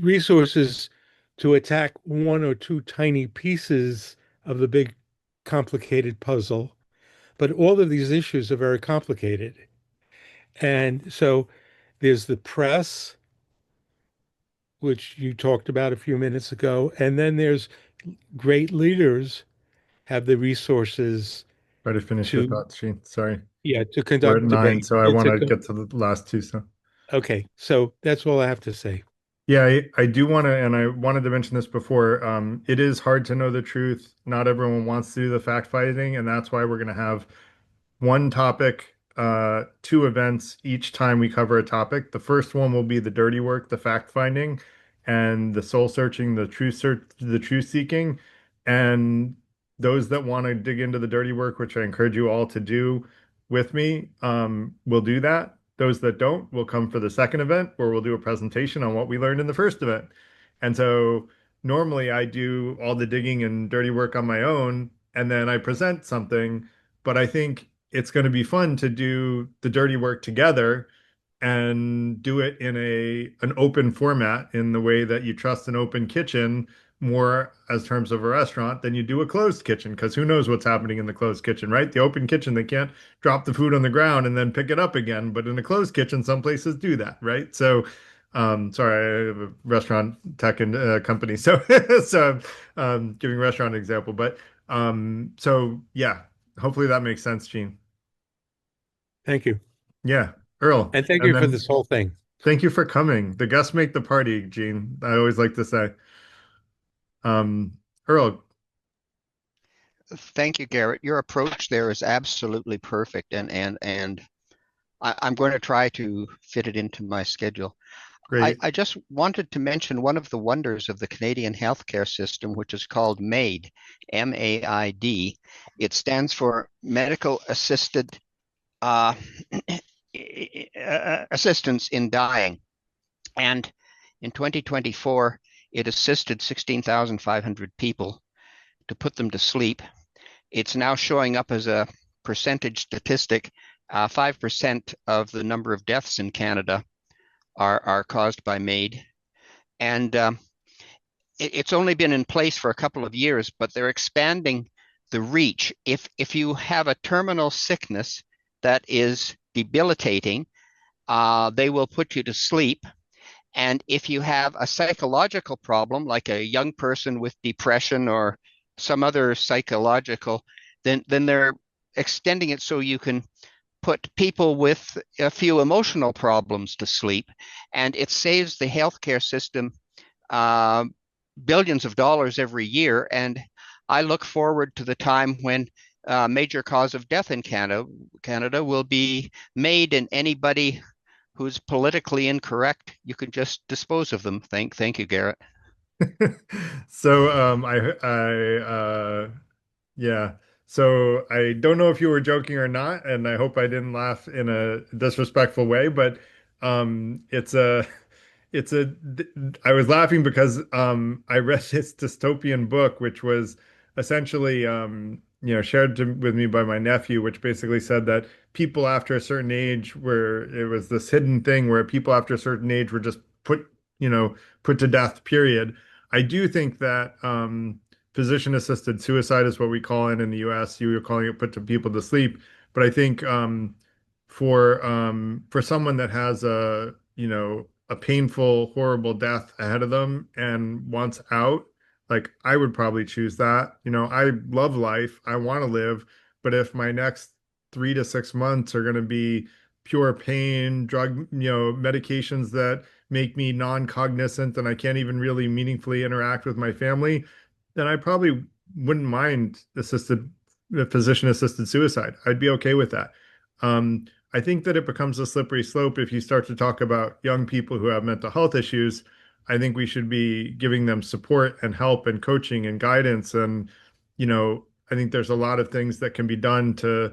resources to attack one or two tiny pieces of the big complicated puzzle. But all of these issues are very complicated. And so there's the press, which you talked about a few minutes ago, and then there's great leaders have the resources Try to finish your to, thoughts, Shane. Sorry. yeah, to We're at conduct 9, debate. so I want to get to the last two. So. Okay, so that's all I have to say. Yeah, I do want to, and I wanted to mention this before. It is hard to know the truth. Not everyone wants to do the fact finding, and that's why we're going to have one topic, two events each time we cover a topic. The first one will be the dirty work, the fact finding, and the soul searching, the truth search, the truth seeking. And those that want to dig into the dirty work, which I encourage you all to do with me, will do that. Those that don't will come for the second event where we'll do a presentation on what we learned in the first event. And so normally I do all the digging and dirty work on my own, and then I present something. But I think it's going to be fun to do the dirty work together and do it in an open format in the way that you trust an open kitchen more as terms of a restaurant than you do a closed kitchen, because who knows what's happening in the closed kitchen, right? The open kitchen, they can't drop the food on the ground and then pick it up again, but in a closed kitchen some places do that, right? So sorry, I have a restaurant tech and company, so so giving restaurant example, but so yeah, hopefully that makes sense, Gene. Thank you. Yeah, Earl. And thank And you for then this whole thing. thank you for coming. The guests make the party, Gene. I always like to say. Earl. Thank you, Garrett. Your approach there is absolutely perfect, and I'm going to try to fit it into my schedule. Great. I just wanted to mention one of the wonders of the Canadian healthcare system, which is called MAID, M-A-I-D. It stands for Medical Assisted Assistance in Dying. And in 2024, it assisted 16,500 people to put them to sleep. It's now showing up as a percentage statistic. 5% of the number of deaths in Canada are caused by MAID. And it's only been in place for a couple of years, but they're expanding the reach. If you have a terminal sickness that is debilitating, they will put you to sleep. And if you have a psychological problem, like a young person with depression or some other psychological, then they're extending it so you can put people with a few emotional problems to sleep. And it saves the healthcare system billions of dollars every year. And I look forward to the time when major cause of death in Canada will be MAID, and anybody who's politically incorrect, you can just dispose of them. Thank you, Garrett. So yeah. So I don't know if you were joking or not, and I hope I didn't laugh in a disrespectful way, but it's a it's a I was laughing because I read this dystopian book, which was essentially shared with me by my nephew, which basically said that people after a certain age, where it was this hidden thing where people after a certain age were just put to death, period. I do think that physician-assisted suicide is what we call it in the US. You were calling it put to people to sleep, but I think for someone that has a painful, horrible death ahead of them and wants out, like I would probably choose that. I love life. I want to live, but if my next 3 to 6 months are going to be pure pain, drug, medications that make me non-cognizant and I can't even really meaningfully interact with my family, then I probably wouldn't mind physician-assisted suicide. I'd be okay with that. I think that it becomes a slippery slope if you start to talk about young people who have mental health issues. I think we should be giving them support and help and coaching and guidance. And, I think there's a lot of things that can be done to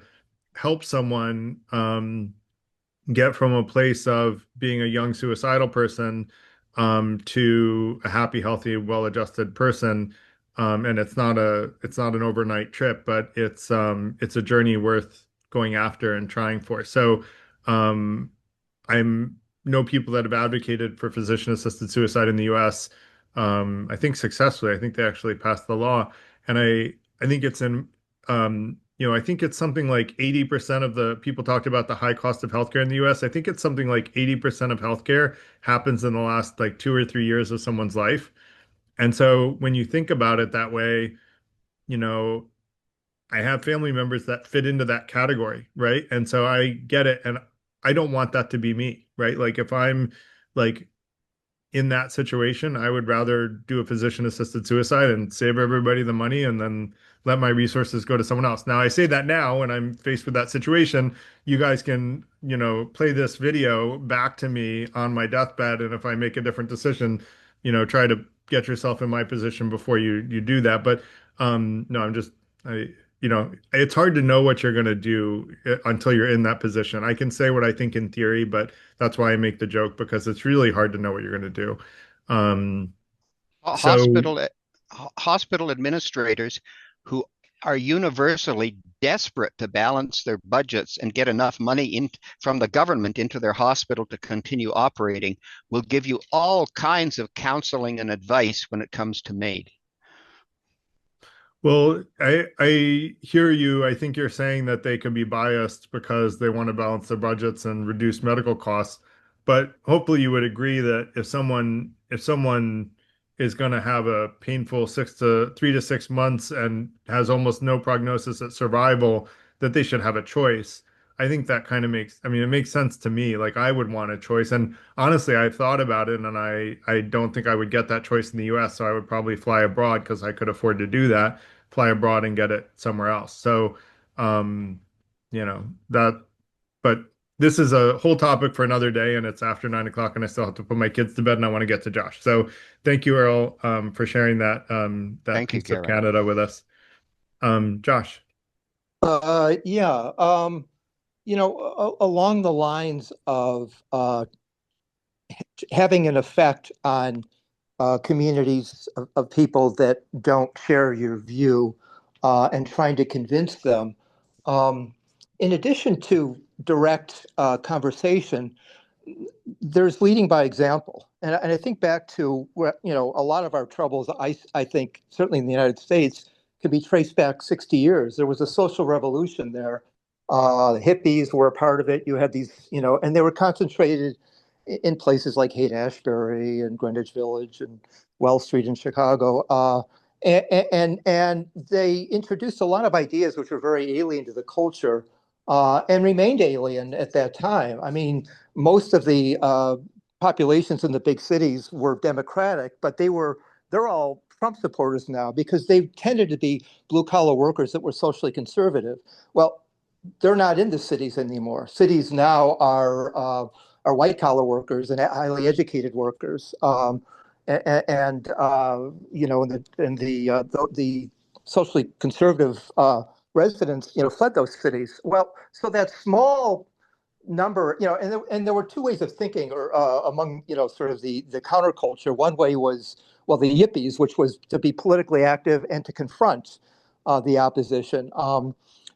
help someone get from a place of being a young suicidal person to a happy, healthy, well-adjusted person. And it's not an overnight trip, but it's a journey worth going after and trying for. So I'm know people that have advocated for physician-assisted suicide in the US. I think successfully. I think they actually passed the law, and I think it's in I think it's something like 80% of the people talked about the high cost of healthcare in the US. I think it's something like 80% of healthcare happens in the last like 2 or 3 years of someone's life. And so when you think about it that way, I have family members that fit into that category, right? And so I get it. And I don't want that to be me, right? Like if I'm like in that situation, I would rather do a physician assisted suicide and save everybody the money and then let my resources go to someone else. Now, I say that now when I'm faced with that situation, you guys can, play this video back to me on my deathbed. And if I make a different decision, try to get yourself in my position before you do that. But no, it's hard to know what you're going to do until you're in that position. I can say what I think in theory, but that's why I make the joke, because it's really hard to know what you're going to do. So Hospital administrators who are universally desperate to balance their budgets and get enough money in from the government into their hospital to continue operating will give you all kinds of counseling and advice when it comes to MAID. Well, I hear you. I think you're saying that they can be biased because they want to balance their budgets and reduce medical costs. But hopefully you would agree that if someone is going to have a painful 3 to 6 months and has almost no prognosis at survival, that they should have a choice. I think that kind of makes, I mean, it makes sense to me. Like I would want a choice. And honestly, I've thought about it and I don't think I would get that choice in the US. So I would probably fly abroad because I could afford to do that, fly abroad and get it somewhere else. So, um, that, but this is a whole topic for another day and it's after 9 o'clock and I still have to put my kids to bed and I want to get to Josh. So thank you, Earl, for sharing that Thank you, piece of Gary. Canada with us. Josh. Yeah. Along the lines of having an effect on communities of people that don't share your view and trying to convince them. In addition to direct conversation, there's leading by example. And I think back to where, a lot of our troubles, I think, certainly in the United States, can be traced back 60 years. There was a social revolution there. The hippies were a part of it. You had these, and they were concentrated in places like Haight-Ashbury and Greenwich Village and Wells Street in Chicago. And they introduced a lot of ideas which were very alien to the culture and remained alien at that time. I mean, most of the populations in the big cities were Democratic, but they're all Trump supporters now because they tended to be blue-collar workers that were socially conservative. Well, they're not in the cities anymore. Cities now are white-collar workers and highly educated workers. And the socially conservative residents, fled those cities. Well, so that small number, and there were two ways of thinking, or among, sort of the counterculture. One way was, well, the yippies, which was to be politically active and to confront the opposition.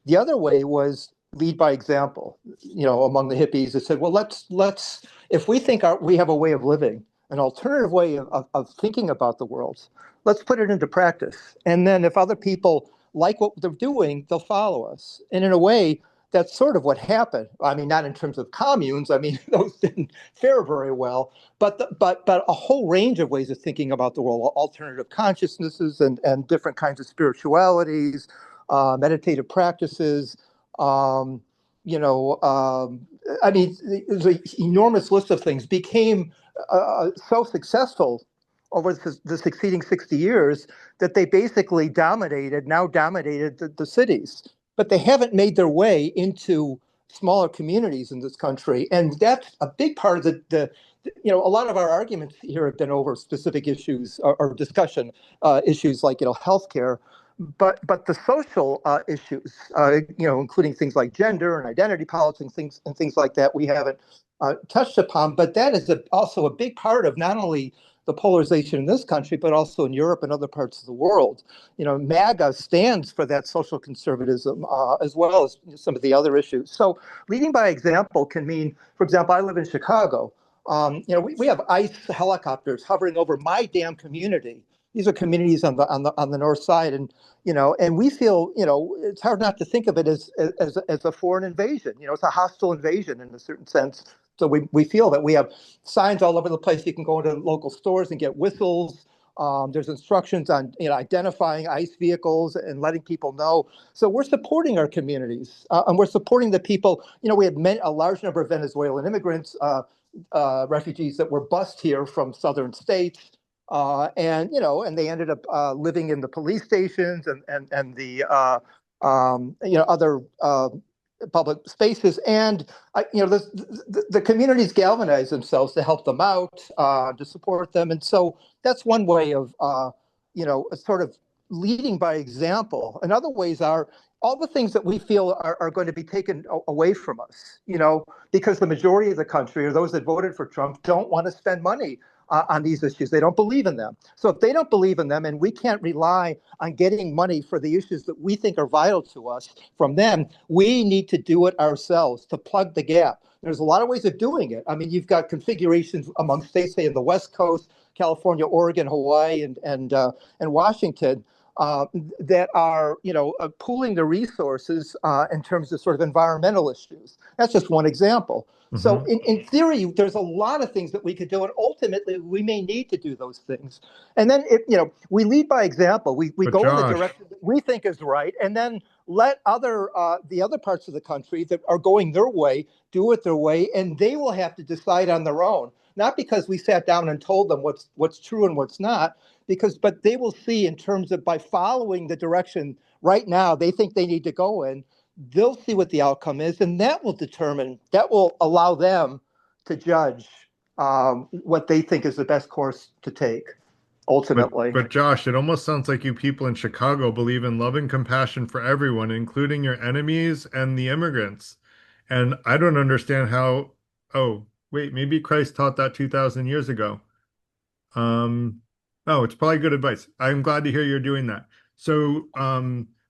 The other way was lead by example. Among the hippies, that said, well, let's if we think we have a way of living, an alternative way of thinking about the world, let's put it into practice. And then if other people like what they're doing, they'll follow us. And in a way, that's sort of what happened. I mean, not in terms of communes. I mean, those didn't fare very well, but a whole range of ways of thinking about the world, alternative consciousnesses and different kinds of spiritualities, meditative practices. I mean, there's an enormous list of things became so successful over the succeeding 60 years that they basically dominated the cities. But they haven't made their way into smaller communities in this country. And that's a big part of a lot of our arguments here have been over specific issues or discussion issues like, healthcare. But the social issues, including things like gender and identity politics and things like that, we haven't touched upon. But that is also a big part of not only the polarization in this country, but also in Europe and other parts of the world. MAGA stands for that social conservatism as well as some of the other issues. So leading by example can mean, for example, I live in Chicago. We have ICE helicopters hovering over my damn community. These are communities on the north side, and we feel it's hard not to think of it as a foreign invasion. It's a hostile invasion in a certain sense. So we feel that we have signs all over the place. You can go into local stores and get whistles. There's instructions on identifying ICE vehicles and letting people know. So we're supporting our communities and we're supporting the people. We had a large number of Venezuelan immigrants, refugees that were bused here from southern states. And they ended up living in the police stations and the other public spaces, and the communities galvanize themselves to help them out, to support them, and so that's one way of sort of leading by example. And other ways are all the things that we feel are going to be taken away from us, because the majority of the country, or those that voted for Trump, don't want to spend money on these issues. They don't believe in them. So if they don't believe in them and we can't rely on getting money for the issues that we think are vital to us from them, we need to do it ourselves to plug the gap. There's a lot of ways of doing it. I mean, you've got configurations among states, say in the West Coast, California, Oregon, Hawaii, and Washington, that are, pooling the resources in terms of sort of environmental issues. That's just one example. So in theory, there's a lot of things that we could do, and ultimately we may need to do those things. And then, we lead by example. We But go in the Josh, direction that we think is right, and then let the other parts of the country that are going their way do it their way, and they will have to decide on their own. Not because we sat down and told them what's true and what's not, but they will see in terms of by following the direction right now they think they need to go in, they'll see what the outcome is, and that will allow them to judge what they think is the best course to take ultimately. But Josh, it almost sounds like you people in Chicago believe in love and compassion for everyone, including your enemies and the immigrants. And I don't understand how, oh, wait, maybe Christ taught that 2,000 years ago. Oh, it's probably good advice. I'm glad to hear you're doing that. So,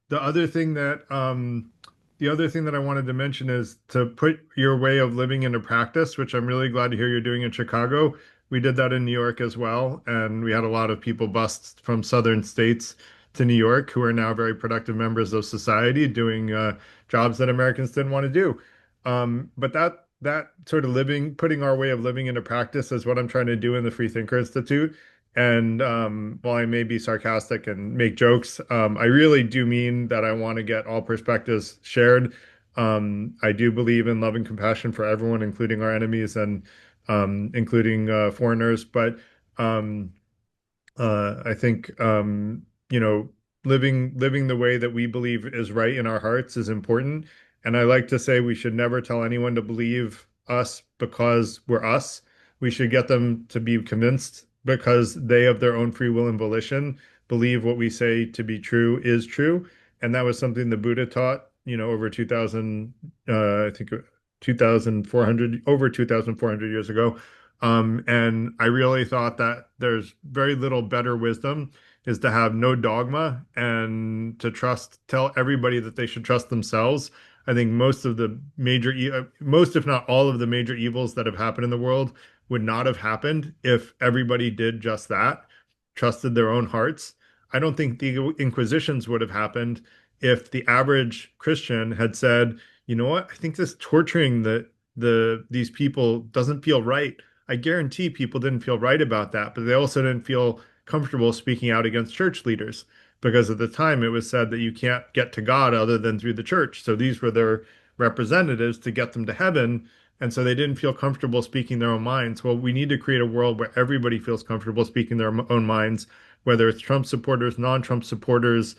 the other thing that I wanted to mention is to put your way of living into practice, which I'm really glad to hear you're doing in Chicago. We did that in New York as well, and we had a lot of people bust from southern states to New York who are now very productive members of society doing jobs that Americans didn't want to do. But that sort of putting our way of living into practice is what I'm trying to do in the Free Thinker Institute. And while I may be sarcastic and make jokes, I really do mean that I want to get all perspectives shared. I do believe in love and compassion for everyone, including our enemies and including foreigners. But I think living the way that we believe is right in our hearts is important. And I like to say we should never tell anyone to believe us because we're us. We should get them to be convinced because they, of their own free will and volition, believe what we say to be true is true. And that was something the Buddha taught, over 2,000, I think 2,400, over 2,400 years ago. And I really thought that there's very little better wisdom is to have no dogma and to tell everybody that they should trust themselves. I think most, if not all of the major evils that have happened in the world would not have happened if everybody did just that, trusted their own hearts. I don't think the Inquisitions would have happened if the average Christian had said, you know what, I think this torturing these people doesn't feel right. I guarantee people didn't feel right about that, but they also didn't feel comfortable speaking out against church leaders because at the time it was said that you can't get to God other than through the church. So these were their representatives to get them to heaven. And so they didn't feel comfortable speaking their own minds. Well, we need to create a world where everybody feels comfortable speaking their own minds, whether it's Trump supporters, non-Trump supporters,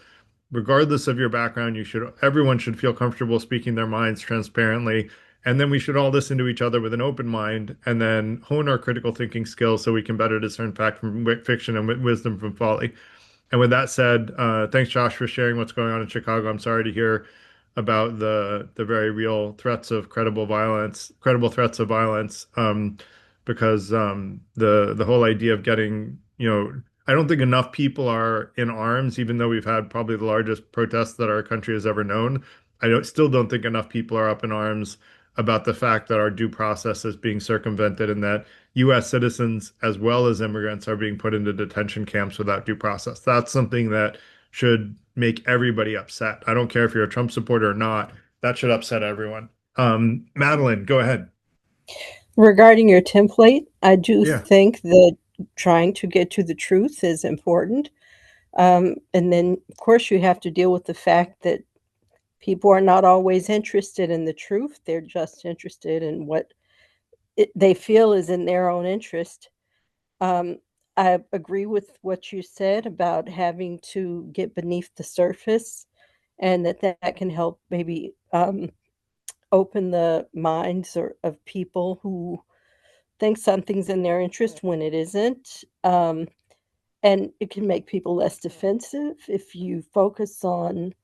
regardless of your background. Everyone should feel comfortable speaking their minds transparently. And then we should all listen to each other with an open mind and then hone our critical thinking skills so we can better discern fact from fiction and wisdom from folly. And with that said, thanks, Josh, for sharing what's going on in Chicago. I'm sorry to hear about the very real threats of credible threats of violence, because the whole idea of getting, I don't think enough people are in arms, even though we've had probably the largest protests that our country has ever known. Still don't think enough people are up in arms about the fact that our due process is being circumvented and that U.S. citizens as well as immigrants are being put into detention camps without due process. That's something that should make everybody upset. I don't care if you're a Trump supporter or not. That should upset everyone. Madeline, go ahead. Regarding your template, I do Yeah. think that trying to get to the truth is important. And then, of course, you have to deal with the fact that people are not always interested in the truth. They're just interested in what they feel is in their own interest. I agree with what you said about having to get beneath the surface, and that can help maybe open the minds of people who think something's in their interest when it isn't. And it can make people less defensive if you focus on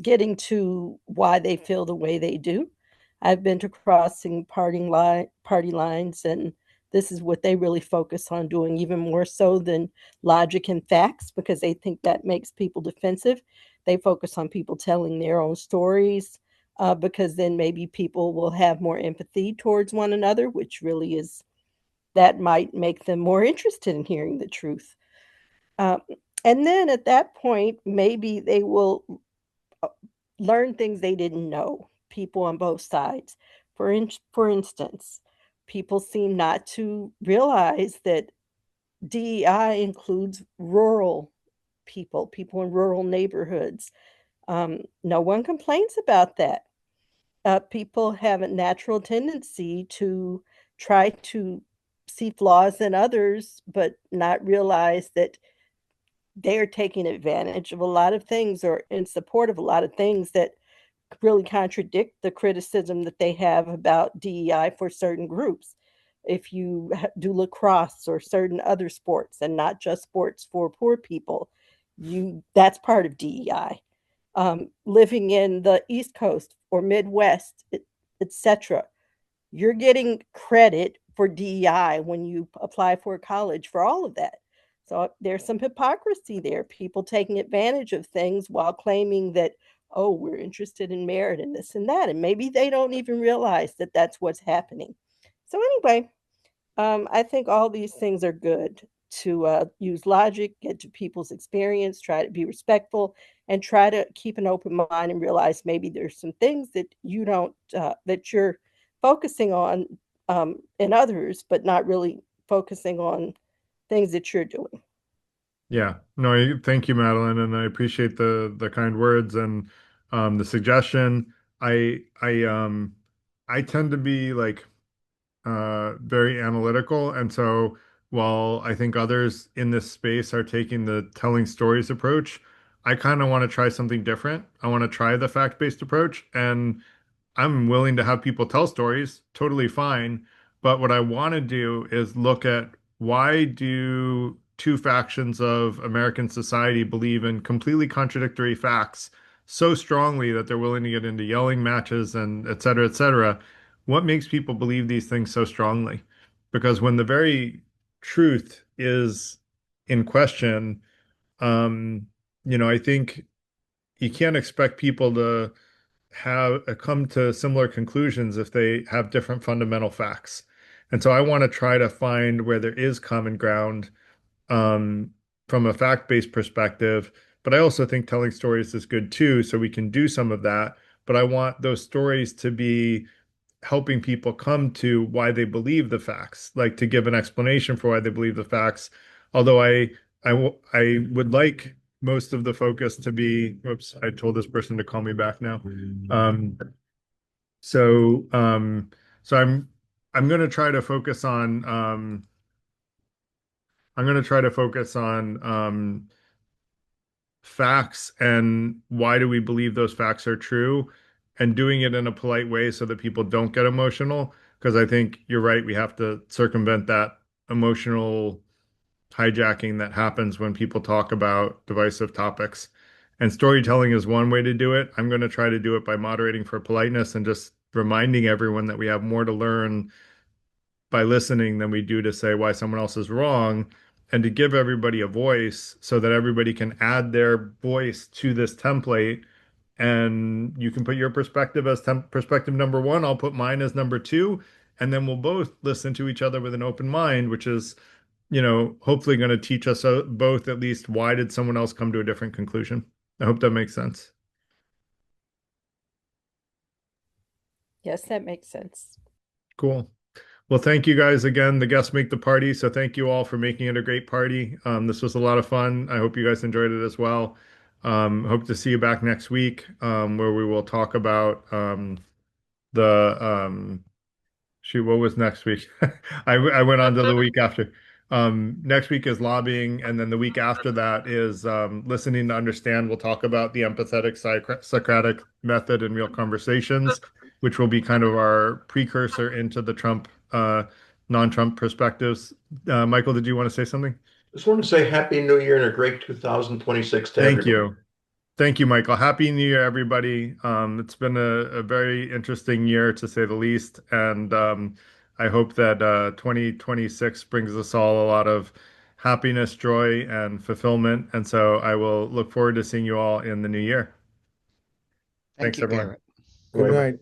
getting to why they feel the way they do. I've been to crossing party lines, and this is what they really focus on doing, even more so than logic and facts, because they think that makes people defensive. They focus on people telling their own stories, because then maybe people will have more empathy towards one another, which really is, that might make them more interested in hearing the truth. Uh, and then at that point, maybe they will learn things they didn't know, people on both sides. For instance, people seem not to realize that DEI includes rural people, people in rural neighborhoods. No one complains about that. People have a natural tendency to try to see flaws in others, but not realize that they are taking advantage of a lot of things or in support of a lot of things that really contradict the criticism that they have about DEI for certain groups. If you do lacrosse or certain other sports and not just sports for poor people, that's part of DEI. Living in the East Coast or Midwest, etc., you're getting credit for DEI when you apply for college for all of that. So there's some hypocrisy there, people taking advantage of things while claiming that, oh, we're interested in merit and this and that. And maybe they don't even realize that that's what's happening. So anyway, I think all these things are good to use logic, get to people's experience, try to be respectful, and try to keep an open mind and realize maybe there's some things that you don't, that you're focusing on in others, but not really focusing on things that you're doing. Yeah, no, thank you, Madeline, and I appreciate the kind words and the suggestion. I tend to be like very analytical, and so while I think others in this space are taking the telling stories approach, I kind of want to try something different. I want to try the fact-based approach, and I'm willing to have people tell stories, totally fine. But what I want to do is look at why do two factions of American society believe in completely contradictory facts so strongly that they're willing to get into yelling matches and et cetera, et cetera. What makes people believe these things so strongly? Because when the very truth is in question, um, I think you can't expect people to have come to similar conclusions if they have different fundamental facts. And so I want to try to find where there is common ground um, from a fact-based perspective. But I also think telling stories is good too, so we can do some of that. But I want those stories to be helping people come to why they believe the facts, like to give an explanation for why they believe the facts. Although I would like most of the focus to be, oops, I told this person to call me back now. Um, so um, so I'm going to try to focus on facts and why do we believe those facts are true, and doing it in a polite way so that people don't get emotional. Because I think you're right, we have to circumvent that emotional hijacking that happens when people talk about divisive topics. And storytelling is one way to do it. I'm going to try to do it by moderating for politeness and just reminding everyone that we have more to learn by listening than we do to say why someone else is wrong, and to give everybody a voice so that everybody can add their voice to this template. And you can put your perspective as perspective number one. I'll put mine as number two. And then we'll both listen to each other with an open mind, which is, hopefully going to teach us both at least why did someone else come to a different conclusion. I hope that makes sense. Yes, that makes sense. Cool. Well, thank you guys again. The guests make the party, so thank you all for making it a great party. This was a lot of fun. I hope you guys enjoyed it as well. Hope to see you back next week, where we will talk about the shoot, what was next week? I went on to the week after. Next week is lobbying, and then the week after that is listening to understand. We'll talk about the empathetic Socratic method in real conversations, which will be kind of our precursor into the Trump non-Trump perspectives. Michael, did you want to say something? Just want to say Happy New Year and a great 2026 to Thank everybody. you. Thank you, Michael. Happy New Year, everybody. It's been a very interesting year, to say the least. And I hope that 2026 brings us all a lot of happiness, joy, and fulfillment. And so I will look forward to seeing you all in the new year. Thank Thanks, you, everyone. Garrett. Good night.